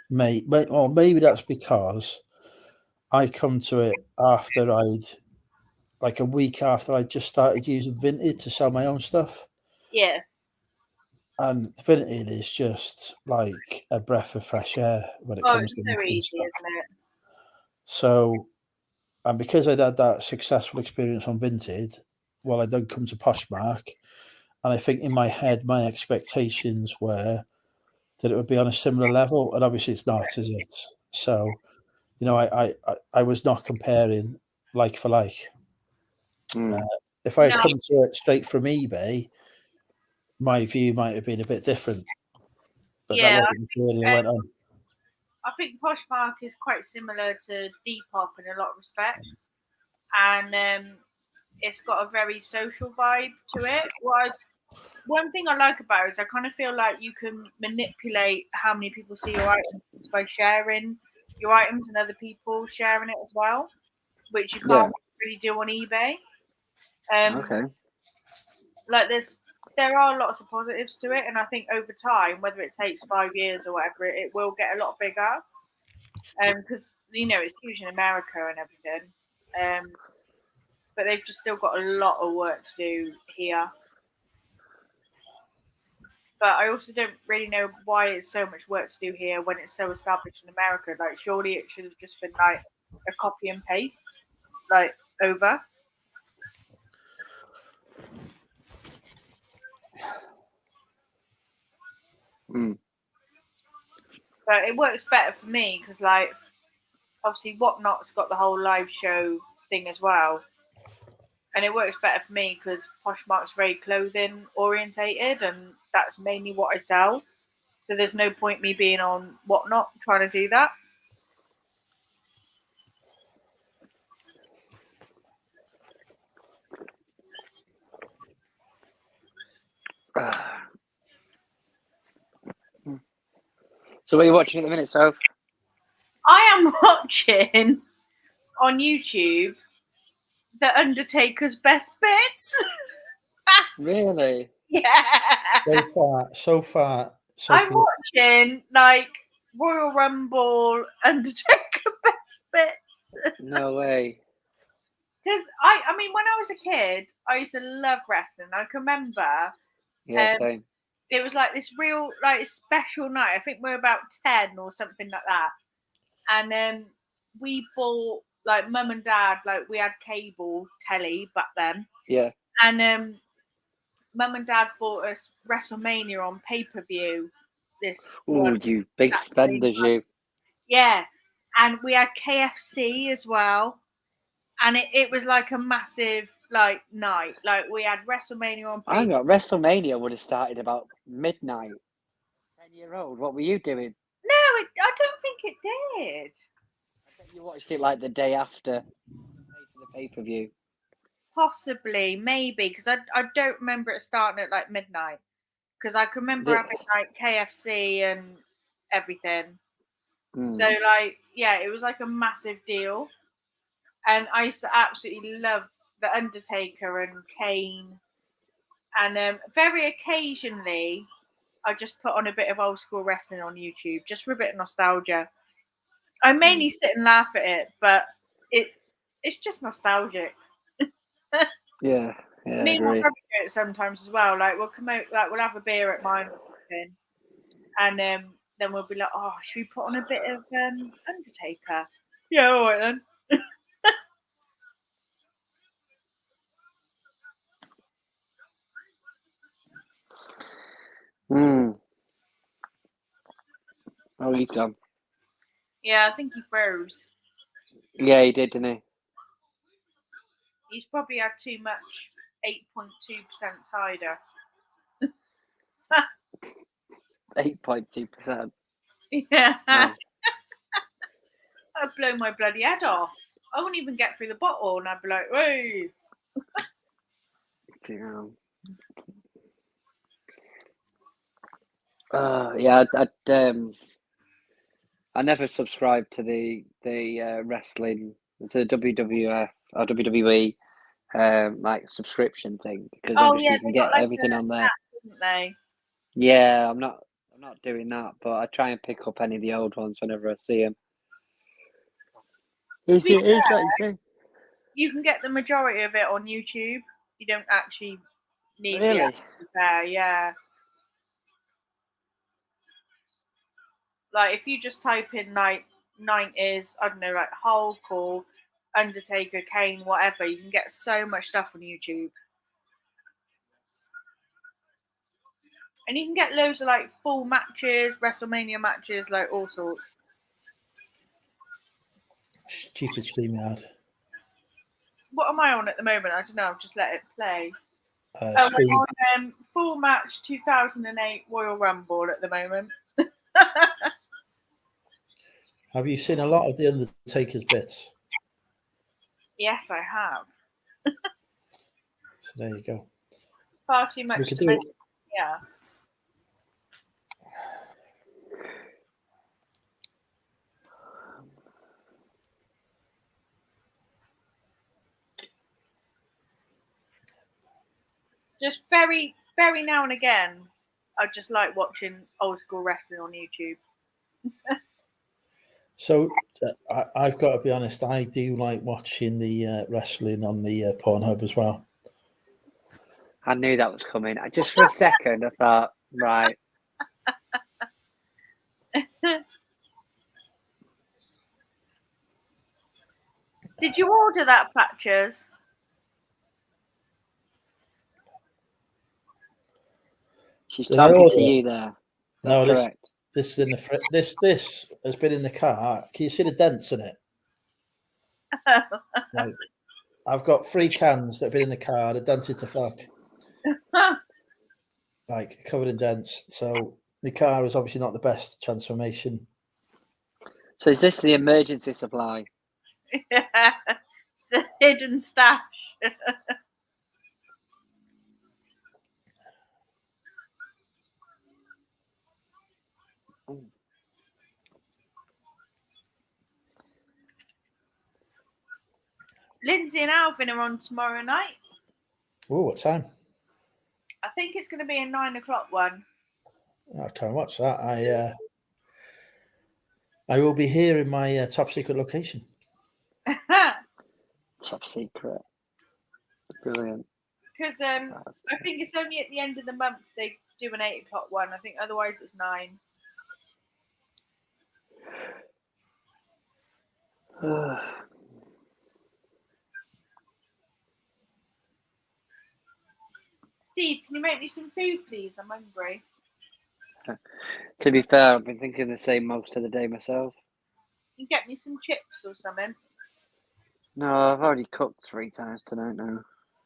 maybe that's because I come to it after like a week after I just started using Vinted to sell my own stuff. Yeah. And Vinted is just like a breath of fresh air when it comes to so easy, isn't it? So, and because I'd had that successful experience on Vinted, well, I don't come to Poshmark, and I think in my head my expectations were that it would be on a similar level, and obviously it's not, is it? So, I was not comparing like for like. If I had come to it straight from eBay, my view might have been a bit different. But that wasn't the journey I went on. I think Poshmark is quite similar to Depop in a lot of respects, and it's got a very social vibe to it. One thing I like about it is I kind of feel like you can manipulate how many people see your items by sharing your items and other people sharing it as well, which you can't really do on eBay. Like, there are lots of positives to it, and I think over time, whether it takes 5 years or whatever, it will get a lot bigger. Because it's huge in America and everything. But they've just still got a lot of work to do here. But I also don't really know why it's so much work to do here when it's so established in America. Like, surely it should have just been like a copy and paste, like, over. But it works better for me because, like, obviously Whatnot's got the whole live show thing as well. And it works better for me because Poshmark's very clothing orientated, and that's mainly what I sell. So there's no point me being on Whatnot trying to do that. So what are you watching at the minute, Soph? I am watching on YouTube The Undertaker's Best Bits. Really? Yeah. So far. I'm watching like Royal Rumble, Undertaker Best Bits. No way. Because I mean, when I was a kid, I used to love wrestling. I can remember. Yeah, same. It was like this real, like, special night. I think we were about 10 or something like that. And we bought, like, mum and dad, like, we had cable telly back then. Yeah. And mum and dad bought us WrestleMania on pay-per-view. You big spenders, you. Yeah. And we had KFC as well. And it was like a massive like night. Like we had WrestleMania on. I got WrestleMania would have started about midnight. 10-year-old, what were you doing? No, I don't think it did. I bet you watched it like the day after the pay-per-view. Possibly, maybe, because I don't remember it starting at like midnight. Because I can remember having like KFC and everything. So like, yeah, it was like a massive deal. And I used to absolutely love The Undertaker and Kane. And very occasionally, I just put on a bit of old school wrestling on YouTube, just for a bit of nostalgia. I mainly sit and laugh at it, but it's just nostalgic. Yeah, Me and my agree. brother do it sometimes as well. Like we'll come out, like we'll have a beer at mine or something, and then we'll be like, "Oh, should we put on a bit of Undertaker?" Yeah, all right then. Oh, he's gone. Yeah, I think he froze. Yeah, he did, didn't he? He's probably had too much 8.2% cider. 8.2%. Yeah. Wow. I'd blow my bloody head off. I wouldn't even get through the bottle, and I'd be like, "Hey." Damn. Yeah, I never subscribed to the wrestling, to WWF or WWE like subscription thing, because Oh obviously yeah, you can they got get like everything an on there. app, didn't they? Yeah, I'm not doing that, but I try and pick up any of the old ones whenever I see them. To be fair, like you say. you can get the majority of it on YouTube. You don't actually need the Really? app to be fair, yeah. Like if you just type in like 90s, I don't know, like Hulk or Undertaker, Kane, whatever, you can get so much stuff on YouTube. And you can get loads of like full matches, WrestleMania matches, like all sorts. Stupid StreamYard. What am I on at the moment? I don't know. I've just let it play. Stream. I'm on full match 2008 Royal Rumble at the moment. Have you seen a lot of the Undertaker's bits? Yes, I have. So there you go. Far too much. We could do it. Yeah. Just very, very now and again, I just like watching old school wrestling on YouTube. So I've got to be honest. I do like watching the wrestling on the Pornhub as well. I knew that was coming. Just for a second, I thought, right. Did you order that, Patches? She's Did I talking order to it? you there. That's No, correct. this is in the this has been in the car. Can you see the dents in it? Like, I've got 3 cans that have been in the car. They're dented to fuck. Like covered in dents. So the car is obviously not the best transformation. So is this the emergency supply? Yeah. It's the hidden stash. Lindsay and Alvin are on tomorrow night. Oh, what time? I think it's going to be a 9 o'clock one. I can't watch that. I will be here in my top secret location. Top secret. Brilliant. Because I think it's only at the end of the month they do an 8 o'clock one. I think otherwise it's 9. Steve, can you make me some food, please? I'm hungry. To be fair, I've been thinking the same most of the day myself. You can get me some chips or something. No, I've already cooked 3 times tonight now.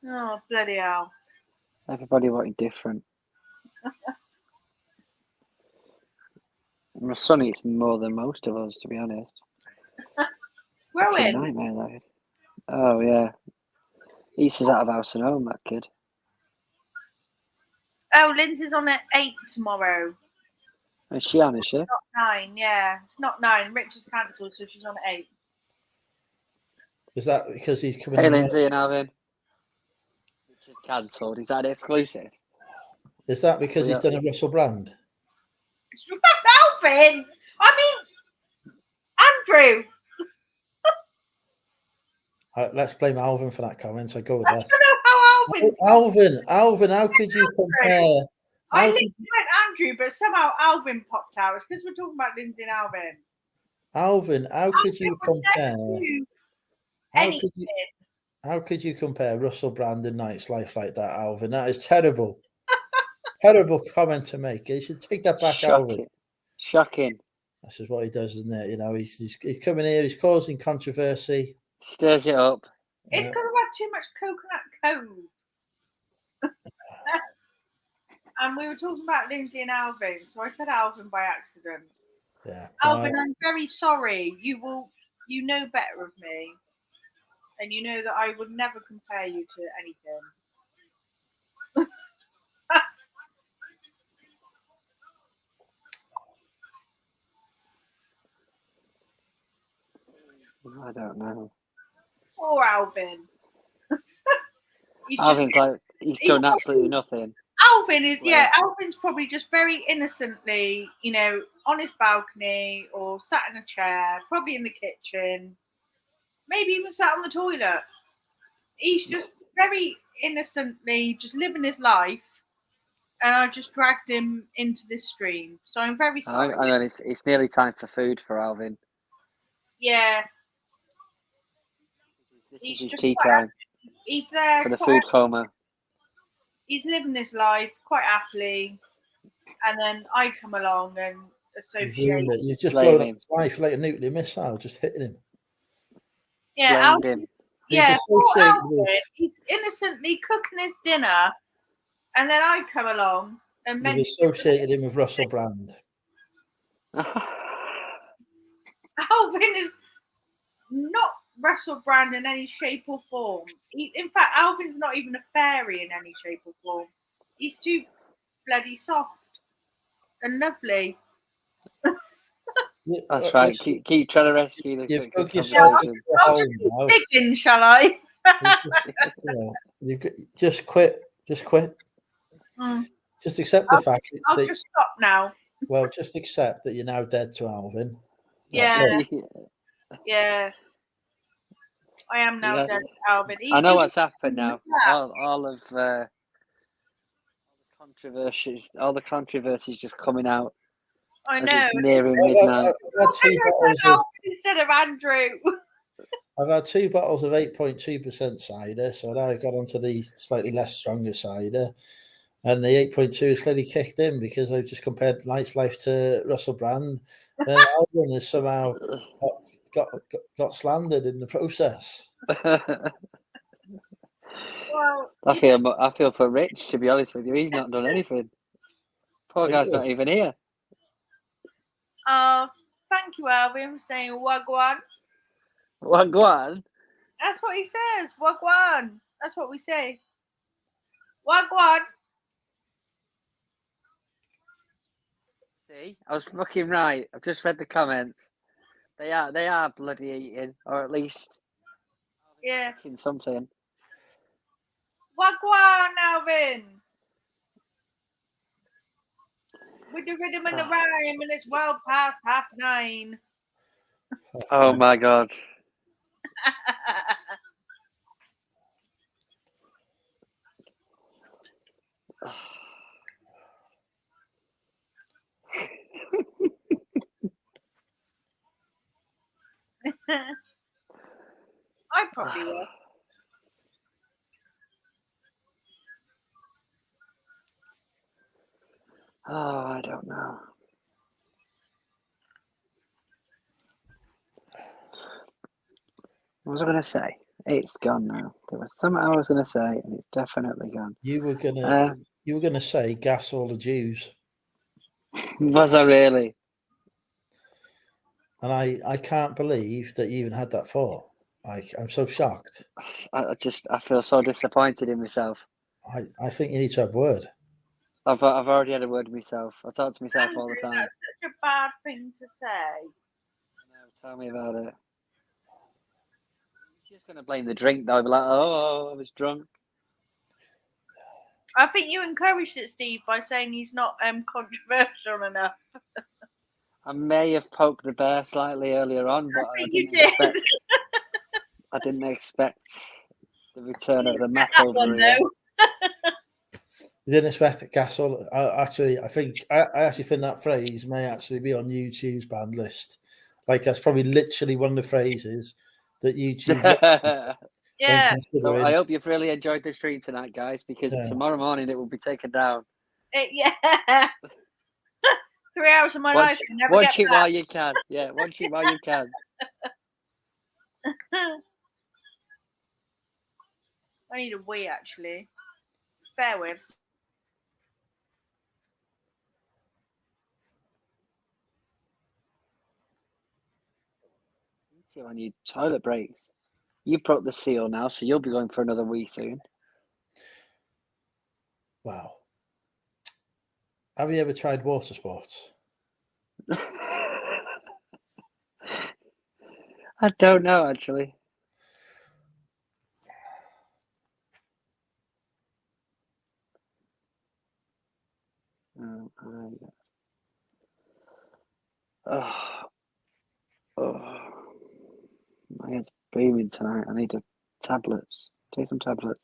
Oh, bloody hell. Everybody wanted different. My son eats more than most of us, to be honest. Fucking Growing. nightmare, that is. Oh, yeah. Eats us out of house and home, that kid. Oh, Lindsay's on at 8 tomorrow. Is she on, is she? Not 9, yeah. It's not 9. Rich is cancelled, so she's on at 8. Is that because he's coming Hey, in? Lindsay and Alvin. Which is cancelled. Is that exclusive? Is that because he's Yeah. done a Russell Brand? Alvin! I mean, Andrew! Let's blame Alvin for that comment. I go with I that. don't know how Alvin. Alvin, how could you compare? I How literally went Andrew, but somehow Alvin popped out. It's because we're talking about Lindsay and Alvin. Alvin, how could you Alvin would compare? never do Anything. How could you compare Russell Brand and Night's Life like that, Alvin? That is terrible. Terrible comment to make. You should take that back, Alvin. Shocking. This is what he does, isn't it? You know, he's coming here, he's causing controversy. Stirs it up. It's because I've had too much coconut cove. And we were talking about Lindsay and Alvin, so I said Alvin by accident. Yeah. Alvin, I'm very sorry. You know better of me. And you know that I would never compare you to anything. I don't know. Poor Alvin. Alvin's like, he's done absolutely nothing. Alvin is, yeah, Alvin's probably just very innocently, you know, on his balcony or sat in a chair, probably in the kitchen, maybe even sat on the toilet. He's just very innocently just living his life, and I just dragged him into this stream. So I'm very sorry. I know it's nearly time for food for Alvin. Yeah. This is his tea time. He's there for the food coma. He's living his life quite happily, and then I come along and associate. You've just blown up his life like a nuclear missile, just hitting him. Yeah, Alvin, he's innocently cooking his dinner, and then I come along and you've associated him with Russell Brand. Alvin is not Russell Brand in any shape or form. In fact, Alvin's not even a fairy in any shape or form. He's too bloody soft and lovely. That's right. Keep trying to rescue the conversation. I'll just keep digging, shall I? Just quit. Just quit. Just accept the fact I'll just stop now. Well, just accept that you're now dead to Alvin. Yeah. Yeah. I am now dead to Alvin. I know what's happened now. All the controversies just coming out. I know. It's nearing midnight. Instead of Andrew. I've had 2 bottles of 8.2% cider, so now I've got onto the slightly less stronger cider. And the 8.2 is clearly kicked in because I've just compared Night's Life to Russell Brand. And Alvin has somehow got slandered in the process. Well, I feel for Rich, to be honest with you. He's not done anything. Poor guy's not even here. Thank you, Alvin, for saying wagwan. Wagwan? That's what he says. Wagwan. That's what we say. Wagwan. See, I was fucking right. I've just read the comments. They are bloody eating, or at least cooking something. Wagwan, Alvin. With the rhythm and the rhyme, and it's well past 9:30. Oh my god. I probably will. Oh, I don't know. What was I going to say? It's gone now. There was something I was going to say, and it's definitely gone. You were gonna say gas all the Jews, Was I really? and I can't believe that you even had that thought. I'm so shocked. I feel so disappointed in myself. I think you need to have a word. I've already had a word with myself. I talk to myself all the Andrew, time. that's such a bad thing to say. No, tell me about it. She's going to blame the drink though. Be like, oh, I was drunk. I think you encouraged it, Steve, by saying he's not controversial enough. I may have poked the bear slightly earlier on, but I think you didn't did. expect. I didn't expect the return of the That metal one, career. though. You didn't expect gas all. I actually think that phrase may actually be on YouTube's banned list. Like that's probably literally one of the phrases that YouTube. Yeah. So I hope you've really enjoyed the stream tonight, guys, because tomorrow morning it will be taken down. Yeah. 3 hours of my life. Watch it while you can. Yeah, watch it while you can. I need a wee, actually. Bear with. On your toilet breaks. You broke the seal now, so you'll be going for another wee soon. Wow. Have you ever tried water sports? I don't know, actually. My head's booming tonight. I need tablets. Take some tablets.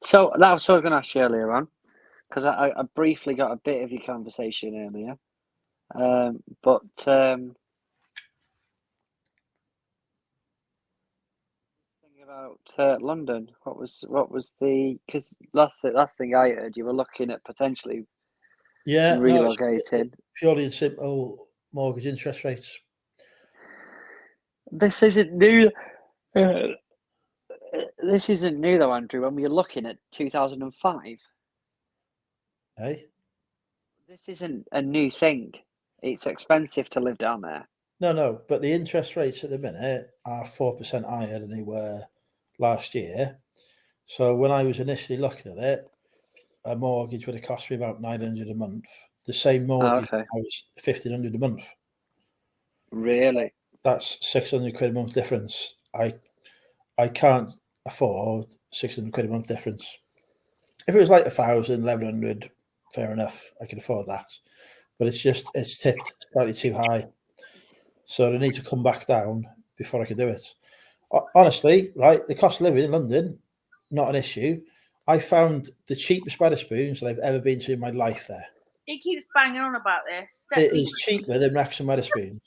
So that was what I was going to ask you earlier on, because I briefly got a bit of your conversation earlier, but thing about London. What was the? Because last thing I heard, you were looking at potentially relocating. Purely and simple mortgage interest rates. This isn't new. This isn't new though, Andrew. When we were looking at 2005, Hey, this isn't a new thing. It's expensive to live down there. No, but the interest rates at the minute are 4% higher than they were last year. So when I was initially looking at it, a mortgage would have cost me about $900 a month. The same mortgage was $1,500 a month. Really? That's £600 a month difference. I can't afford £600 a month difference. If it was like 1,000, 1,100, fair enough. I can afford that. But it's tipped slightly too high. So they need to come back down before I can do it. Honestly, right, the cost of living in London, not an issue. I found the cheapest Wetherspoons that I've ever been to in my life there. He keeps banging on about this. It is cheaper than Wrexham Wetherspoons.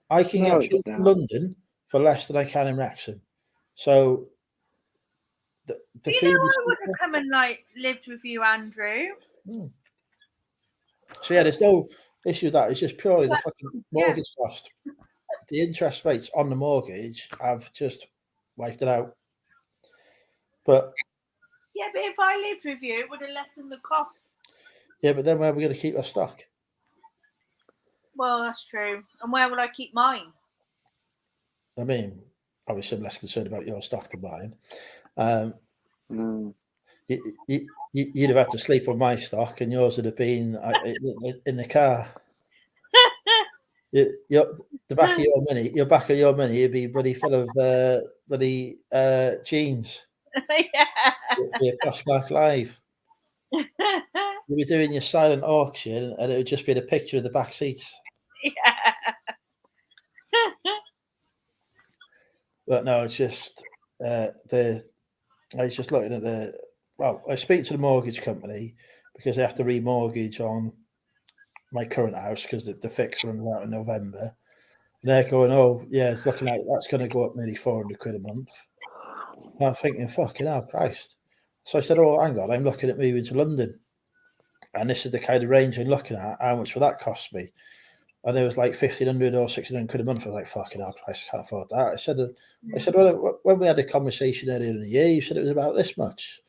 I can get food in London for less than I can in Wrexham. So the food I would have come and lived with you, Andrew. So yeah, there's no issue with that. It's just purely the fucking mortgage cost. The interest rates on the mortgage have just wiped it out. But if I lived with you, it would have lessened the cost. Yeah, but then where are we going to keep our stock? Well, that's true. And where will I keep mine? I mean, obviously, I'm less concerned about your stock than mine. You'd have had to sleep on my stock, and yours would have been in the car. The back of your money, would be bloody full of bloody jeans. Your Poshmark Live. You'd be doing your silent auction, and it would just be the picture of the back seats. Yeah. But no, it's just I was just looking at I speak to the mortgage company because they have to remortgage on my current house because the fix runs out in November. And they're going, oh, yeah, it's looking like that's going to go up nearly £400 a month. And I'm thinking, fucking hell, Christ. So I said, oh, hang on, I'm looking at moving to London. And this is the kind of range I'm looking at. How much will that cost me? and it was like 1,500 or 1,600 quid a month. I was like, fucking hell, Christ, I can't afford that. I said, well, when we had a conversation earlier in the year, you said it was about this much.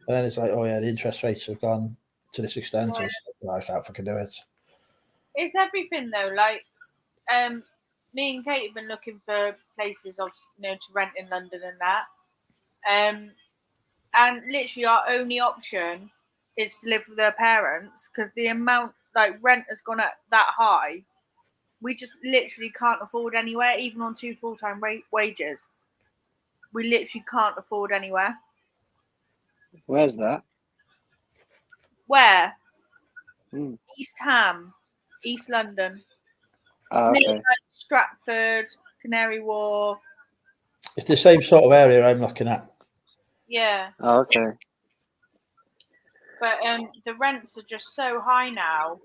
And then it's like, oh yeah, the interest rates have gone to this extent. So I can't fucking do it. It's everything though. Like, me and Kate have been looking for places, of to rent in London and that. And literally our only option is to live with their parents because the amount like rent has gone up that high. We just literally can't afford anywhere, even on 2 full-time wages. We literally can't afford anywhere. Where's that? Where? East Ham, East London. Oh, It's near okay. like Stratford, Canary Wharf. It's the same sort of area I'm looking at. Yeah. Oh, okay. But the rents are just so high now.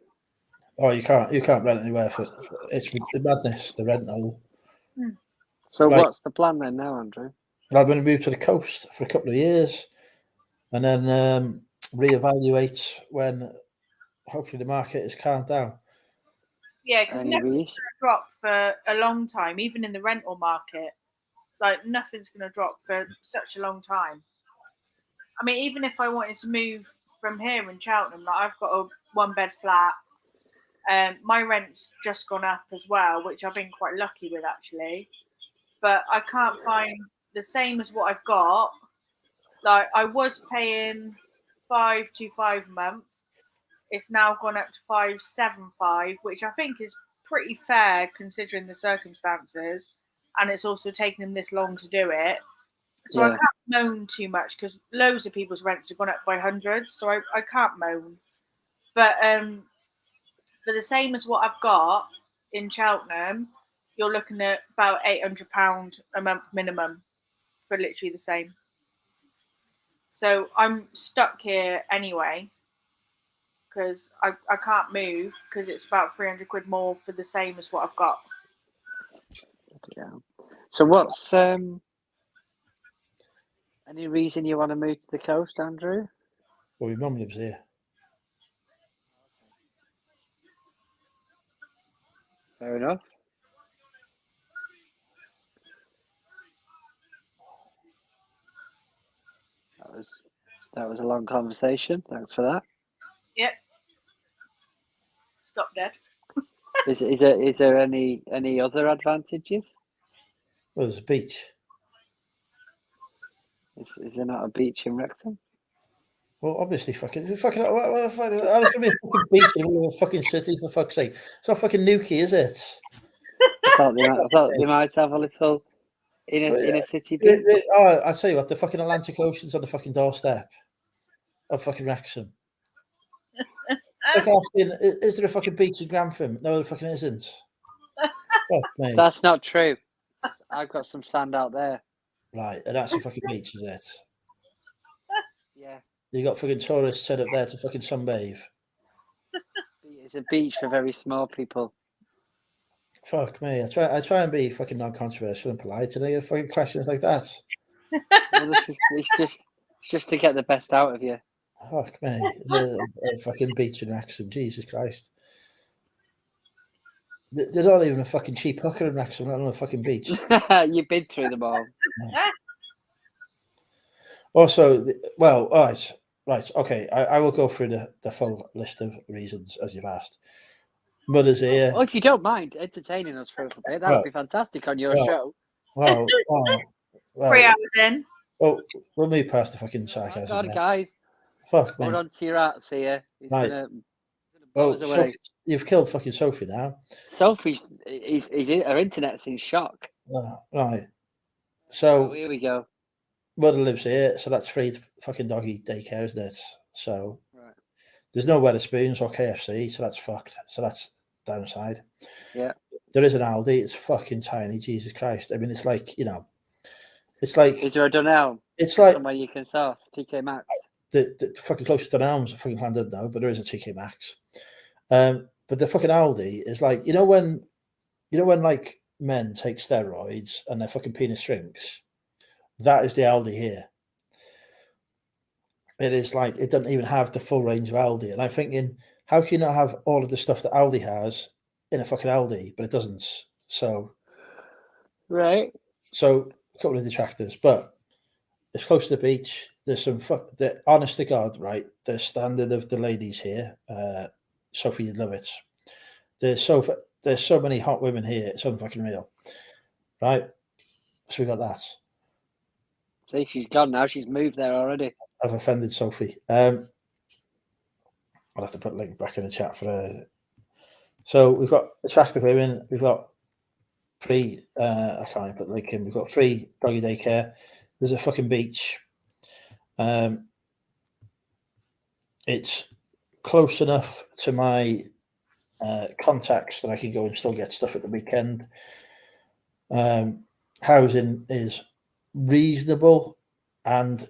Oh, you can't rent anywhere for it's madness. The rental. So Like, what's the plan then now, Andrew? I'm going to move to the coast for a couple of years, and then reevaluate when hopefully the market is calmed down. Yeah, because nothing's going to drop for a long time, even in the rental market. Like, nothing's going to drop for such a long time. I mean, even if I wanted to move from here in Cheltenham, like I've got a 1-bed flat. My rent's just gone up as well, which I've been quite lucky with actually. But I can't find the same as what I've got. Like, I was paying 525 a month. It's now gone up to 575, which I think is pretty fair considering the circumstances. And it's also taken them this long to do it. So I can't moan too much because loads of people's rents have gone up by hundreds. So I can't moan. But for the same as what I've got in Cheltenham, you're looking at about £800 a month minimum for literally the same. So I'm stuck here anyway because I can't move because it's about 300 quid more for the same as what I've got. Yeah. So what's any reason you want to move to the coast, Andrew? Well, my mum lives here. Fair enough. That was a long conversation. Thanks for that. Yep. Stop dead. Is there any other advantages? Well, there's a beach. Is there not a beach in Wrexham? Well, obviously, fucking. There's going to be a fucking beach in the middle of a fucking city, for fuck's sake. It's not fucking Newquay, is it? I thought they might have a little in a city beach. Oh, I tell you what, the fucking Atlantic Ocean's on the fucking doorstep of fucking Wrexham. Like asking, is there a fucking beach in Grantham? No, there fucking isn't. Fuck me. That's not true. I've got some sand out there. Right, and that's a fucking beach, is it? Yeah. You got fucking tourists set up there to fucking sunbathe. It's a beach for very small people. Fuck me. I try and be fucking non-controversial and polite, and I get fucking questions like that. Well, it's just to get the best out of you. Fuck me. A fucking beach in Wrexham. Jesus Christ. There's not even a fucking cheap hooker in Wrexham, not on a fucking beach. You've been through them all. Also, well, all right, okay. I will go through the full list of reasons as you've asked. Mother's here. Well, if you don't mind entertaining us for a little bit, that would be fantastic on your show. Well, 3 hours in. Well, we'll move past the fucking sarcasm. Oh God, guys. Fuck me. Hold on to your arts here. He's right. Sophie, you've killed fucking Sophie now. Sophie, her internet's in shock. Right. So here we go. Mother lives here, so that's free fucking doggy daycare, isn't it? So there's no Wetherspoons or KFC, so that's fucked. So that's downside. Yeah. There is an Aldi. It's fucking tiny. Jesus Christ. I mean, it's like, it's like. Is there a Dunelm? It's like somewhere you can source TK Maxx. The fucking closest Dunelm's, I fucking landed now, but there is a TK Maxx. But the fucking Aldi is like, when like men take steroids and their fucking penis shrinks. That is the Aldi here. It is like, it doesn't even have the full range of Aldi. And I'm thinking, how can you not have all of the stuff that Aldi has in a fucking Aldi, but it doesn't. So Right. a couple of detractors, but it's close to the beach. There's some the honest to God, right? The standard of the ladies here, Sophie, you'd love it. There's so many hot women here. It's unfucking real, right? So we got that. See, she's gone now. She's moved there already. I've offended Sophie. I'll have to put a link back in the chat for her. So we've got attractive women. We've got free. I can't even put the link in. We've got free doggy daycare. There's a fucking beach. It's close enough to my contacts that I can go and still get stuff at the weekend. Housing is reasonable, and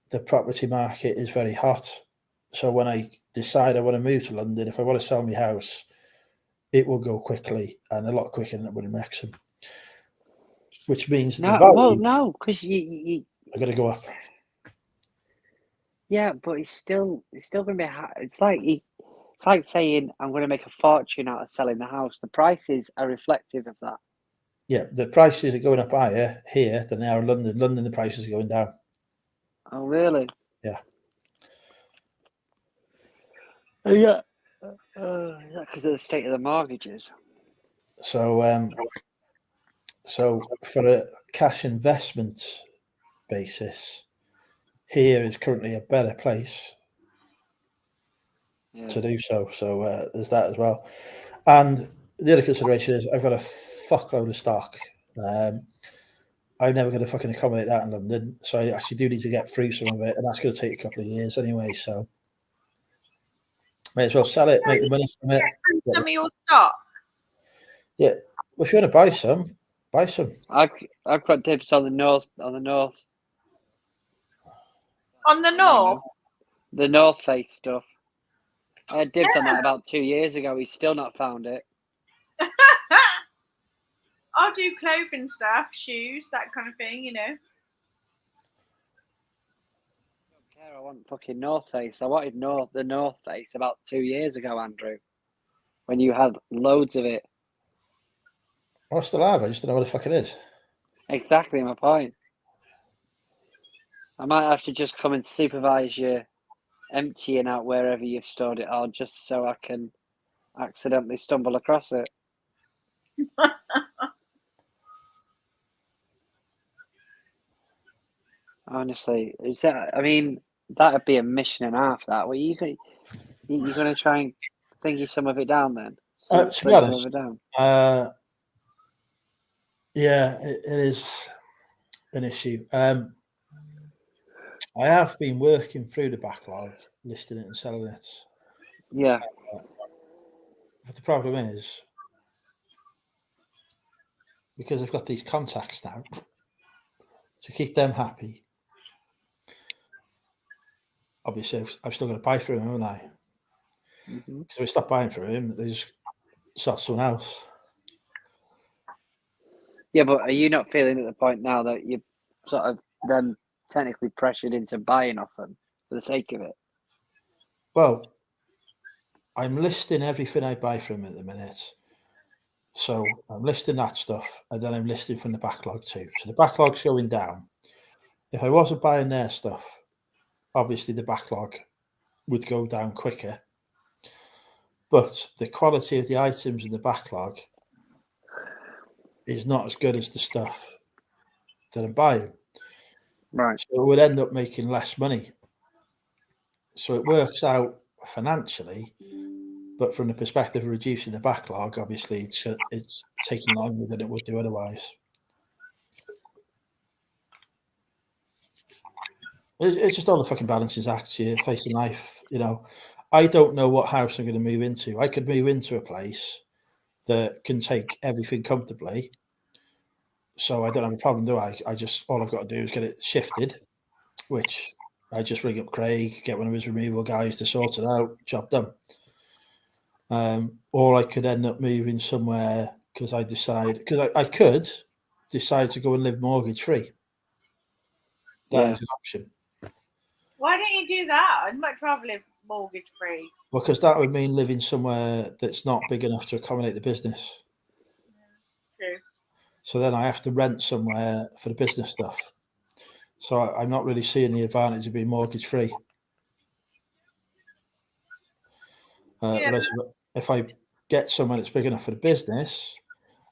the property market is very hot. So when I decide I want to move to London, if I want to sell my house, it will go quickly and a lot quicker than it would in Wrexham. Which means the value no, because you are going to go up. Yeah, but it's still going to be. It's like saying I'm going to make a fortune out of selling the house. The prices are reflective of that. Yeah, the prices are going up higher here than they are in London. London, the prices are going down. Oh, really? Yeah. Yeah. Because of the state of the mortgages. So, so for a cash investment basis, here is currently a better place to do so. So there's that as well. And the other consideration is I've got a fuckload of stock. I'm never going to fucking accommodate that in London. So I actually do need to get through some of it, and that's going to take a couple of years anyway. So may as well sell it, make the money from it. Some of your stock. Yeah. Well, if you want to buy some, buy some. I've got dibs on the north. On the north? The North Face stuff. I had dibs on that about 2 years ago. He's still not found it. I'll do clothing stuff, shoes, that kind of thing, you know. I don't care. I want fucking North Face. I wanted the North Face about 2 years ago, Andrew, when you had loads of it. I still have. I just don't know what the fuck it is. Exactly my point. I might have to just come and supervise you emptying out wherever you've stored it all, just so I can accidentally stumble across it. Honestly, that'd be a mission and a half. That way, you're going to try and thingy some of it down then. To be honest, yeah, it is an issue. I have been working through the backlog, listing it and selling it. Yeah. But the problem is, because I've got these contacts now, to keep them happy, obviously I've still got to buy from them, haven't I? Mm-hmm. So we stop buying from him, they just start someone else. Yeah, but are you not feeling at the point now that you're sort of then technically pressured into buying off them for the sake of it? Well, I'm listing everything I buy from him at the minute. So I'm listing that stuff, and then I'm listing from the backlog too. So the backlog's going down. If I wasn't buying their stuff, obviously the backlog would go down quicker. But the quality of the items in the backlog is not as good as the stuff that I'm buying. Right. So it would end up making less money. So it works out financially, but from the perspective of reducing the backlog, obviously it's taking longer than it would do otherwise. It's just all the fucking balancing act. You face the knife, you know. I don't know what house I'm going to move into. I could move into a place that can take everything comfortably. So I don't have a problem, do I? All I've got to do is get it shifted, which I just ring up Craig, get one of his removal guys to sort it out, job done. Or I could end up moving somewhere because I could decide to go and live mortgage free. That is an option. Why don't you do that? I'd much rather live mortgage free? Because that would mean living somewhere that's not big enough to accommodate the business. True. So then I have to rent somewhere for the business stuff. So I'm not really seeing the advantage of being mortgage free. Whereas if I get somewhere that's big enough for the business,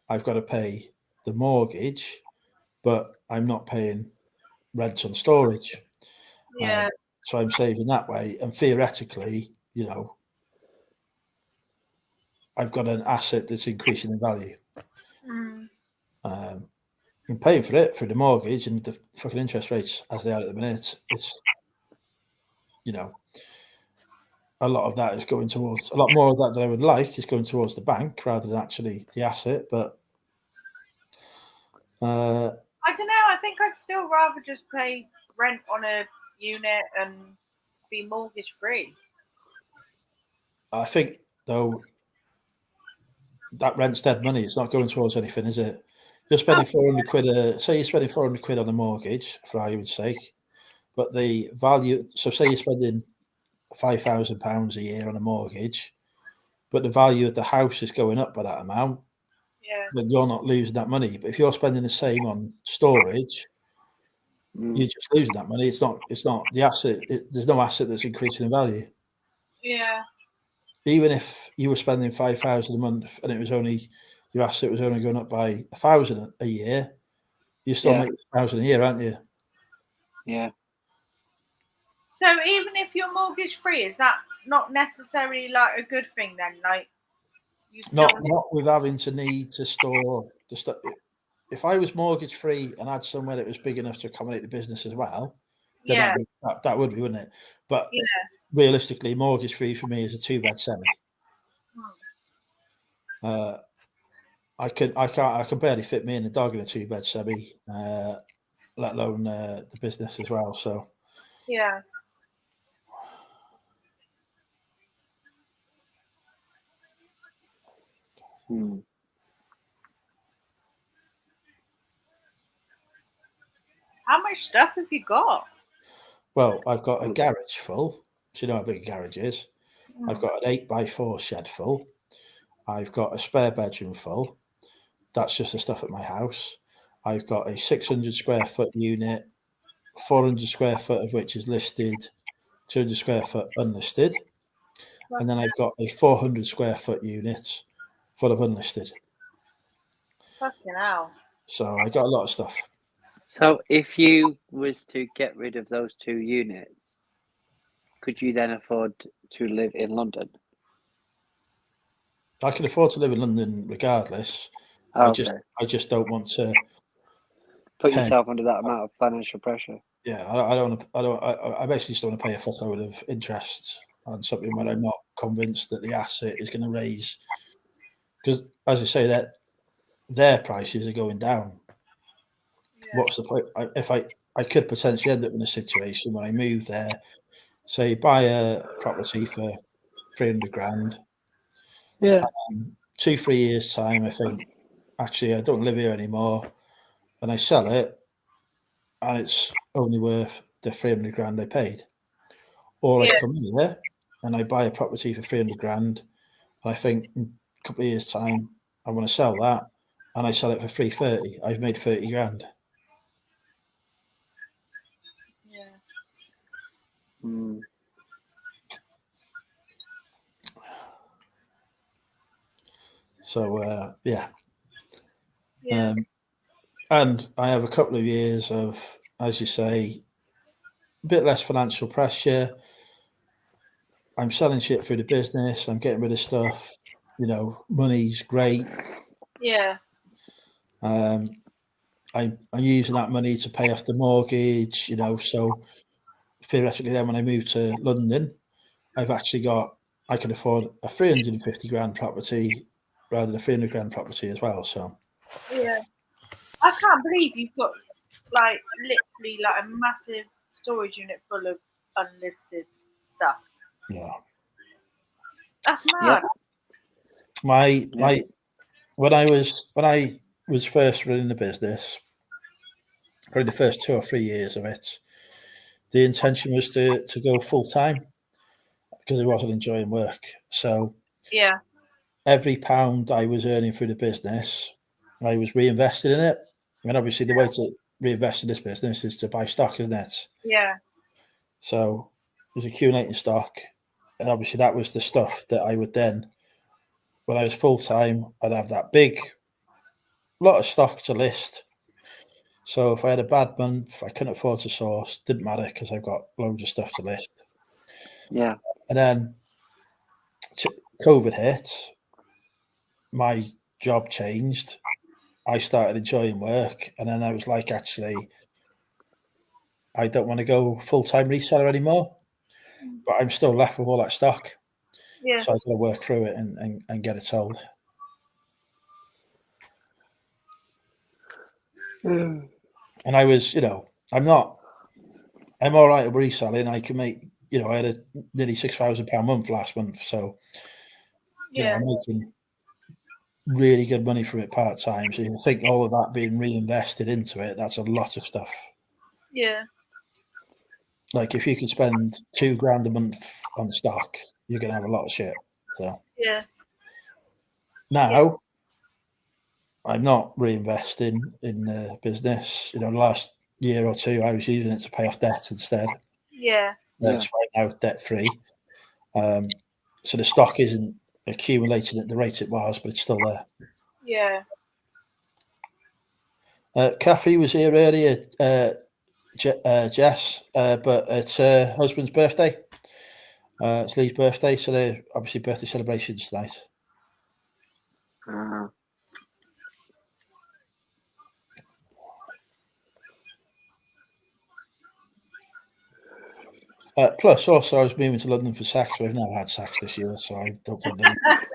I've got to pay the mortgage, but I'm not paying rent on storage. Yeah. So I'm saving that way. And theoretically, I've got an asset that's increasing in value. I'm paying for it through the mortgage, and the fucking interest rates as they are at the minute, it's, a lot of that is going towards, a lot more of that than I would like is going towards the bank rather than actually the asset. But I don't know. I think I'd still rather just pay rent on a unit and be mortgage free. I think, though, that rent's dead money. It's not going towards anything, is it? You're spending 400 quid. Say you're spending 400 quid on a mortgage, for argument's sake, but the value. So say you're spending £5,000 a year on a mortgage, but the value of the house is going up by that amount. Yeah. Then you're not losing that money. But if you're spending the same on storage, you're just losing that money. It's not the asset. There's no asset that's increasing in value. Yeah. Even if you were spending 5,000 a month and it was only, your asset was only going up by 1,000 a year, you still make 1,000 a year, aren't you? Yeah. So even if you're mortgage free, is that not necessarily like a good thing then? Like you still not with having to need to store the stuff. If I was mortgage free and had somewhere that was big enough to accommodate the business as well, then that would be, wouldn't it? But realistically, mortgage free for me is a 2-bed semi. I can barely fit me and the dog in a 2-bed semi, let alone the business as well. So yeah. How much stuff have you got? Well, I've got a garage full. Do you know how big a garage is? I've got an 8x4 shed full. I've got a spare bedroom full. That's just the stuff at my house. I've got a 600 square foot unit, 400 square foot of which is listed, 200 square foot unlisted. And then I've got a 400 square foot unit full of unlisted. Fucking hell. So I got a lot of stuff. So if you was to get rid of those 2 units, could you then afford to live in London? I can afford to live in London regardless. I just don't want to put yourself under that amount of financial pressure. Yeah, I basically just don't want to pay a fuckload of interest on something when I'm not convinced that the asset is going to raise. Because as I say, that their prices are going down. Yeah. What's the point? If I could potentially end up in a situation when I move there, say buy a property for 300 grand. Yeah. 2-3 years time, I think actually I don't live here anymore, and I sell it, and it's only worth the 300 grand I paid. Or I come here and I buy a property for 300 grand, and I think in a couple of years' time I want to sell that, and I sell it for 330. I've made 30 grand. Yeah. So yeah. And I have a couple of years of, as you say, a bit less financial pressure. I'm selling shit through the business. I'm getting rid of stuff. Money's great. Yeah. I'm using that money to pay off the mortgage. So theoretically, then when I move to London, I can afford a 350 grand property rather than a 300 grand property as well. So yeah, I can't believe you've got like literally like a massive storage unit full of unlisted stuff. Yeah, that's mad. Yeah. When I was first running the business, probably the first 2 or 3 years of it, the intention was to go full time, because I wasn't enjoying work. So Yeah. every pound I was earning through the business, I was reinvested in it. And obviously, the way to reinvest in this business is to buy stock, isn't it? Yeah. So it was accumulating stock. And obviously, that was the stuff that I would then, when I was full time, I'd have that big lot of stock to list. So if I had a bad month, I couldn't afford to source, didn't matter because I've got loads of stuff to list. Yeah. And then COVID hit, my job changed. I started enjoying work, and then I was like, actually, I don't want to go full-time reseller anymore, but I'm still left with all that stock. Yeah. So I got to work through it and get it sold. And I was, I'm all right at reselling. I can make, I had a nearly £6,000 month last month. So, Yeah. I'm making really good money from it part-time. So you think all of that being reinvested into it, that's a lot of stuff. Yeah. Like if you could spend £2,000 a month on stock, you're going to have a lot of shit. So Yeah. now I'm not reinvesting in the business. The last year or two, I was using it to pay off debt instead. Yeah. That's right now debt free. So the stock isn't accumulating at the rate it was, but it's still there. Yeah. Kathy was here earlier, Jess, but it's her husband's birthday. It's Lee's birthday, so they're obviously birthday celebrations tonight. Plus, also, I was moving to London for sex, but I've never had sex this year, so I don't think that.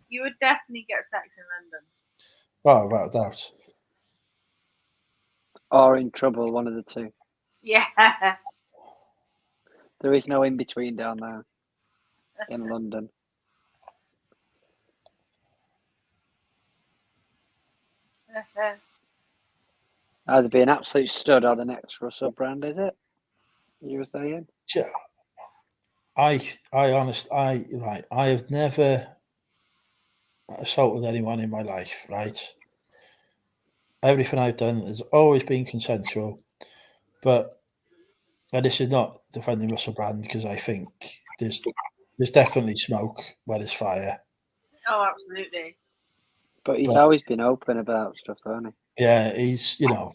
You would definitely get sex in London. Oh, without doubt. Or in trouble, one of the two. Yeah. There is no in between down there in London. Either be an absolute stud or the next Russell Brand, is it? You were saying? Yeah. I have never assaulted anyone in my life, right? Everything I've done has always been consensual, but and this is not defending Russell Brand because I think there's definitely smoke where there's fire. Oh, absolutely. But he's always been open about stuff, hasn't he? Yeah, he's yeah.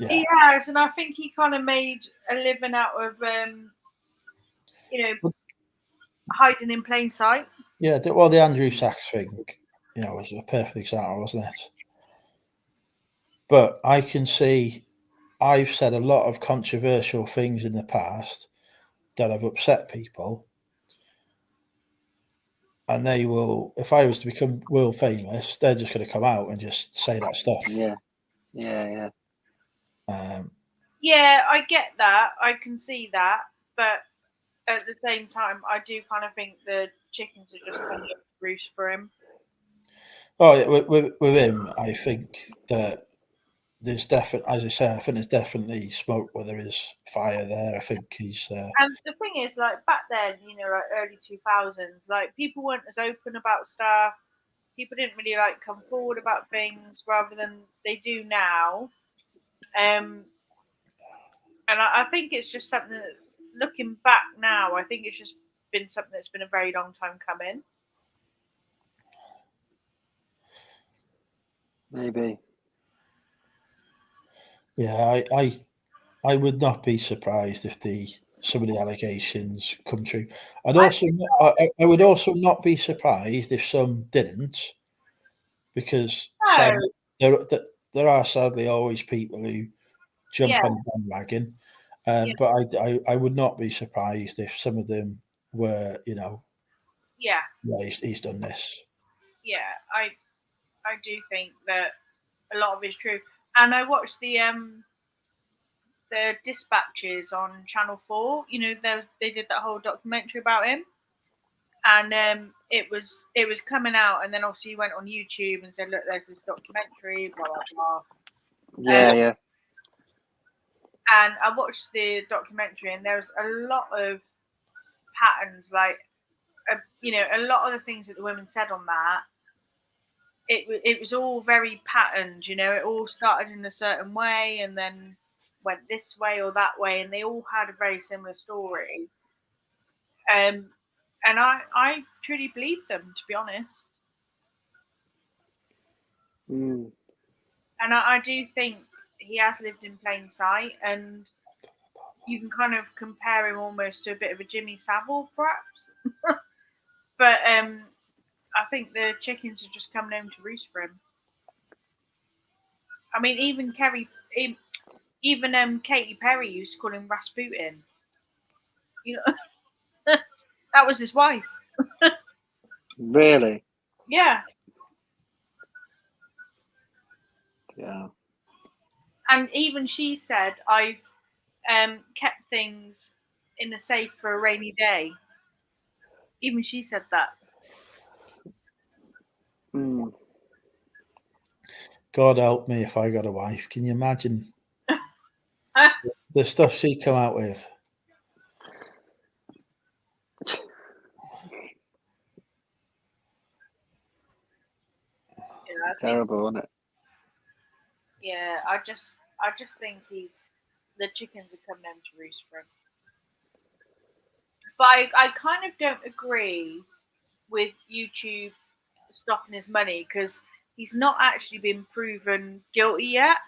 He has, and I think he kind of made a living out of hiding in plain sight. Yeah, the Andrew Sachs thing, was a perfect example, wasn't it? But I can see I've said a lot of controversial things in the past that have upset people. And they will, if I was to become world famous, they're just going to come out and just say that stuff. Yeah. Yeah, I get that. I can see that. But at the same time, I do kind of think the chickens are just coming up to roost for him. Oh, yeah, with him, I think that there's definitely, as I say, I think there's definitely smoke where there is fire there. I think he's. And the thing is, like back then, like early 2000s, like people weren't as open about stuff. People didn't really like come forward about things rather than they do now. And I think it's just something that, looking back now, I think it's just been something that's been a very long time coming. Maybe. Yeah, I would not be surprised if some of the allegations come true. I would also not be surprised if some didn't, because sadly, there are sadly always people who jump on the bandwagon. But I would not be surprised if some of them were, Yeah, he's done this. Yeah, I do think that a lot of it is true. And I watched the dispatches on Channel 4. They did that whole documentary about him. And it was coming out, and then obviously he went on YouTube and said, "Look, there's this documentary, blah blah blah." Yeah. And I watched the documentary, and there's a lot of patterns. Like, a lot of the things that the women said on that, it was all very patterned. It all started in a certain way and then went this way or that way, and they all had a very similar story. And I truly believe them, to be honest. Mm. And I do think he has lived in plain sight, and you can kind of compare him almost to a bit of a Jimmy Savile, perhaps. But I think the chickens are just coming home to roost for him. I mean, even Katy Perry used to call him Rasputin. That was his wife. Really? Yeah. Yeah. And even she said, I've kept things in a safe for a rainy day. Even she said that. Mm. God help me if I got a wife. Can you imagine the stuff she come out with? Yeah, Terrible, isn't it? Yeah, I just think the chickens are coming home to roost for him. But I kind of don't agree with YouTube stopping his money because he's not actually been proven guilty yet.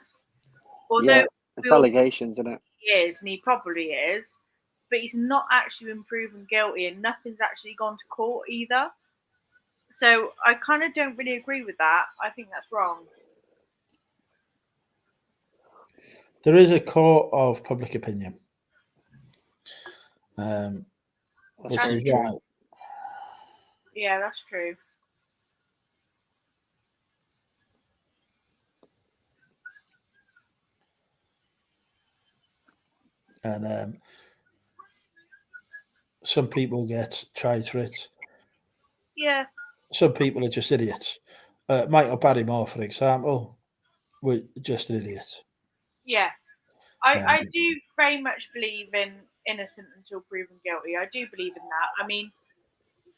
Although Yeah, it's allegations, isn't it? he is, and he probably is, but he's not actually been proven guilty, and nothing's actually gone to court either. So I kind of don't really agree with that. I think that's wrong. There is a court of public opinion. Which is right. Yeah, that's true. And some people get tried for it. Yeah. Some people are just idiots. Michael Barrymore, for example, was just an idiot. Yeah. I do very much believe in innocent until proven guilty. I do believe in that. I mean,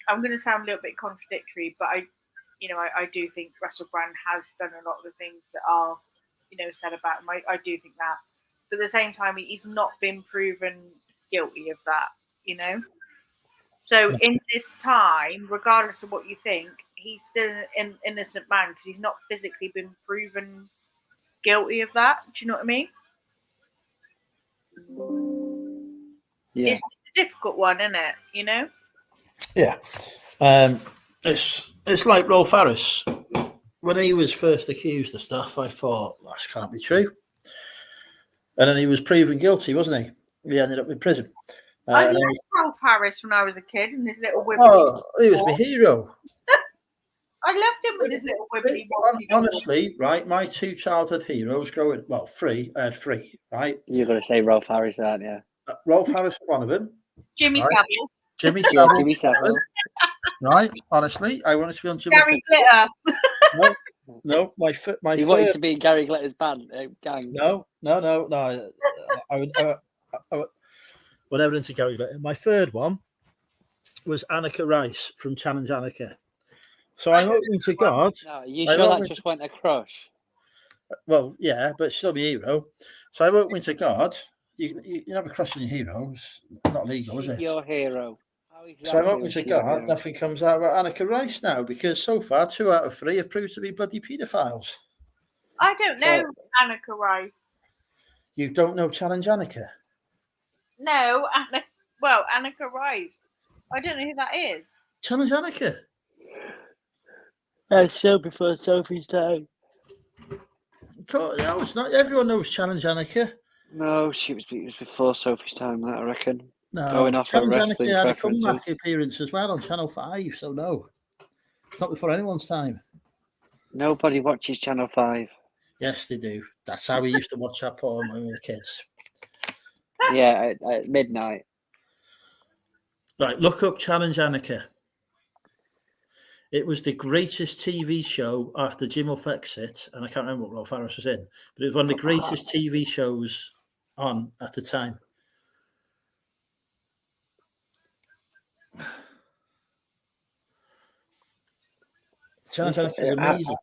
I'm going to sound a little bit contradictory, but I do think Russell Brand has done a lot of the things that are, said about him. I do think that. But at the same time, he's not been proven guilty of that, So in this time, regardless of what you think, he's still an innocent man because he's not physically been proven guilty of that. Do you know what I mean? Yeah. It's a difficult one, isn't it? Yeah. It's like Rolf Harris. When he was first accused of stuff, I thought, that can't be true. And then he was proven guilty, wasn't he? He ended up in prison. I liked Rolf Harris when I was a kid and his little wibbly. Oh, he was my hero. I loved him with his little wibbly. Honestly, right, my two childhood heroes three. I had three, right? You're going to say Rolf Harris, aren't you? Rolf Harris was one of them. Jimmy Savile. Jimmy Savile. Yeah, Jimmy Savile. Right, honestly, I wanted to be on Jimmy Gary Glitter. No, my You wanted to be in Gary Glitter's band, gang. No. I would never into Gary Glitter. My third one was Annika Rice from Challenge Annika. So I'm hoping to God. No, you sure that just went a crush? Well, yeah, but still be a hero. So I'm hoping to God. You never crush on your heroes. Not legal, is it? Your hero. Exactly, so I'm hoping to God nothing comes out about Annika Rice now, because so far 2 out of 3 have proved to be bloody paedophiles. I don't know Annika Rice. You don't know Challenge Annika? No, Annika Rice. I don't know who that is. Challenge Annika. That's so before Sophie's time. No, it's not. Everyone knows Challenge Annika. No, it was before Sophie's time, that I reckon. No, going off Challenge her wrestling Annika had a preferences. comeback appearance as well on Channel 5, so no. It's not before anyone's time. Nobody watches Channel 5. Yes, they do. That's how we used to watch our porn when we were kids. Yeah, at midnight. Right, look up Challenge Annika. It was the greatest TV show after Jim Huff exit, and I can't remember what Rolf Harris was in, but it was one of the greatest TV shows on at the time. Challenge Annika was amazing.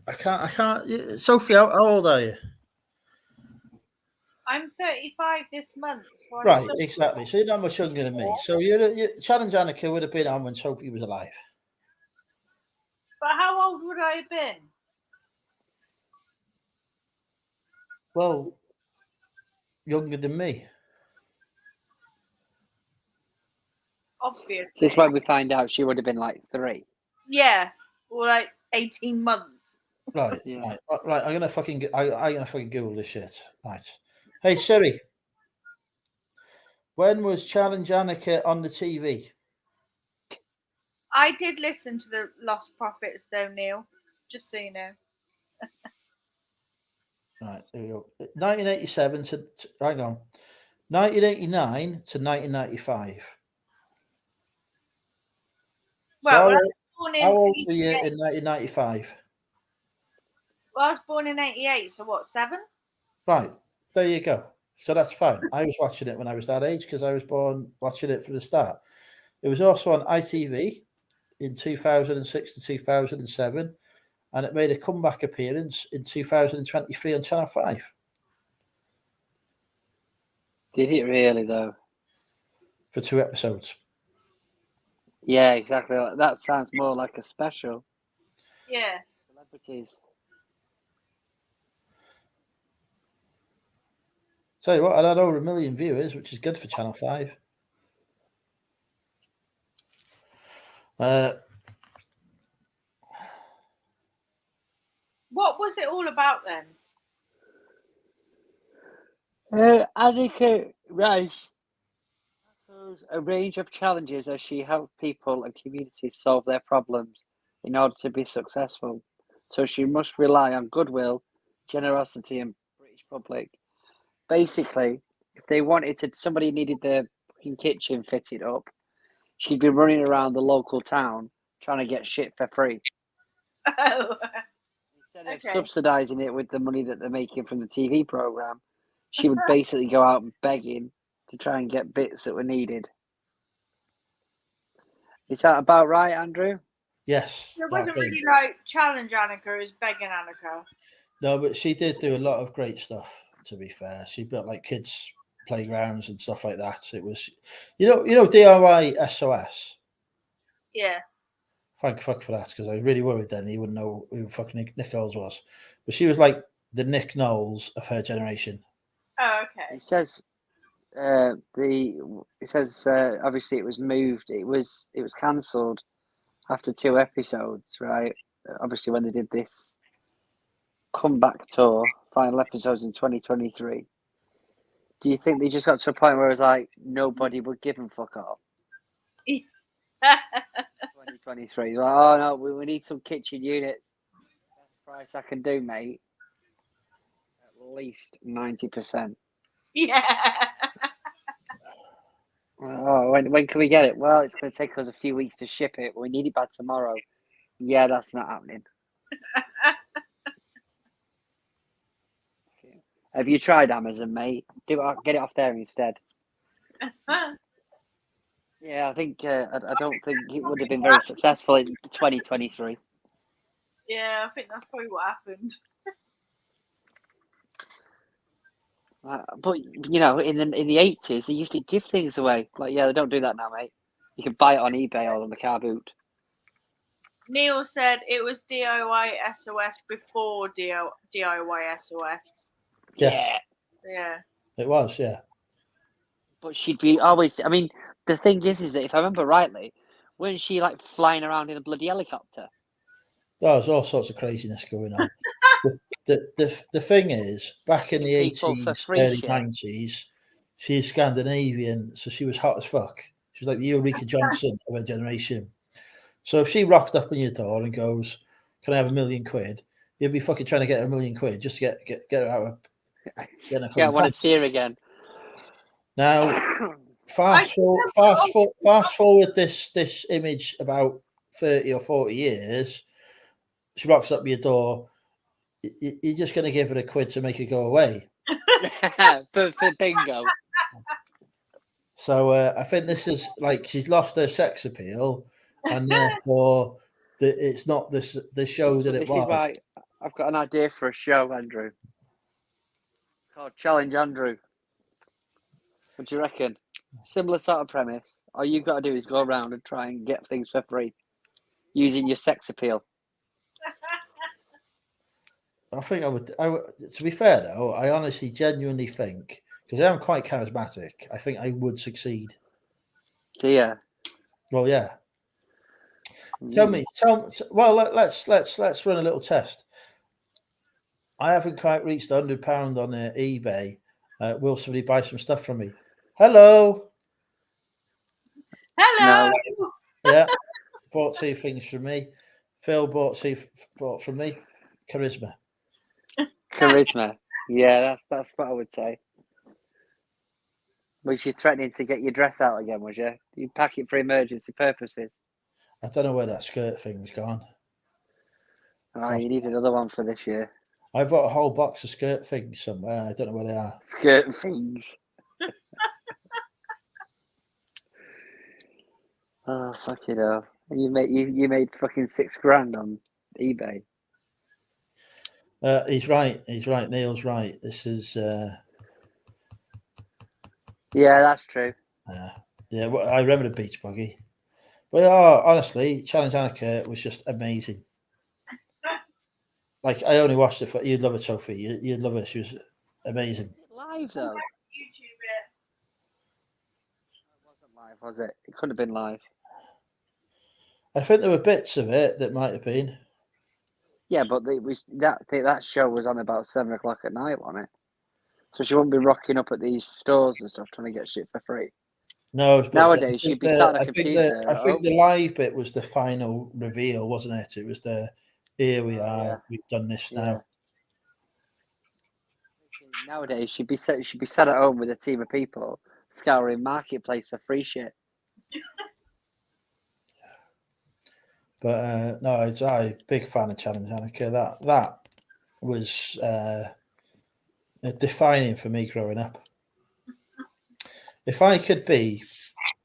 I can't. Sophie, how old are you? I'm 35 this month. So Right, exactly. So you're not much younger than me. So Challenge Annika would have been on when Sophie was alive. But how old would I have been? Well, younger than me. Obviously. This is why we find out she would have been like 3. Yeah, or like 18 months. Right, Yeah. right. I'm gonna fucking Google this shit. Right. Hey Siri, when was Challenge Annika on the TV? I did listen to the Lost Prophets though, Neil. Just so you know. Right, there we go. 1987 to hang on. 1989 to 1995. Well, So born how in old were you in 1995? Well, I was born in 88, so what, 7? Right, there you go. So that's fine. I was watching it when I was that age because I was born watching it from the start. It was also on ITV in 2006 to 2007, and it made a comeback appearance in 2023 on Channel 5. Did it really, though? For 2 episodes. Yeah, exactly. That sounds more like a special. Yeah. Celebrities. Tell you what, I had over 1 million viewers, which is good for Channel 5. What was it all about then? Annika Rice tackles a range of challenges as she helps people and communities solve their problems in order to be successful. So she must rely on goodwill, generosity, and British public. Basically, if they wanted to, somebody needed their fucking kitchen fitted up, she'd be running around the local town trying to get shit for free. Oh. Instead of subsidising it with the money that they're making from the TV programme, she would basically go out begging to try and get bits that were needed. Is that about right, Andrew? Yes. It wasn't really like Challenge Annika, it was Begging Annika. No, but she did do a lot of great stuff, to be fair. She built like kids' playgrounds and stuff like that. It was, DIY SOS. Yeah. Thank fuck for that, because I was really worried then he wouldn't know who fucking Nick Knowles was. But she was like the Nick Knowles of her generation. Oh, okay. It says obviously it was moved. It was cancelled after 2 episodes, right? Obviously when they did this comeback tour, final episodes in 2023. Do you think they just got to a point where it was like nobody would give them fuck off? 2023. Like, oh no, we need some kitchen units. Best price I can do, mate. At least 90%. Yeah. Oh, when can we get it? Well, it's going to take us a few weeks to ship it. We need it by tomorrow. Yeah, that's not happening. Have you tried Amazon, mate? Get it off there instead. Yeah, I think I don't think it would have been very successful in 2023. Yeah, I think that's probably what happened. But in the 80s, they used to give things away. Like, yeah, they don't do that now, mate. You can buy it on eBay or on the car boot. Neil said it was DIY SOS before DIY SOS. Yes. Yeah. It was, yeah. But she'd be always. I mean, the thing is that if I remember rightly, wasn't she like flying around in a bloody helicopter? There was all sorts of craziness going on. the thing is, back in the 80s, early 90s, she's Scandinavian, so she was hot as fuck. She was like the Eureka Johnson of her generation. So if she rocked up on your door and goes, "Can I have £1 million?" You'd be fucking trying to get £1 million just to get her out of. Yeah, I want to see her again. Now, fast forward this image about 30 or 40 years. She rocks up your door. You're just going to give her £1 to make her go away. for bingo. So I think this is like she's lost her sex appeal, and therefore it's not the show that it This was. is why I've got an idea for a show, Andrew. It's called Challenge Andrew. What do you reckon? Similar sort of premise. All you've got to do is go around and try and get things for free using your sex appeal. I think I would. To be fair, though, I honestly, genuinely think because I am quite charismatic, I think I would succeed. Yeah. Well, yeah. Tell me. Well, let's run a little test. I haven't quite reached £100 on eBay. Will somebody buy some stuff from me? Hello. Hello. No. Yeah. Bought 2 things from me. Phil bought from me. Charisma. Charisma. Yeah, that's what I would say. Was you threatening to get your dress out again, was you? You pack it for emergency purposes. I don't know where that skirt thing's gone. Oh, you need another one for this year. I've got a whole box of skirt things somewhere. I don't know where they are. Skirt things. Oh, fucking hell. You made fucking $6,000 on eBay. He's right. He's right. Neil's right. This is. Yeah, that's true. Yeah. Well, I remember the beach buggy. But honestly, Challenge Annika was just amazing. Like I only watched it for you'd love it, Sophie. You'd love it. She was amazing. Live though. YouTube it. It wasn't live, was it? It couldn't have been live. I think there were bits of it that might have been. Yeah, but that show was on about 7 o'clock at night, wasn't it? So she wouldn't be rocking up at these stores and stuff trying to get shit for free. No, nowadays she'd be sat on a computer. I think the live bit was the final reveal, wasn't it? It was the here we are. Yeah. We've done this now. Nowadays she'd be sat at home with a team of people scouring marketplace for free shit. But no, I'm a big fan of Challenge Annika. That was defining for me growing up. If I could be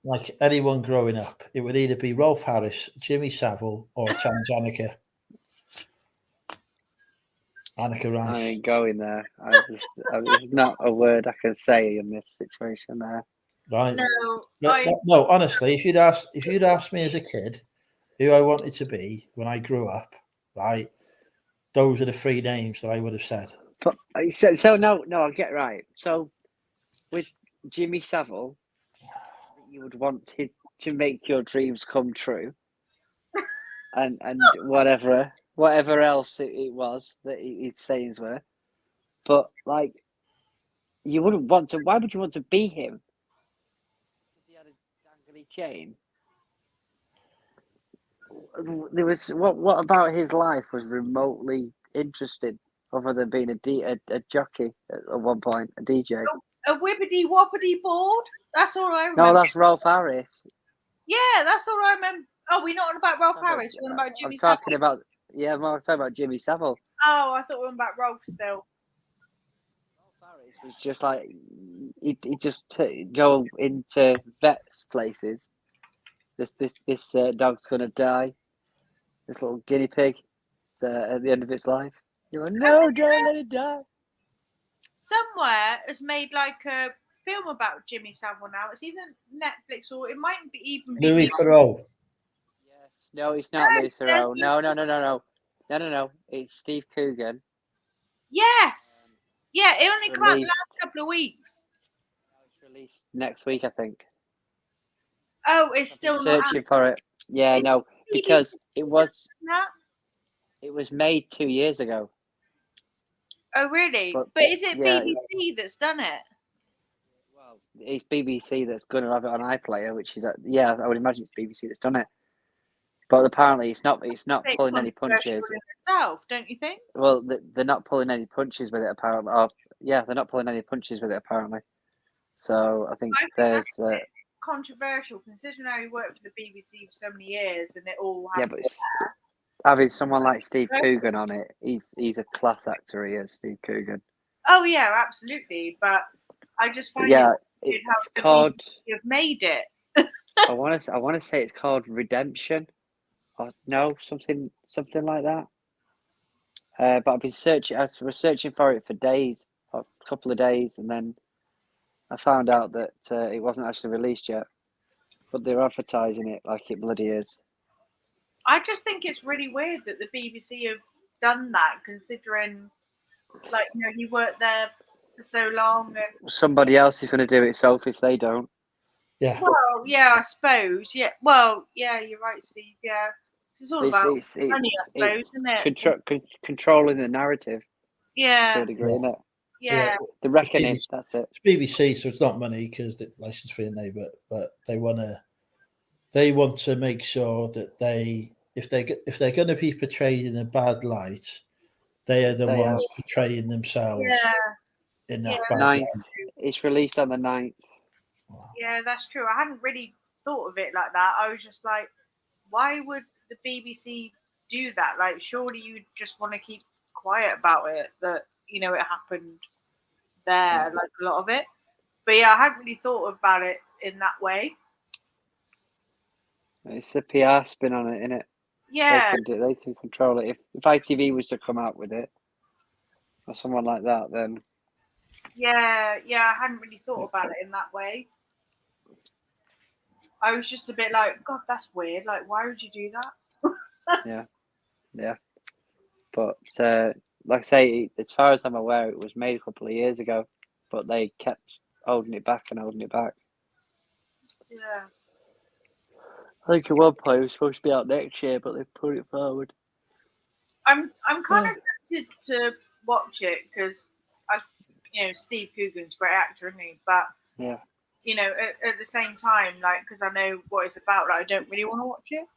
like anyone growing up, it would either be Rolf Harris, Jimmy Savile, or Challenge Annika. Annika Rice. I ain't going there. There's not a word I can say in this situation there. Right. No, no. Honestly, if you'd asked me as a kid who I wanted to be when I grew up, right, those are the 3 names that I would have said. But so no, I'll get right. So with Jimmy Savile, you would want to make your dreams come true, and whatever else it was that his sayings were. But like, you wouldn't want to. Why would you want to be him? If he had a dangly chain. There was what about his life was remotely interesting, other than being a jockey at one point, a DJ. a whippity woppity board. That's all I remember. No, that's Rolf Harris. Yeah, that's all I remember. Oh, we're not on about Rolf Harris. We're on about Jimmy I'm talking Savile. about I'm talking about Jimmy Savile. Oh, I thought we were on about Rolf still. Rolf Harris was just like he just go into vets places. This dog's gonna die. This little guinea pig. It's at the end of its life. You're like, no, don't let it die. Somewhere has made like a film about Jimmy Savile now. It's either Netflix or it might be even Louis Theroux. Yes. No, it's not Louis Theroux. No. It's Steve Coogan. Yes. Yeah, it only came out the last couple of weeks. It's released next week, I think. Oh, it's still not searching for it. Yeah, no, because it was made 2 years ago. Oh, really? But is it BBC that's done it? Well, it's BBC that's going to have it on iPlayer, which is I would imagine it's BBC that's done it. But apparently, it's not pulling any punches. Itself, don't you think? Well, they're not pulling any punches with it apparently. They're not pulling any punches with it apparently. So I think there's controversial considering how he worked for the BBC for so many years and it all. Yeah, but having someone like Steve Coogan on it, he's a class actor. He is Steve Coogan. Oh yeah, absolutely. But I just find you'd have It's the called. BBC have made it. I want to say it's called Redemption, or no, something like that. But I've been searching. I was searching for it for days, a couple of days, and then I found out that it wasn't actually released yet. But they're advertising it like it bloody is. I just think it's really weird that the BBC have done that, considering, like, he worked there for so long. And Somebody else is going to do it, Sophie, if they don't. Yeah. well, yeah, I suppose. Yeah. Well, yeah, you're right, Steve. Yeah, it's all about money, I suppose, isn't it? Controlling the narrative to Yeah. a degree, isn't it? Yeah. The reckoning. That's it. It's BBC, so it's not money because the license fee and but they want to make sure that if they're going to be portrayed in a bad light, they are the ones portraying themselves in that bad light. It's released on the 9th. Yeah, that's true. I hadn't really thought of it like that. I was just like, why would the BBC do that? Like, surely you just want to keep quiet about it, that, it happened there, like a lot of it. But yeah, I hadn't really thought about it in that way. It's the PR spin on it, innit? Yeah. They can control it. If ITV was to come out with it, or someone like that, then... Yeah, I hadn't really thought about it in that way. I was just a bit like, God, that's weird. Like, why would you do that? Yeah. But, like I say, as far as I'm aware, it was made a couple of years ago, but they kept holding it back. Yeah. I think at one point it was supposed to be out next year, but they put it forward. I'm kind of tempted to watch it because Steve Coogan's a great actor, isn't he? But yeah, at the same time, like, because I know what it's about, like, I don't really want to watch it.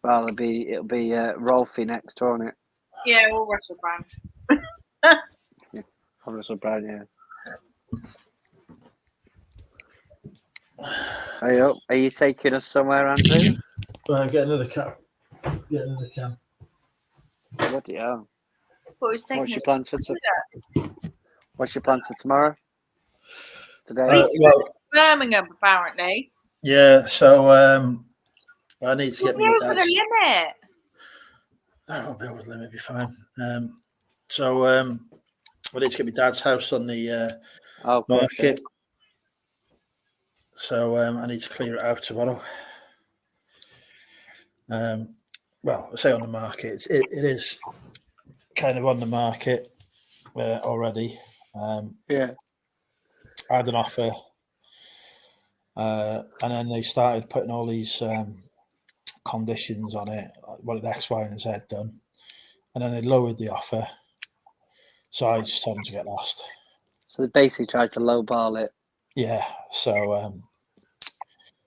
Well, it'll be Rolfie next, won't it? Yeah, or Russell Brand. Russell Brand, yeah. Are you taking us somewhere, Andrew? Get another cap. Bloody hell. What's your plans for What's your plans for tomorrow? Today? Birmingham, apparently. Yeah, so I need to get me over the limit. I'll be over the limit, be fine. So I need to get my dad's house on the market. So I need to clear it out tomorrow. Well, I say on the market. It is kind of on the market already. Yeah. I had an offer, and then they started putting all these conditions on it, what did X, Y, and Z done, and then they lowered the offer. So I just told them to get lost. So they basically tried to lowball it. Yeah. So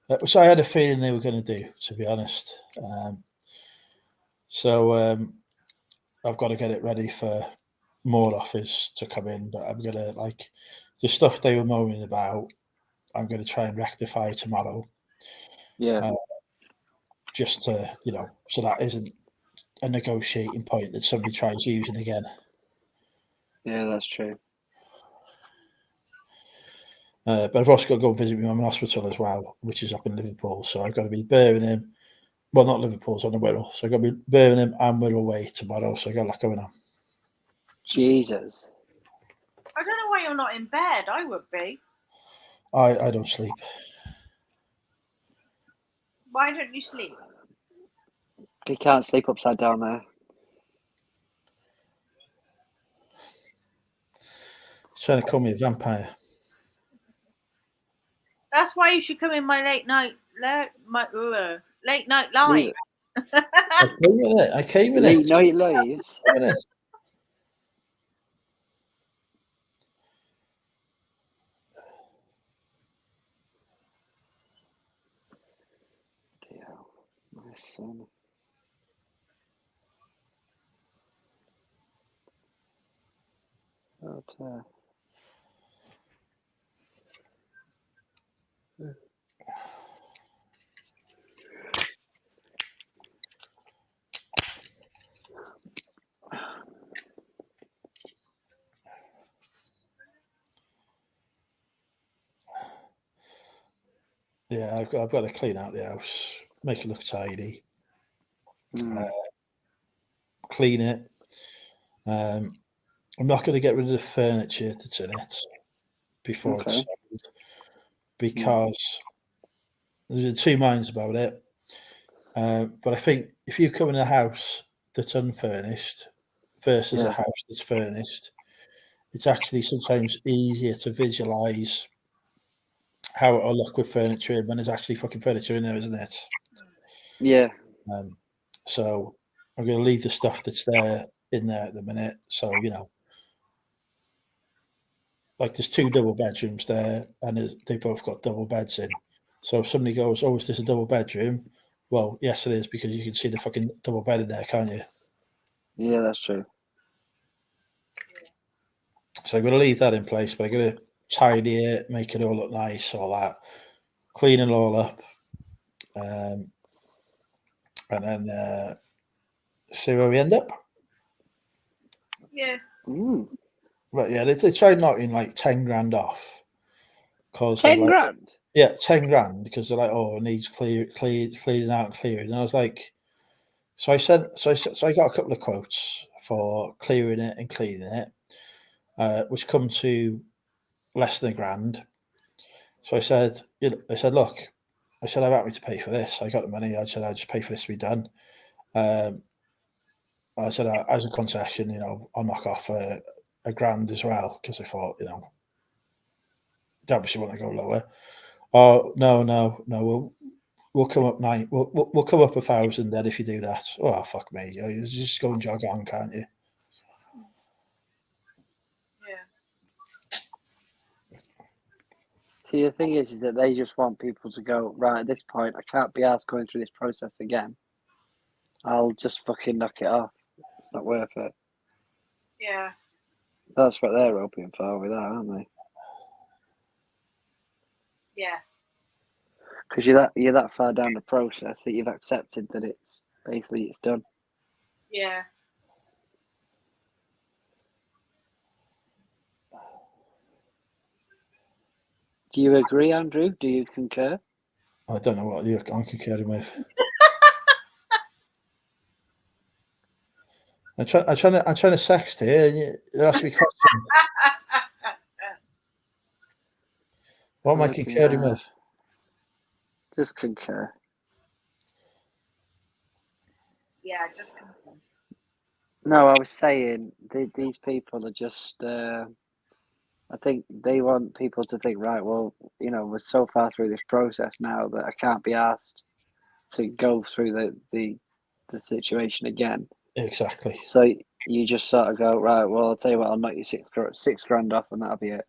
which I had a feeling they were going to do, to be honest. So I've got to get it ready for more offers to come in, but I'm going to, the stuff they were moaning about, I'm going to try and rectify tomorrow. Yeah. Just to, so that isn't a negotiating point that somebody tries using again. Yeah, that's true. But I've also got to go visit my mum in hospital as well, which is up in Liverpool. So I've got to be Birmingham. Well, not Liverpool, it's on the Wirral. So I've got to be Birmingham and Wirral way tomorrow. So I've got a lot going on. Jesus. I don't know why you're not in bed. I would be. I don't sleep. Why don't you sleep? You can't sleep upside down there. He's trying to call me a vampire. That's why you should come in my late night live. I came in it. Late night lives. My son. Yeah, I've got to clean out the house, make it look tidy, clean it. I'm not going to get rid of the furniture that's in it before it's sold because there's two minds about it. But I think if you come in a house that's unfurnished versus a house that's furnished, it's actually sometimes easier to visualize how it'll look with furniture in when there's actually fucking furniture in there, isn't it? Yeah. So I'm going to leave the stuff that's there in there at the minute. So, like there's 2 double bedrooms there and they both got double beds in. So if somebody goes, oh, is this a double bedroom? Well, yes, it is, because you can see the fucking double bed in there, can't you? Yeah, that's true. So I'm going to leave that in place, but I'm going to tidy it, make it all look nice, all that, clean it all up, and then see where we end up. Yeah. But yeah, they tried knocking like 10 grand off. 10 grand? Yeah, 10 grand, because they're like, oh, it needs cleaning out and clearing. And I was like, so I got a couple of quotes for clearing it and cleaning it, which come to less than £1,000. So I said, look, I'm happy to pay for this. I got the money. I said, I'll just pay for this to be done. I said, as a concession, I'll knock off a grand as well, because I thought, obviously want to go lower. Oh, no, we'll come up we'll come up 1,000 then if you do that. Oh, fuck me. You just go and jog on, can't you? See, the thing is that they just want people to go, right, at this point, I can't be asked going through this process again. I'll just fucking knock it off. It's not worth it. Yeah. That's what they're hoping for with that, aren't they? Yeah. Because you're that far down the process that you've accepted that it's done. Yeah. Do you agree, Andrew? Do you concur? I don't know what you're concurring with. I'm trying to sext here, and there has to be questions. What am I concurring with? Just concur. Yeah, just concur. No, I was saying these people are just. I think they want people to think, right, well, we're so far through this process now that I can't be asked to go through the situation again. Exactly. So you just sort of go, right, well, I'll tell you what, I'll knock you six grand off and that'll be it.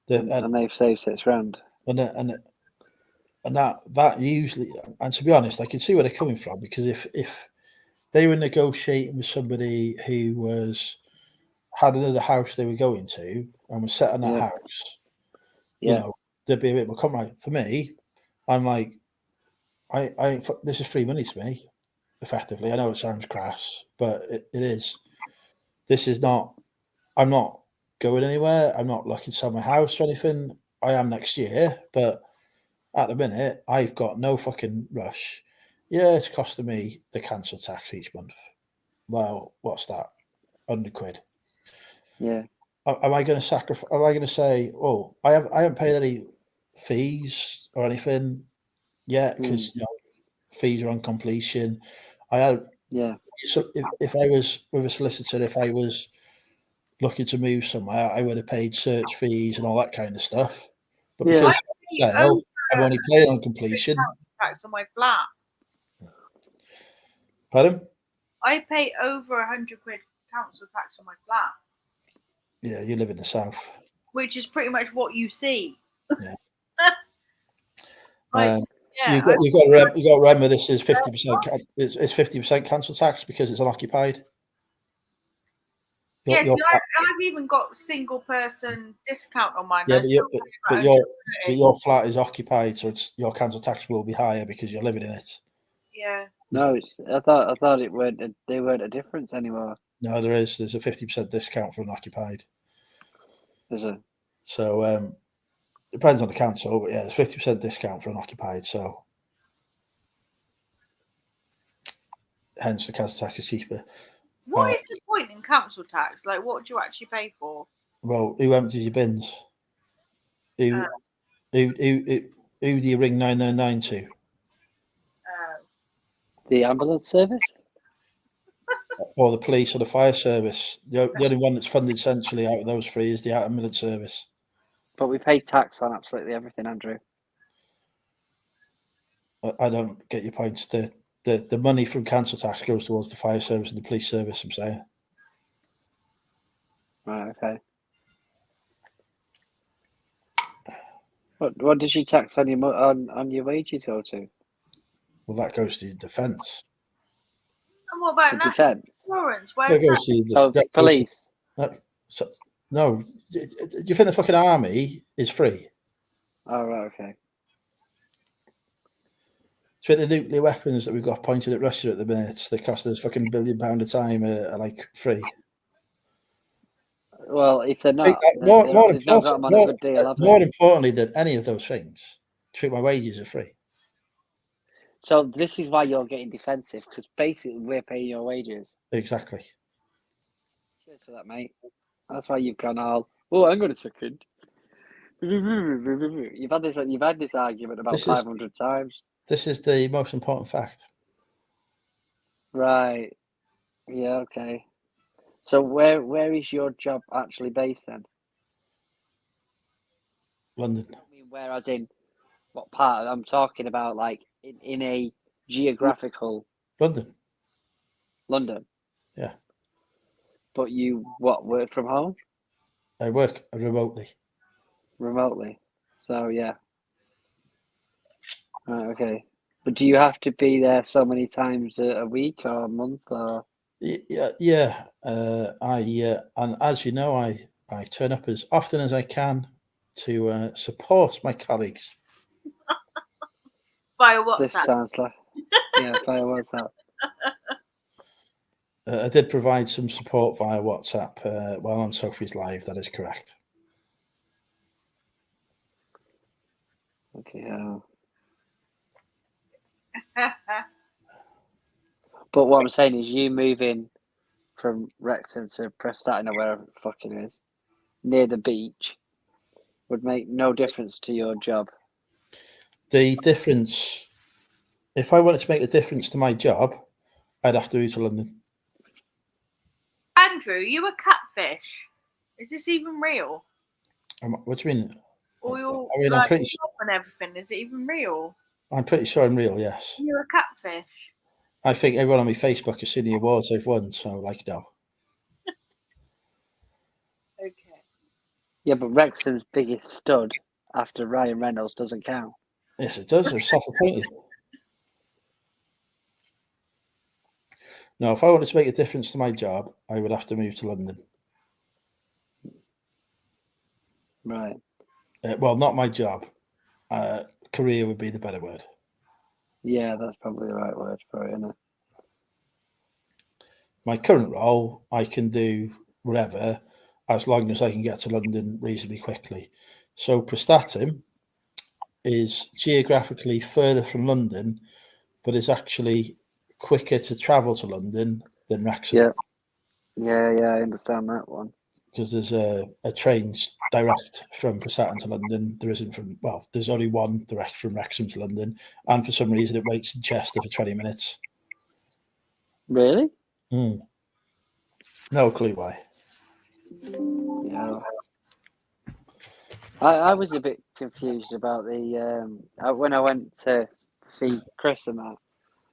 And they've saved 6 grand. And that usually, and to be honest, I can see where they're coming from, because if they were negotiating with somebody who had another house they were going to and was set on that house, there'd be a bit more compromise. For me, I'm like, this is free money to me, effectively. I know it sounds crass, but it is. This is not. I'm not going anywhere. I'm not looking to sell my house or anything. I am next year, but at the minute, I've got no fucking rush. Yeah, it's costing me the council tax each month. Well, what's that? £100. Yeah. Am I going to sacrifice? Am I going to say, "Oh, I haven't paid any fees or anything yet because fees are on completion"? I had. Yeah. So if I was with a solicitor, if I was looking to move somewhere, I would have paid search fees and all that kind of stuff. But because I'm only paying on completion. Tax on my flat. Pardon? I pay over £100 council tax on my flat. Yeah, you live in the south. Which is pretty much what you see. Yeah. You got to remember this is 50%. It's 50% council tax because it's unoccupied. Yes, I've even got single person discount on mine. Yeah, but your flat is occupied, so your council tax will be higher because you're living in it. Yeah. No, I thought they weren't a difference anymore. No, there is. There's a 50% discount for unoccupied. Is it? So Depends on the council, but yeah, there's 50% discount for unoccupied, so hence the council tax is cheaper. What is the point in council tax? Like, what do you actually pay for? Well, who empties your bins? Who do you ring 999 to? The ambulance service? Or the police or the fire service? The only one that's funded centrally out of those three is the ambulance service. But we pay tax on absolutely everything, Andrew. I don't get your point. The money from council tax goes towards the fire service and the police service, I'm saying. Right, okay. What does your tax on your wages go to? Well, that goes to defence. And what about The national defence? insurance? That Where's goes that? to So that goes police. to- no, do you think the fucking army is free? Oh, right, okay. Do you think the nuclear weapons that we've got pointed at Russia at the minute that cost us fucking £1 billion a time are like free? Well, if they're not, More they've not got them on a good deal, have they? more importantly than any of those things, treat my wages are free. So this is why you're getting defensive, because basically we're paying your wages. Exactly. Cheers for that, mate. That's why you've gone all. Oh, hang on a second. You've had this argument about 500 times. This is the most important fact. Right. Yeah. Okay. So where is your job actually based then? London. I mean, where as in what part? I'm talking about like in a geographical London. London. Yeah. But you work from home? I work remotely. Remotely. So yeah. Right, okay. But do you have to be there so many times a week or a month or? Yeah. And as you know, I turn up as often as I can to support my colleagues. Via WhatsApp. This sounds like via WhatsApp. I did provide some support via WhatsApp while on Sophie's Live. That is correct. Okay. But what I'm saying is, you moving from Wrexham to Prestatyn or wherever the fuck it is, near the beach, would make no difference to your job. The difference, if I wanted to make a difference to my job, I'd have to move to London. Andrew, you a catfish? Is this even real? What do you mean? Or you're I'm pretty sure. And everything. Is it even real? I'm pretty sure I'm real. Yes. You're a catfish. I think everyone on my Facebook has seen the awards I've won, so no. Okay. Yeah, but Wrexham's biggest stud after Ryan Reynolds doesn't count. Yes, it does. I'm self-appointed. No, if I wanted to make a difference to my job, I would have to move to London. Right. Well, not my job. Career would be the better word. Yeah, that's probably the right word for it, isn't it? My current role, I can do whatever as long as I can get to London reasonably quickly. So Prestatyn is geographically further from London, but is actually quicker to travel to London than Wrexham. Yeah, I understand that one. Because there's a train direct from Prestatyn to London. There isn't there's only one direct from Wrexham to London, and for some reason it waits in Chester for 20 minutes. Really? No clue why. Yeah. I was a bit confused about the when I went to see Chris and that.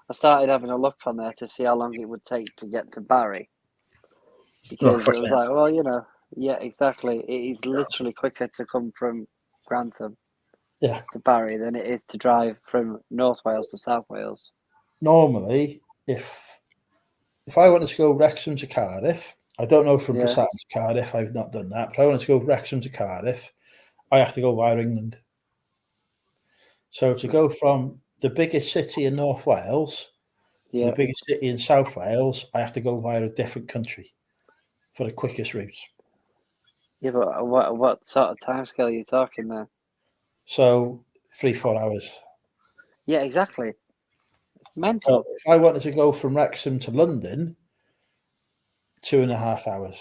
I started having a look on there to see how long it would take to get to Barry. Because it was like, well, yeah, exactly. It is literally quicker to come from Grantham to Barry than it is to drive from North Wales to South Wales. Normally, if I wanted to go Wrexham to Cardiff, I don't know from Prestatyn to Cardiff, I've not done that, but I wanted to go Wrexham to Cardiff, I have to go via England. So to go from the biggest city in North Wales to the biggest city in South Wales, I have to go via a different country for the quickest routes. Yeah, but what sort of timescale are you talking there? So 3-4 hours. Yeah, exactly. Mental. So if I wanted to go from Wrexham to London, 2.5 hours.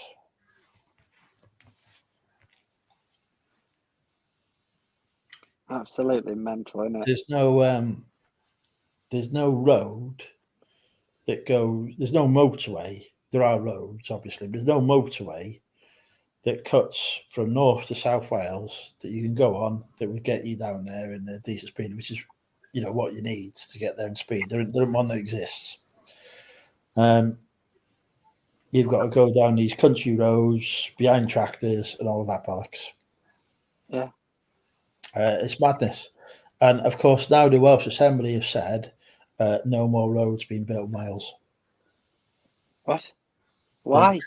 Absolutely mental, isn't it? There's no road that goes. There's no motorway. There are roads, obviously, but there's no motorway that cuts from North to South Wales that you can go on that would get you down there in a decent speed, which is, what you need to get there in speed. There isn't one that exists. You've got to go down these country roads behind tractors and all of that bollocks. Yeah. It's madness. And of course, now the Welsh Assembly have said no more roads being built in Wales. What? Why?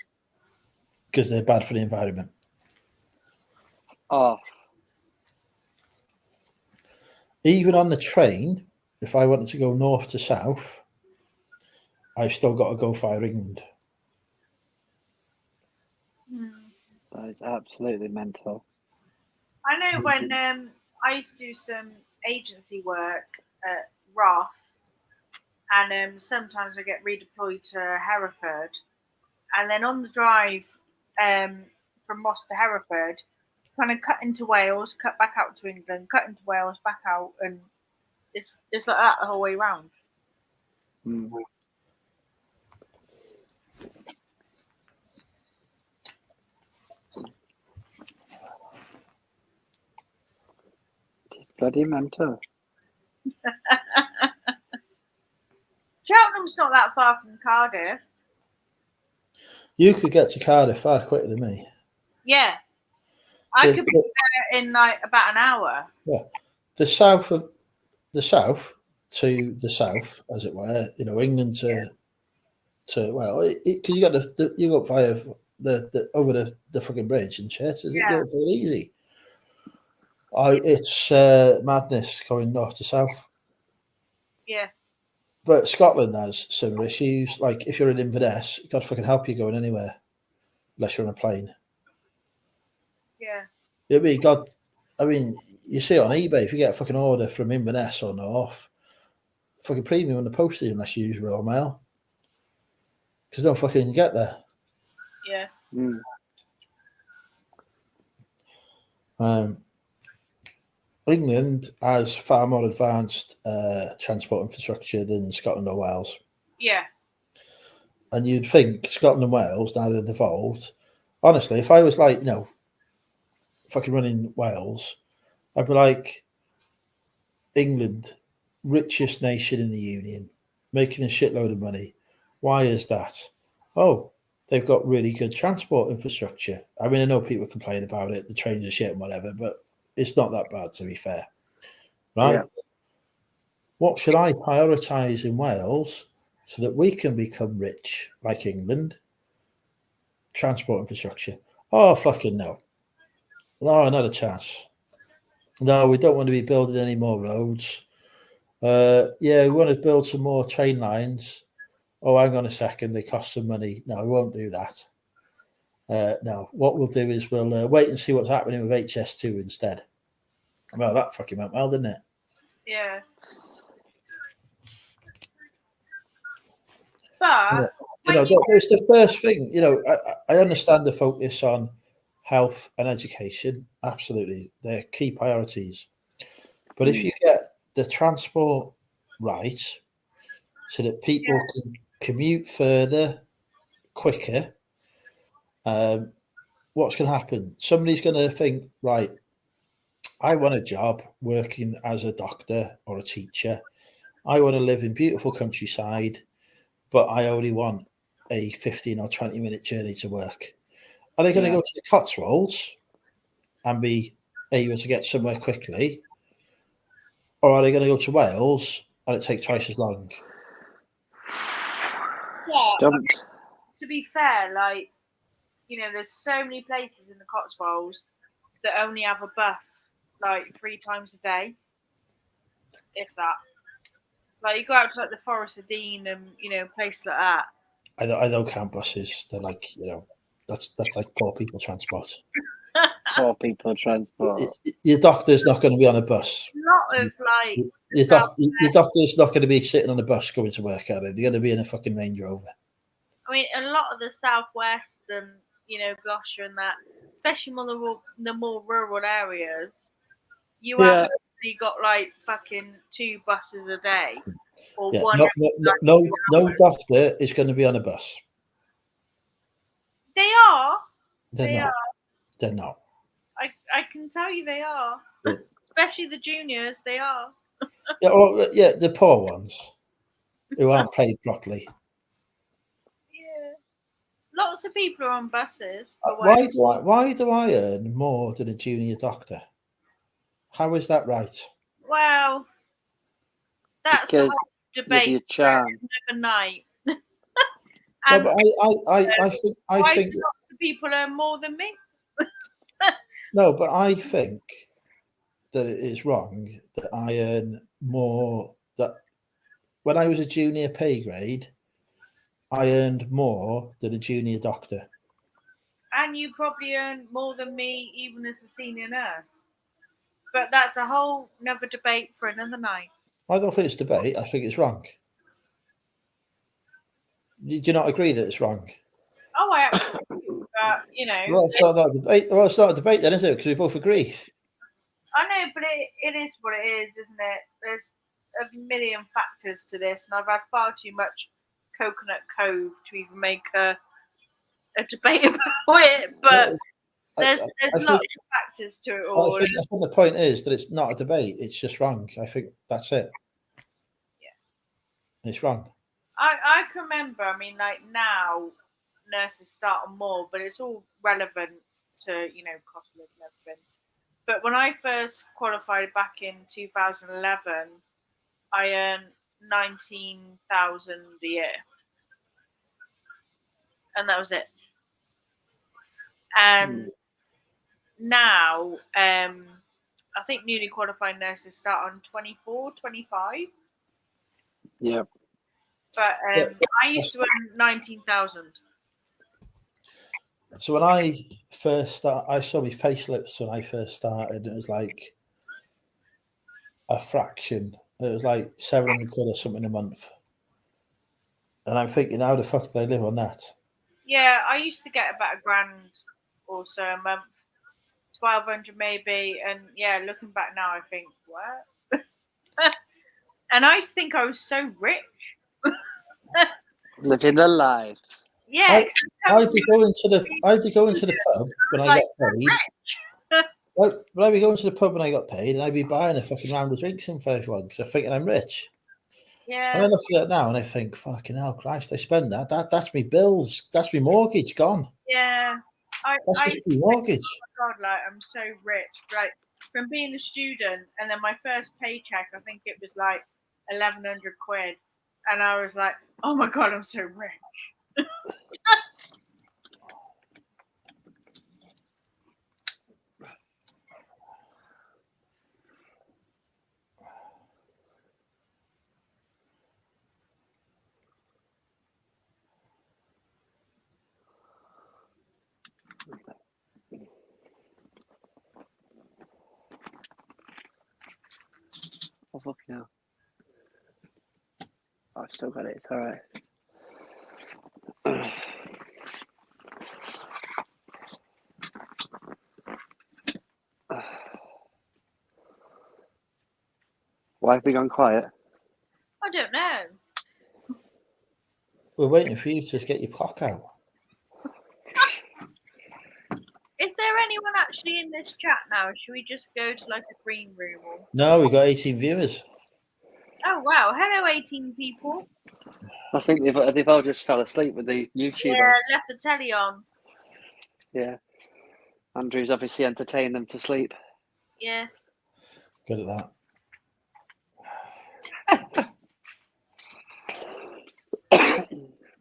Because they're bad for the environment. Oh, Even on the train, if I wanted to go north to south, I've still got to go via England. that is absolutely mental. I know when I used to do some agency work at Ross, and sometimes I get redeployed to Hereford, and then on the drive from Ross to Hereford, kind of cut into Wales, cut back out to England, cut into Wales, back out, and it's like that the whole way round. Mm. It's bloody mental. Cheltenham's not that far from Cardiff. You could get to Cardiff far quicker than me. Yeah, I could be there in like about an hour. Yeah, the south to the south, as it were. England to well, because you got you go via the over the fucking bridge and shit. Is it very easy? It's madness going north to south. Yeah. But Scotland has similar issues. Like if you're in Inverness, God fucking help you going anywhere, unless you're on a plane. Yeah. You see it on eBay, if you get a fucking order from Inverness or North, fucking premium on the postage unless you use Royal Mail. Because don't fucking get there. Yeah. England has far more advanced transport infrastructure than Scotland or Wales. Yeah. And you'd think Scotland and Wales, now they've evolved. Honestly, if I was like, fucking running Wales, I'd be like, England, richest nation in the Union, making a shitload of money. Why is that? Oh, they've got really good transport infrastructure. I mean, I know people complain about it, the trains are shit and whatever, but it's not that bad, to be fair. Right? Yeah. What should I prioritise in Wales so that we can become rich like England? Transport infrastructure. Oh, fucking no. No, not a chance. No, we don't want to be building any more roads. We want to build some more train lines. Oh, hang on a second, they cost some money. No, we won't do that. No, what we'll do is we'll wait and see what's happening with HS2 instead. Well, that fucking went well, didn't it? Yeah. But it's the first thing. I understand the focus on health and education. Absolutely, they're key priorities. But if you get the transport right, so that people can commute further, quicker, what's going to happen? Somebody's going to think, right, I want a job working as a doctor or a teacher. I want to live in beautiful countryside, but I only want a 15 or 20-minute journey to work. Are they going to go to the Cotswolds and be able to get somewhere quickly? Or are they going to go to Wales and it takes twice as long? Yeah, to be fair, there's so many places in the Cotswolds that only have a bus 3 times a day, if that. You go out to the Forest of Dean and places like that. I know camp buses. They're that's like poor people transport. Poor people transport. Your doctor's not going to be on a bus. A lot of like Your doctor's not going to be sitting on a bus going to work, are they? They're going to be in a fucking Range Rover. I mean, a lot of the southwest and Gloucester and that, especially the more rural areas, you have actually got like fucking 2 buses a day, or Yeah, one. no doctor is going to be on a bus. They are. They're not. I can tell you they are. Yeah. Especially the juniors, they are. Yeah, the poor ones who aren't paid properly. Yeah. Lots of people are on buses. Why do I earn more than a junior doctor? How is that right? Well, that's Because a whole debate your for charm. another night. No, And but I think lots of people earn more than me. no, but I think that it is wrong that I earn more. That when I was a junior pay grade, I earned more than a junior doctor. And you probably earn more than me even as a senior nurse. But that's a whole another debate for another night. I don't think it's debate. I think it's wrong. Do you not agree that it's wrong? Oh, I absolutely do. But, Well, it's not a debate. Well, it's not a debate then, is it? Because we both agree. I know, but it is what it is, isn't it? There's a million factors to this, and I've had far too much Coconut Cove to even make a debate about it. But there's lots of factors to it all. I think the point is that it's not a debate. It's just wrong. I think that's it. Yeah. It's wrong. I can remember, I mean, like now nurses start on more, but it's all relevant to, cost of living and everything. But when I first qualified back in 2011, I earned 19,000 a year. And that was it. And now, I think newly qualified nurses start on 24, 25. Yeah. But I used to earn 19,000. So when I first started, I saw my payslips when I first started. It was like a fraction. It was like 700 quid or something a month. And I'm thinking, how the fuck do I live on that? Yeah, I used to get about $1,000 or so a month, 1,200 maybe. And yeah, looking back now, I think, what? And I used to think I was so rich. Living the life. Yeah, I'd be going to the pub when I got paid. When I'd be going to the pub when I got paid, and I'd be buying a fucking round of drinks in for everyone because I'm thinking I'm rich. Yeah. And I look at it now and I think, fucking hell, Christ, I spend that. That's me bills. That's me mortgage gone. Yeah. That's just my mortgage. Oh my God, like I'm so rich. Like from being a student, and then my first paycheck, I think it was like 1,100 quid, and I was like, oh my God, I'm so rich. Oh, fuck yeah. Oh, I've still got it. It's all right. Why have we gone quiet? I don't know. We're waiting for you to just get your cock out. Is there anyone actually in this chat now? Should we just go to like a green room? Or... No, we've got 18 viewers. Oh wow! Hello, 18 people. I think they've all just fell asleep with the YouTube on. Left the telly on. Yeah. Andrew's obviously entertained them to sleep. Yeah. Good at that.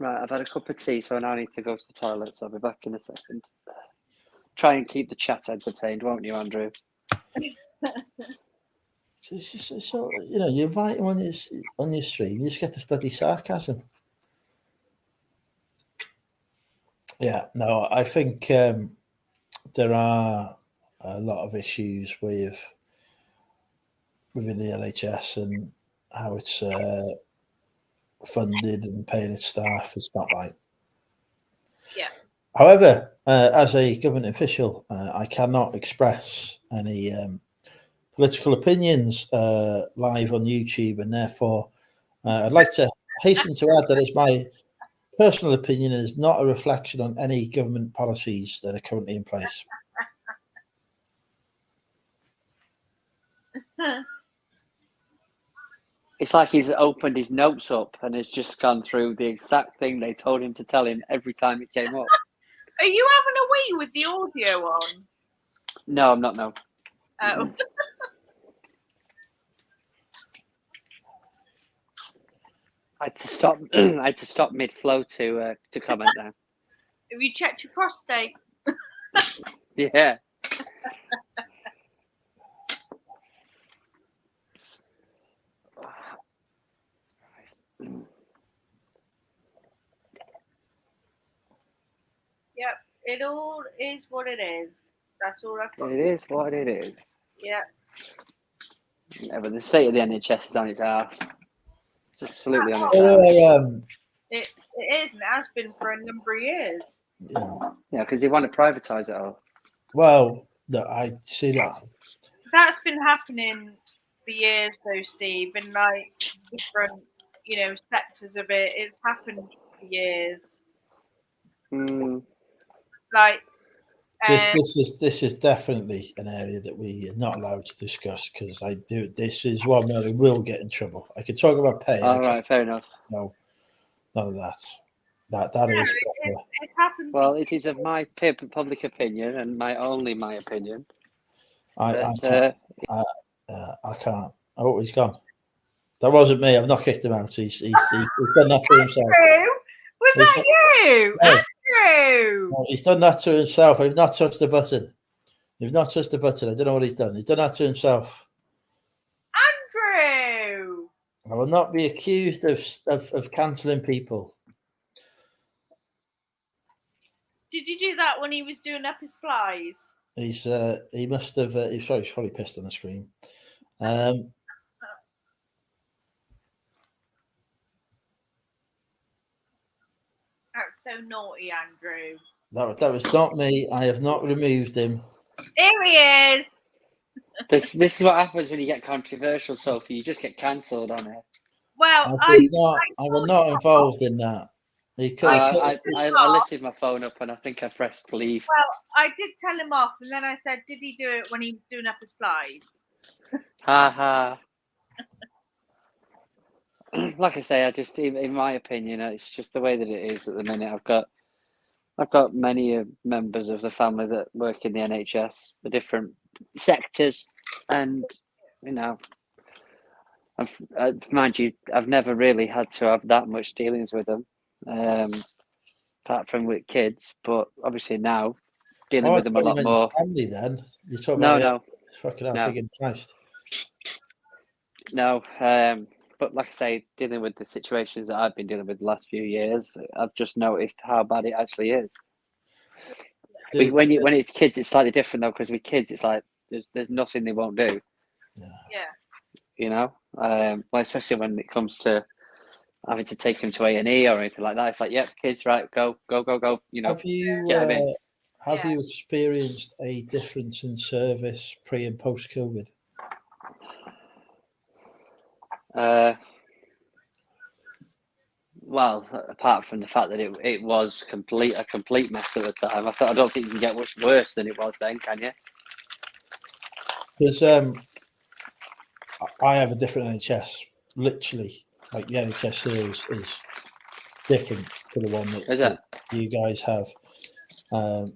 Right, I've had a cup of tea, so I now need to go to the toilet, so I'll be back in a second. Try and keep the chat entertained, won't you, Andrew? So you invite him on your stream, you just get this bloody sarcasm. Yeah, no, I think there are a lot of issues within the NHS and how it's funded and paying its staff. It's not right. Yeah. However, as a government official, I cannot express any political opinions live on YouTube, and therefore I'd like to hasten to add that it's my personal opinion and is not a reflection on any government policies that are currently in place. It's like he's opened his notes up and has just gone through the exact thing they told him to tell him every time it came up. Are you having a wee with the audio on? No, I'm not. No. Oh. I had to stop. I had to stop mid-flow to comment now. Have you checked your prostate? Yeah. Yep. It all is what it is. That's all I've got. It is what it is. Yeah. Yeah, but the state of the NHS is on its arse. It's absolutely on its arse. It is, and it has been for a number of years. Yeah, because they want to privatise it all. Well, I see that. That's been happening for years, though, Steve, in like different, sectors of it. It's happened for years. Like this is definitely an area that we are not allowed to discuss, because this is one where we will get in trouble. I could talk about pay. All right, fair enough. No, none of that. That is. It's happened. Well, it is of my public opinion and my opinion. I can't. Oh, he's gone. That wasn't me. I've not kicked him out. He's done that to himself. Andrew? Was that you? No. Andrew! No, he's done that to himself. I've not touched the button. You've not touched the button. I don't know what he's done. He's done that to himself. Andrew! I will not be accused of cancelling people. Did you do that when he was doing up his flies? He must have. He's probably pissed on the screen. That's so naughty, Andrew. That was not me. I have not removed him. Here he is. This is what happens when you get controversial, Sophie. You just get cancelled on it. Well, I was not involved in that. I lifted my phone up and I think I pressed leave. Well, I did tell him off, and then I said, "Did he do it when he was doing up his flies?" Ha ha. Like I say, in my opinion, it's just the way that it is at the minute. I've got many members of the family that work in the NHS, the different sectors, and mind you, I've never really had to have that much dealings with them, apart from with kids. But obviously now, dealing with them a lot more. Family, then you're talking no, fucking hell, Christ. No, but like I say, dealing with the situations that I've been dealing with the last few years, I've just noticed how bad it actually is. When it's kids, it's slightly different though, because with kids, it's like there's nothing they won't do. Yeah. Well, especially when it comes to having to take them to A&E or anything like that. It's like, yep, kids, right, go. Have you have you experienced a difference in service pre and post COVID? Well, apart from the fact that it was a complete mess at the time, I don't think you can get much worse than it was then, can you? Because I have a different NHS. Literally, like the NHS here is different to the one that you guys have.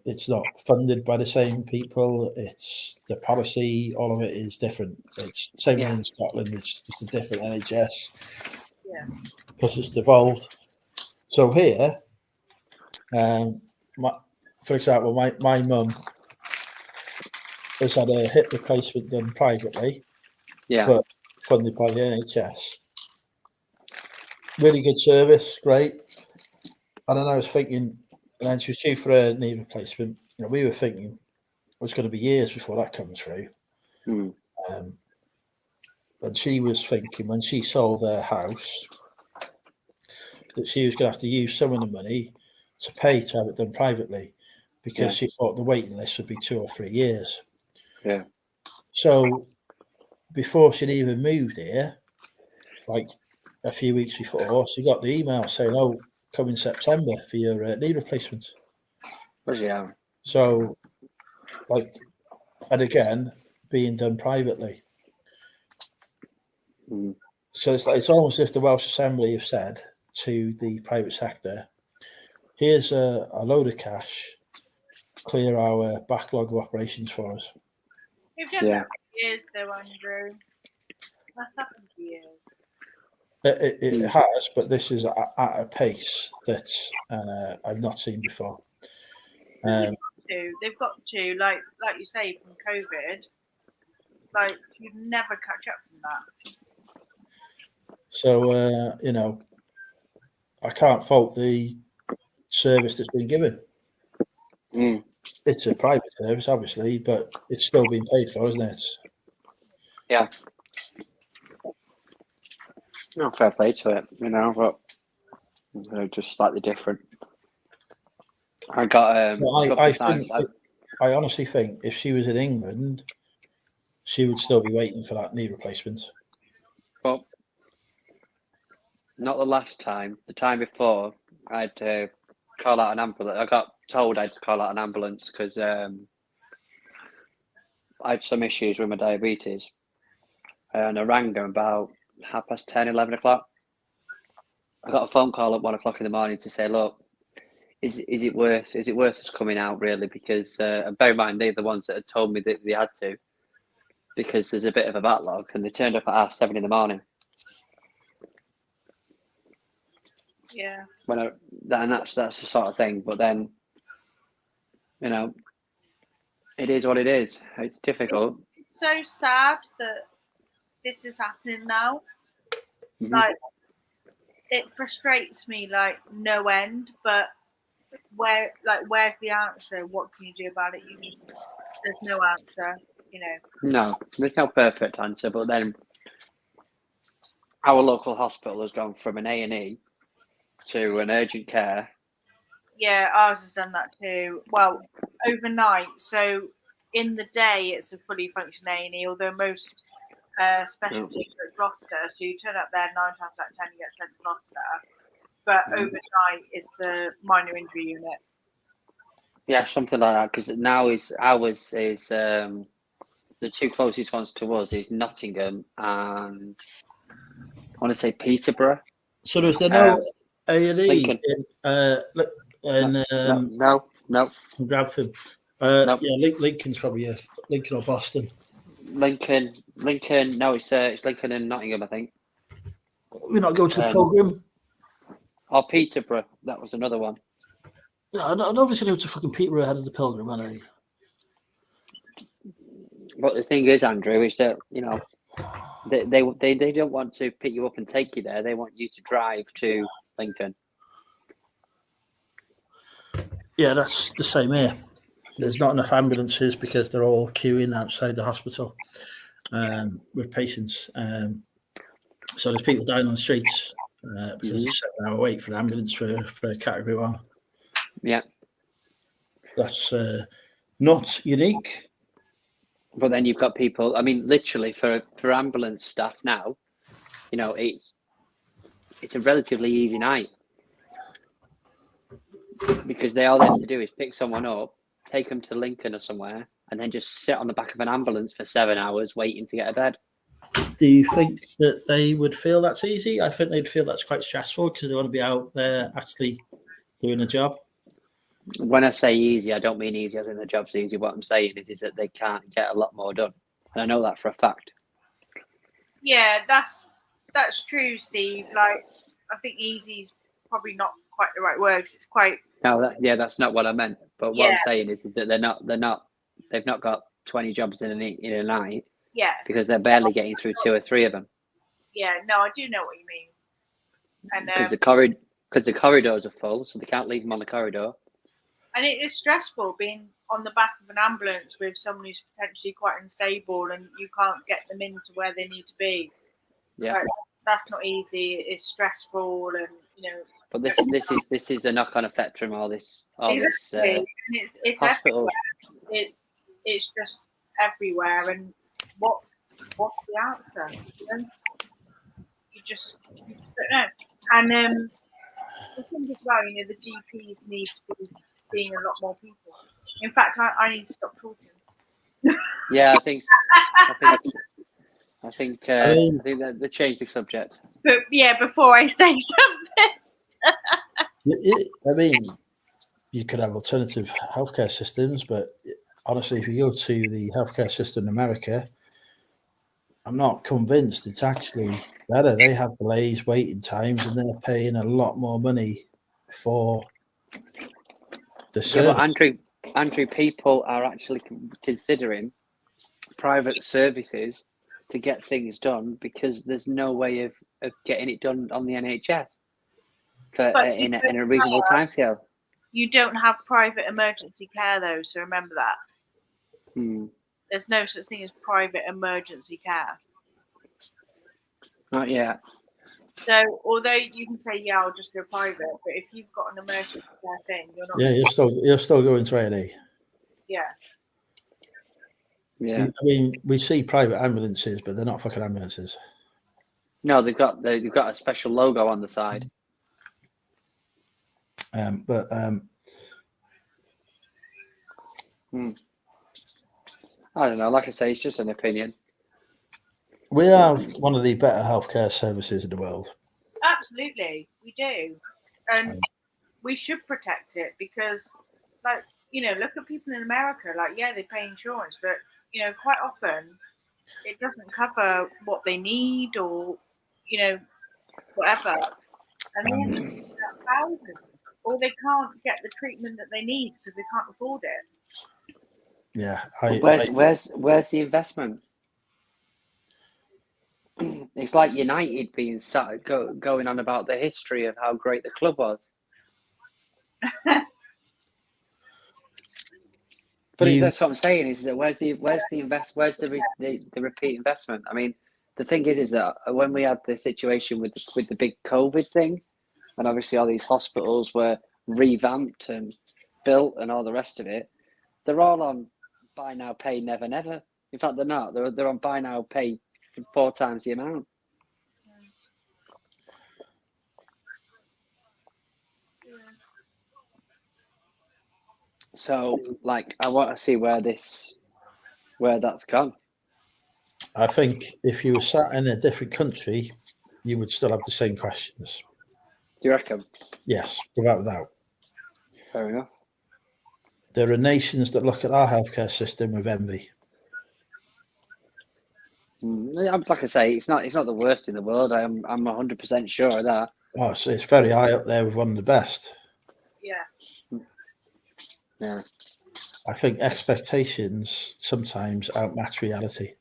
It's not funded by the same people. It's the policy. All of it is different. It's same in Scotland. It's just a different NHS. Yeah. Because it's devolved. So here, for example, my mum has had a hip replacement done privately, but funded by the NHS. Really good service, great. And then I was thinking, and then she was due for a knee replacement. We were thinking, was going to be years before that comes through. Mm. And she was thinking when she sold her house that she was going to have to use some of the money to pay to have it done privately, because she thought the waiting list would be 2 or 3 years. Yeah. So before she'd even moved here, like a few weeks before, she got the email saying, "Oh, come in September for your knee replacement." Yeah. So, like, and again, being done privately. Mm. So it's almost as if the Welsh Assembly have said to the private sector, "Here's a load of cash, clear our backlog of operations for us." You've done that for years, though, Andrew. That's happened for years. It has, but this is at a pace that I've not seen before. They've got to, like you say, from COVID, like you'd never catch up from that. So I can't fault the service that's been given. Mm. It's a private service, obviously, but it's still being paid for, isn't it? Yeah. No, fair play to it, but they're just slightly different. I got I honestly think if she was in England, she would still be waiting for that knee replacement. Well, not the last time. The time before, I had to call out an ambulance. I got told I had to call out an ambulance because I had some issues with my diabetes. And I rang them about 10:30, 11 o'clock. I got a phone call at 1 o'clock in the morning to say, "Look, is it worth us coming out really?" Because bear in mind, they're the ones that had told me that they had to, because there's a bit of a backlog, and they turned up at 7:30 in the morning. Yeah. And that's the sort of thing. But then, it is what it is. It's difficult. It's so sad that this is happening now. Mm-hmm. Like, it frustrates me like no end. But where's the answer? What can you do about it? There's no answer. No, there's no perfect answer. But then, our local hospital has gone from an A&E to an urgent care. Yeah, ours has done that too. Well, overnight. So in the day, it's a fully functioning A&E, although most specialties are at Gloucester. So you turn up there 9 times out of 10, you get sent to Gloucester. But overnight, it's a minor injury unit. Yeah, something like that. Because now ours is the two closest ones to us is Nottingham and I want to say Peterborough. So there's no A&E in no. Bradford. Nope. Yeah, Lincoln's probably Lincoln or Boston. Lincoln. No, it's Lincoln and Nottingham, I think. We're not going to the Pilgrim. Or Peterborough. That was another one. No, nobody's going to go to fucking Peterborough ahead of the Pilgrim, are they? But the thing is, Andrew, is that they don't want to pick you up and take you there. They want you to drive to Lincoln. Yeah, that's the same here. There's not enough ambulances because they're all queuing outside the hospital with patients. So there's people dying on the streets because it's a 7-hour wait for an ambulance for a category 1. Yeah. That's not unique. But then you've got people, I mean, literally for ambulance staff now, it's a relatively easy night. Because all they have to do is pick someone up, take them to Lincoln or somewhere, and then just sit on the back of an ambulance for 7 hours waiting to get a bed. Do you think that they would feel that's easy? I think they'd feel that's quite stressful because they want to be out there actually doing a job. When I say easy, I don't mean easy as in the job's easy. What I'm saying is that they can't get a lot more done. And I know that for a fact. Yeah, that's true, Steve. Like, I think easy is probably not quite the right word. 'Cause it's quite. No, that's not what I meant. But what I'm saying is that they've not got 20 jobs in a night. Yeah. Because they're barely getting through 2 or 3 of them. Yeah, no, I do know what you mean. And because the corridors are full, so they can't leave them on the corridor. And it is stressful being on the back of an ambulance with someone who's potentially quite unstable and you can't get them into where they need to be. Yeah. Like, that's not easy. It's stressful, and But this is the knock-on effect from all this exactly. And it's hospital. everywhere. It's just everywhere. And what's the answer? You just don't know. And I think as well, the GPs need to be seeing a lot more people. In fact, I need to stop talking. Yeah, I think that they changed the subject. But yeah, before I say something. I mean, you could have alternative healthcare systems, but honestly, if you go to the healthcare system in America, I'm not convinced it's actually better. They have delays, waiting times, and they're paying a lot more money for the service. Yeah, but Andrew, people are actually considering private services to get things done because there's no way of getting it done on the NHS in a reasonable timescale. You don't have private emergency care though, so remember that. There's no such thing as private emergency care. Not yet. So although you can say, yeah, I'll just go private, but if you've got an emergency care thing, you're not. Yeah, you're still going to A&E. Yeah. Yeah. I mean, we see private ambulances, but they're not fucking ambulances. No, they've got a special logo on the side. I don't know. Like I say, it's just an opinion. We have one of the better healthcare services in the world. Absolutely, we do, and we should protect it because, like, look at people in America. Like, yeah, they pay insurance, but quite often it doesn't cover what they need or whatever, and they end up thousands, or they can't get the treatment that they need because they can't afford it. Yeah, where's the investment? It's like United being going on about the history of how great the club was. But that's what I'm saying is that where's the repeat investment? I mean, the thing is that when we had the situation with the big COVID thing, and obviously all these hospitals were revamped and built and all the rest of it, they're all on buy now, pay never, never. In fact, they're not. They're on buy now, pay 4 times the amount. So, like, I want to see where that's gone. I think if you were sat in a different country, you would still have the same questions. Do you reckon? Yes, without a doubt. Fair enough. There are nations that look at our healthcare system with envy. Like I say, it's not the worst in the world. I'm 100% sure of that. Oh, it's very high up there with one of the best. Yeah. Yeah. I think expectations sometimes outmatch reality.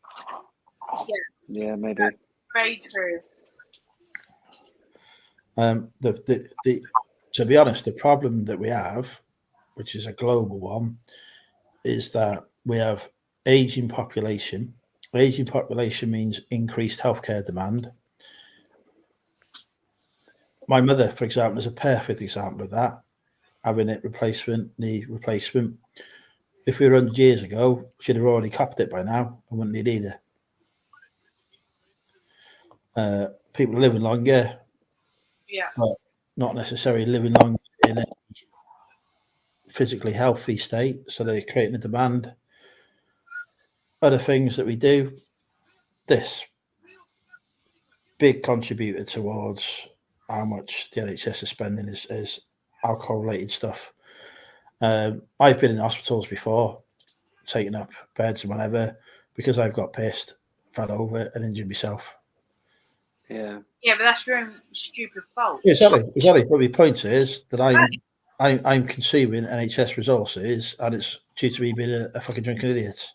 Yeah, maybe. That's very true. To be honest, the problem that we have, which is a global one, is that we have aging population. Aging population means increased healthcare demand. My mother, for example, is a perfect example of that. Having knee replacement. If we were 100 years ago, she'd have already copped it by now and wouldn't need either. People are living longer, but not necessarily living longer in a physically healthy state. So they're creating a demand. Other things that we do, this big contributor towards how much the NHS is spending is alcohol-related stuff. I've been in hospitals before, taking up beds and whatever, because I've got pissed, fell over and injured myself. Yeah, but that's your own stupid fault. Exactly. But my point is that I'm consuming NHS resources, and it's due to me being a fucking drinking idiot.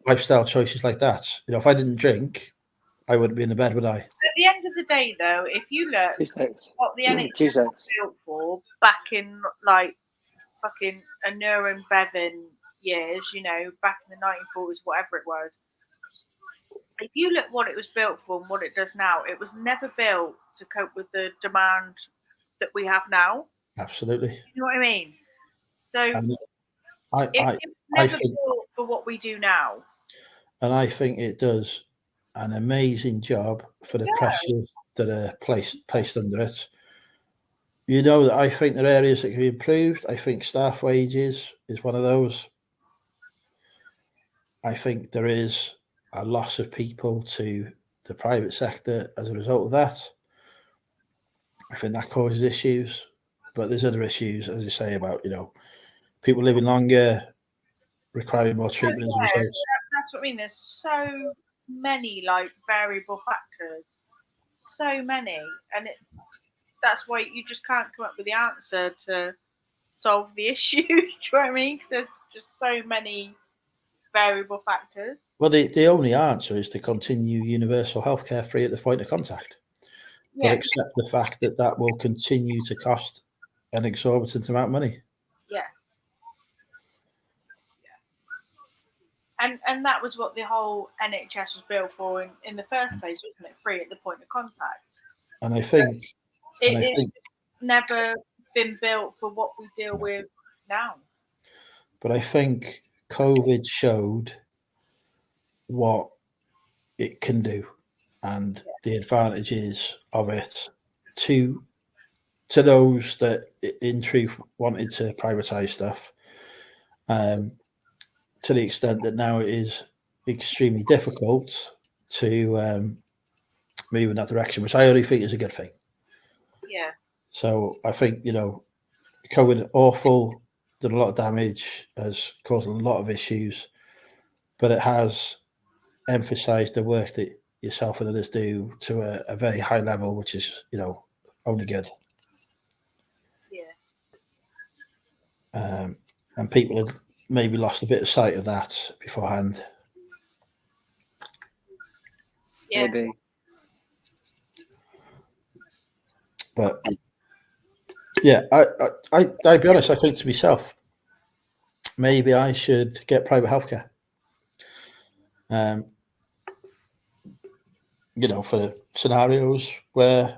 Lifestyle choices like that. If I didn't drink, I wouldn't be in the bed, would I? At the end of the day, though, if you look what the NHS was built for back in like fucking a Nuremberg years, you know, back in the 1940s, whatever it was. If you look what it was built for and what it does now, it was never built to cope with the demand that we have now. Absolutely. You know what I mean? So And it was never built for what we do now. And I think it does an amazing job for the pressures that are placed under it. You know, that I think there are areas that can be improved. I think staff wages is one of those. I think there is a loss of people to the private sector as a result of that. I think that causes issues, but there's other issues, as you say, about, you know, people living longer, requiring more treatment as a result. That's what I mean. There's so many like variable factors, so many, and that's why you just can't come up with the answer to solve the issue. Do you know what I mean? Because there's just so many variable factors. Well, the only answer is to continue universal healthcare free at the point of contact, but accept the fact that that will continue to cost an exorbitant amount of money. Yeah. And that was what the whole NHS was built for in the first place, wasn't it? Free at the point of contact. And I think it's never been built for what we deal with now. But I think COVID showed what it can do and the advantages of it to those that in truth wanted to privatise stuff, to the extent that now it is extremely difficult to move in that direction, which I only think is a good thing. Yeah. So I think, you know, COVID awful, did a lot of damage, has caused a lot of issues, but it has emphasised the work that yourself and others do to a very high level, which is, you know, only good. Yeah. And people had maybe lost a bit of sight of that beforehand. Yeah. Maybe. But yeah, I'll be honest, I think to myself, maybe I should get private healthcare. You know, for scenarios where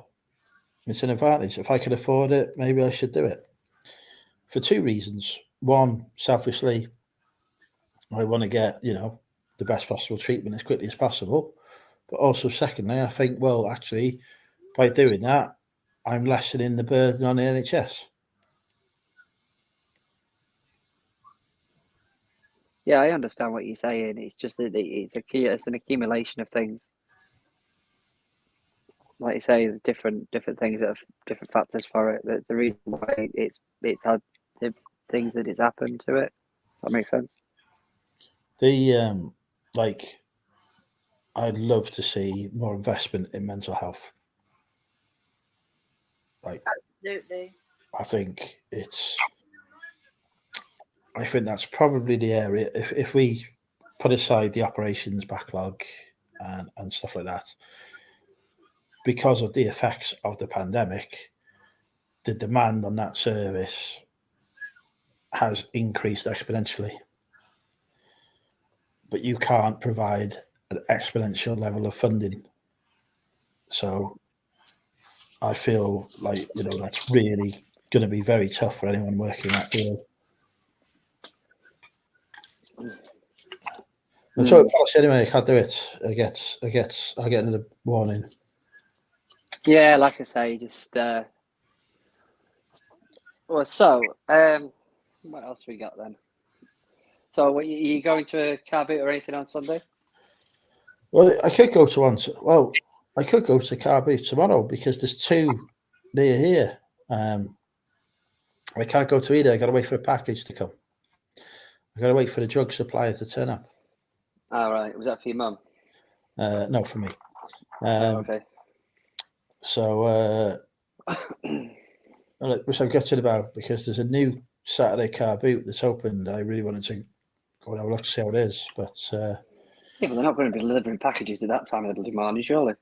it's an advantage. If I can afford it, maybe I should do it. For two reasons. One, selfishly, I want to get, you know, the best possible treatment as quickly as possible. But also, secondly, I think, well, actually, by doing that, I'm lessening the burden on the NHS. Yeah, I understand what you're saying. It's just that it's an accumulation of things. Like you say, there's different things that have different factors for it. That's the reason why it's had the things that it's happened to it. That makes sense. Like, I'd love to see more investment in mental health. Like, absolutely. I think that's probably the area. If we put aside the operations backlog and stuff like that, because of the effects of the pandemic, the demand on that service has increased exponentially. But you can't provide an exponential level of funding. So I feel like, you know, that's really going to be very tough for anyone working in that field. I'm sorry, policy anyway. I can't do it. I get another warning. Yeah, like I say, just well. So, what else we got then? So, are you going to a car boot or anything on Sunday? Well, I could go to one. Well, I could go to car boot tomorrow because there's two near here. I can't go to either. I got to wait for a package to come. I got to wait for the drug supplier to turn up. All right. Was that for your mum? No, for me. Okay. So, which I'm gutted about because there's a new Saturday car boot that's opened. I really wanted to go and have a look to see how it is, but yeah, but they're not going to be delivering packages at that time of the bloody morning, surely.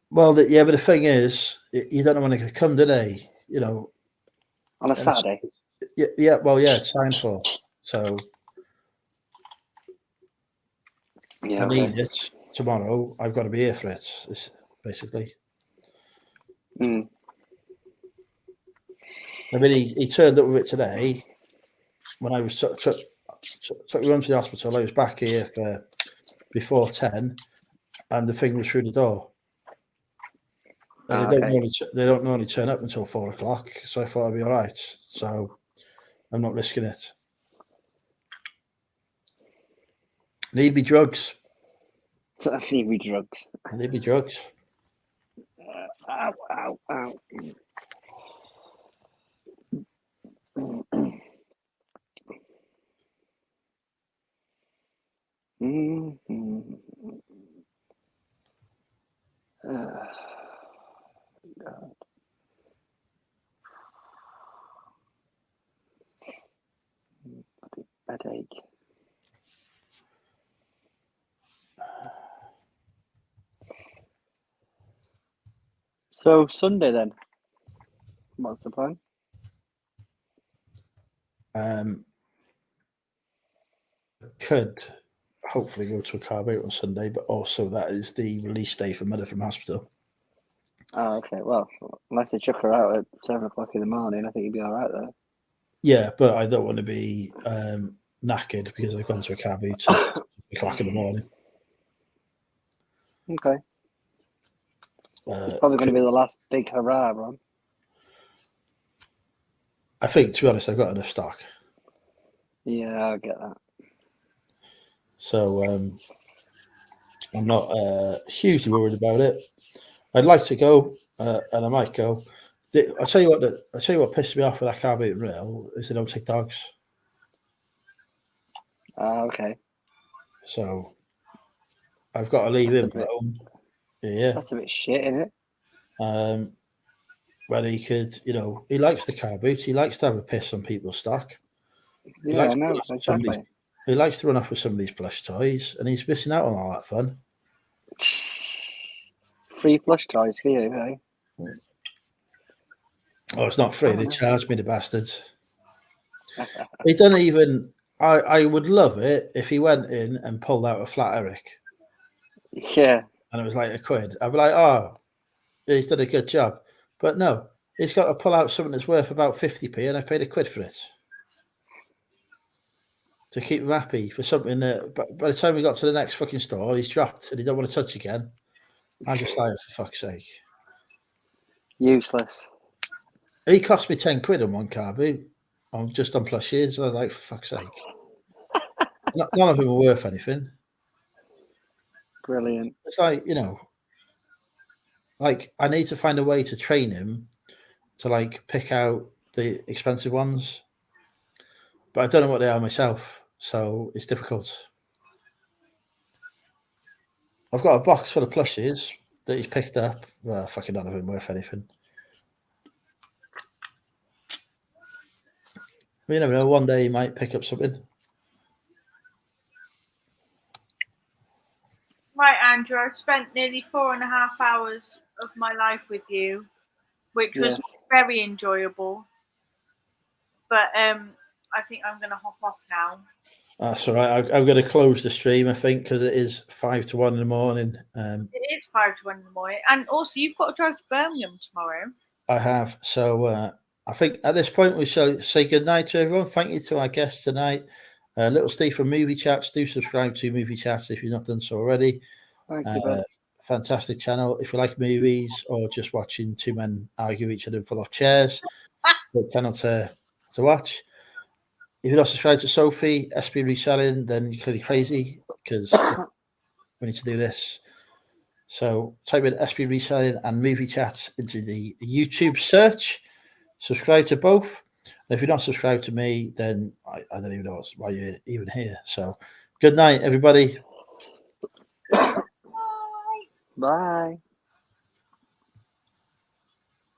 Well, but the thing is, you don't know when they could come, do they? You know, on a Saturday. Yeah. Well, yeah, it's signed for. So Yeah, I okay. need it tomorrow. I've got to be here for it. It's basically. Mm. I mean, he turned up with it today. When I was took me home to the hospital, I was back here for before 10, and the thing was through the door. And Okay. they don't normally turn up until 4 o'clock. So I thought I'd be all right. So I'm not risking it. Need me drugs. I need me drugs. I need me drugs. Ow, ow, ow. God. Headache. So Sunday then, what's the plan? Could hopefully go to a car boat on Sunday, but also that is the release day for Mother from hospital. Oh, okay. Well, unless they chuck her out at 7 o'clock in the morning, I think you'd be all right there. Yeah, but I don't want to be knackered because I've gone to a car boot at 6 o'clock in the morning. Okay. It's probably going to be the last big hurrah, Ron. I think, to be honest, I've got enough stock. Yeah, I get that. So I'm not hugely worried about it. I'd like to go, and I might go. I'll tell you what pissed me off with that car boot rail is they don't take dogs. Okay. So I've got to leave him alone. Yeah. That's a bit shit, isn't it? Where he could, he likes the car boot. He likes to have a piss on people's stock. Yeah, no, exactly. He likes to run off with some of these plush toys, and he's missing out on all that fun. Free plush toys for you, eh? Oh, it's not free. They charge me, the bastards. He doesn't even. I would love it if he went in and pulled out a flat Eric. Yeah. And it was like £1. I'd be like, oh, he's done a good job. But no, he's got to pull out something that's worth about 50p, and I paid £1 for it. To keep him happy for something that, by the time we got to the next fucking store, he's dropped and he don't want to touch again. I just like, for fuck's sake. Useless. He cost me £10 on one car boot, just on plushies. I was like, for fuck's sake. None of them are worth anything. Brilliant. It's like, like I need to find a way to train him to like pick out the expensive ones. But I don't know what they are myself, so it's difficult. I've got a box full of plushies that he's picked up. Well, fucking none of them worth anything. You never know. One day he might pick up something. Right, Andrew, I've spent nearly 4.5 hours of my life with you, which was very enjoyable. But I think I'm going to hop off now. That's all right. I'm going to close the stream, I think, because it is 5 to 1 in the morning. It is 5 to 1 in the morning. And also, you've got to drive to Birmingham tomorrow. I have. So I think at this point, we shall say good night to everyone. Thank you to our guests tonight. Little Steve from Movie Chats. Do subscribe to Movie Chats if you've not done so already. Thank you, Ben. Fantastic channel. If you like movies or just watching two men argue each other and fall off chairs, good channel to watch. If you're not subscribed to Sophie, SP Reselling, then you're clearly crazy because we need to do this. So type in SP Reselling and Movie Chats into the YouTube search. Subscribe to both. And if you're not subscribed to me, then I don't even know why you're even here. So good night, everybody. Bye.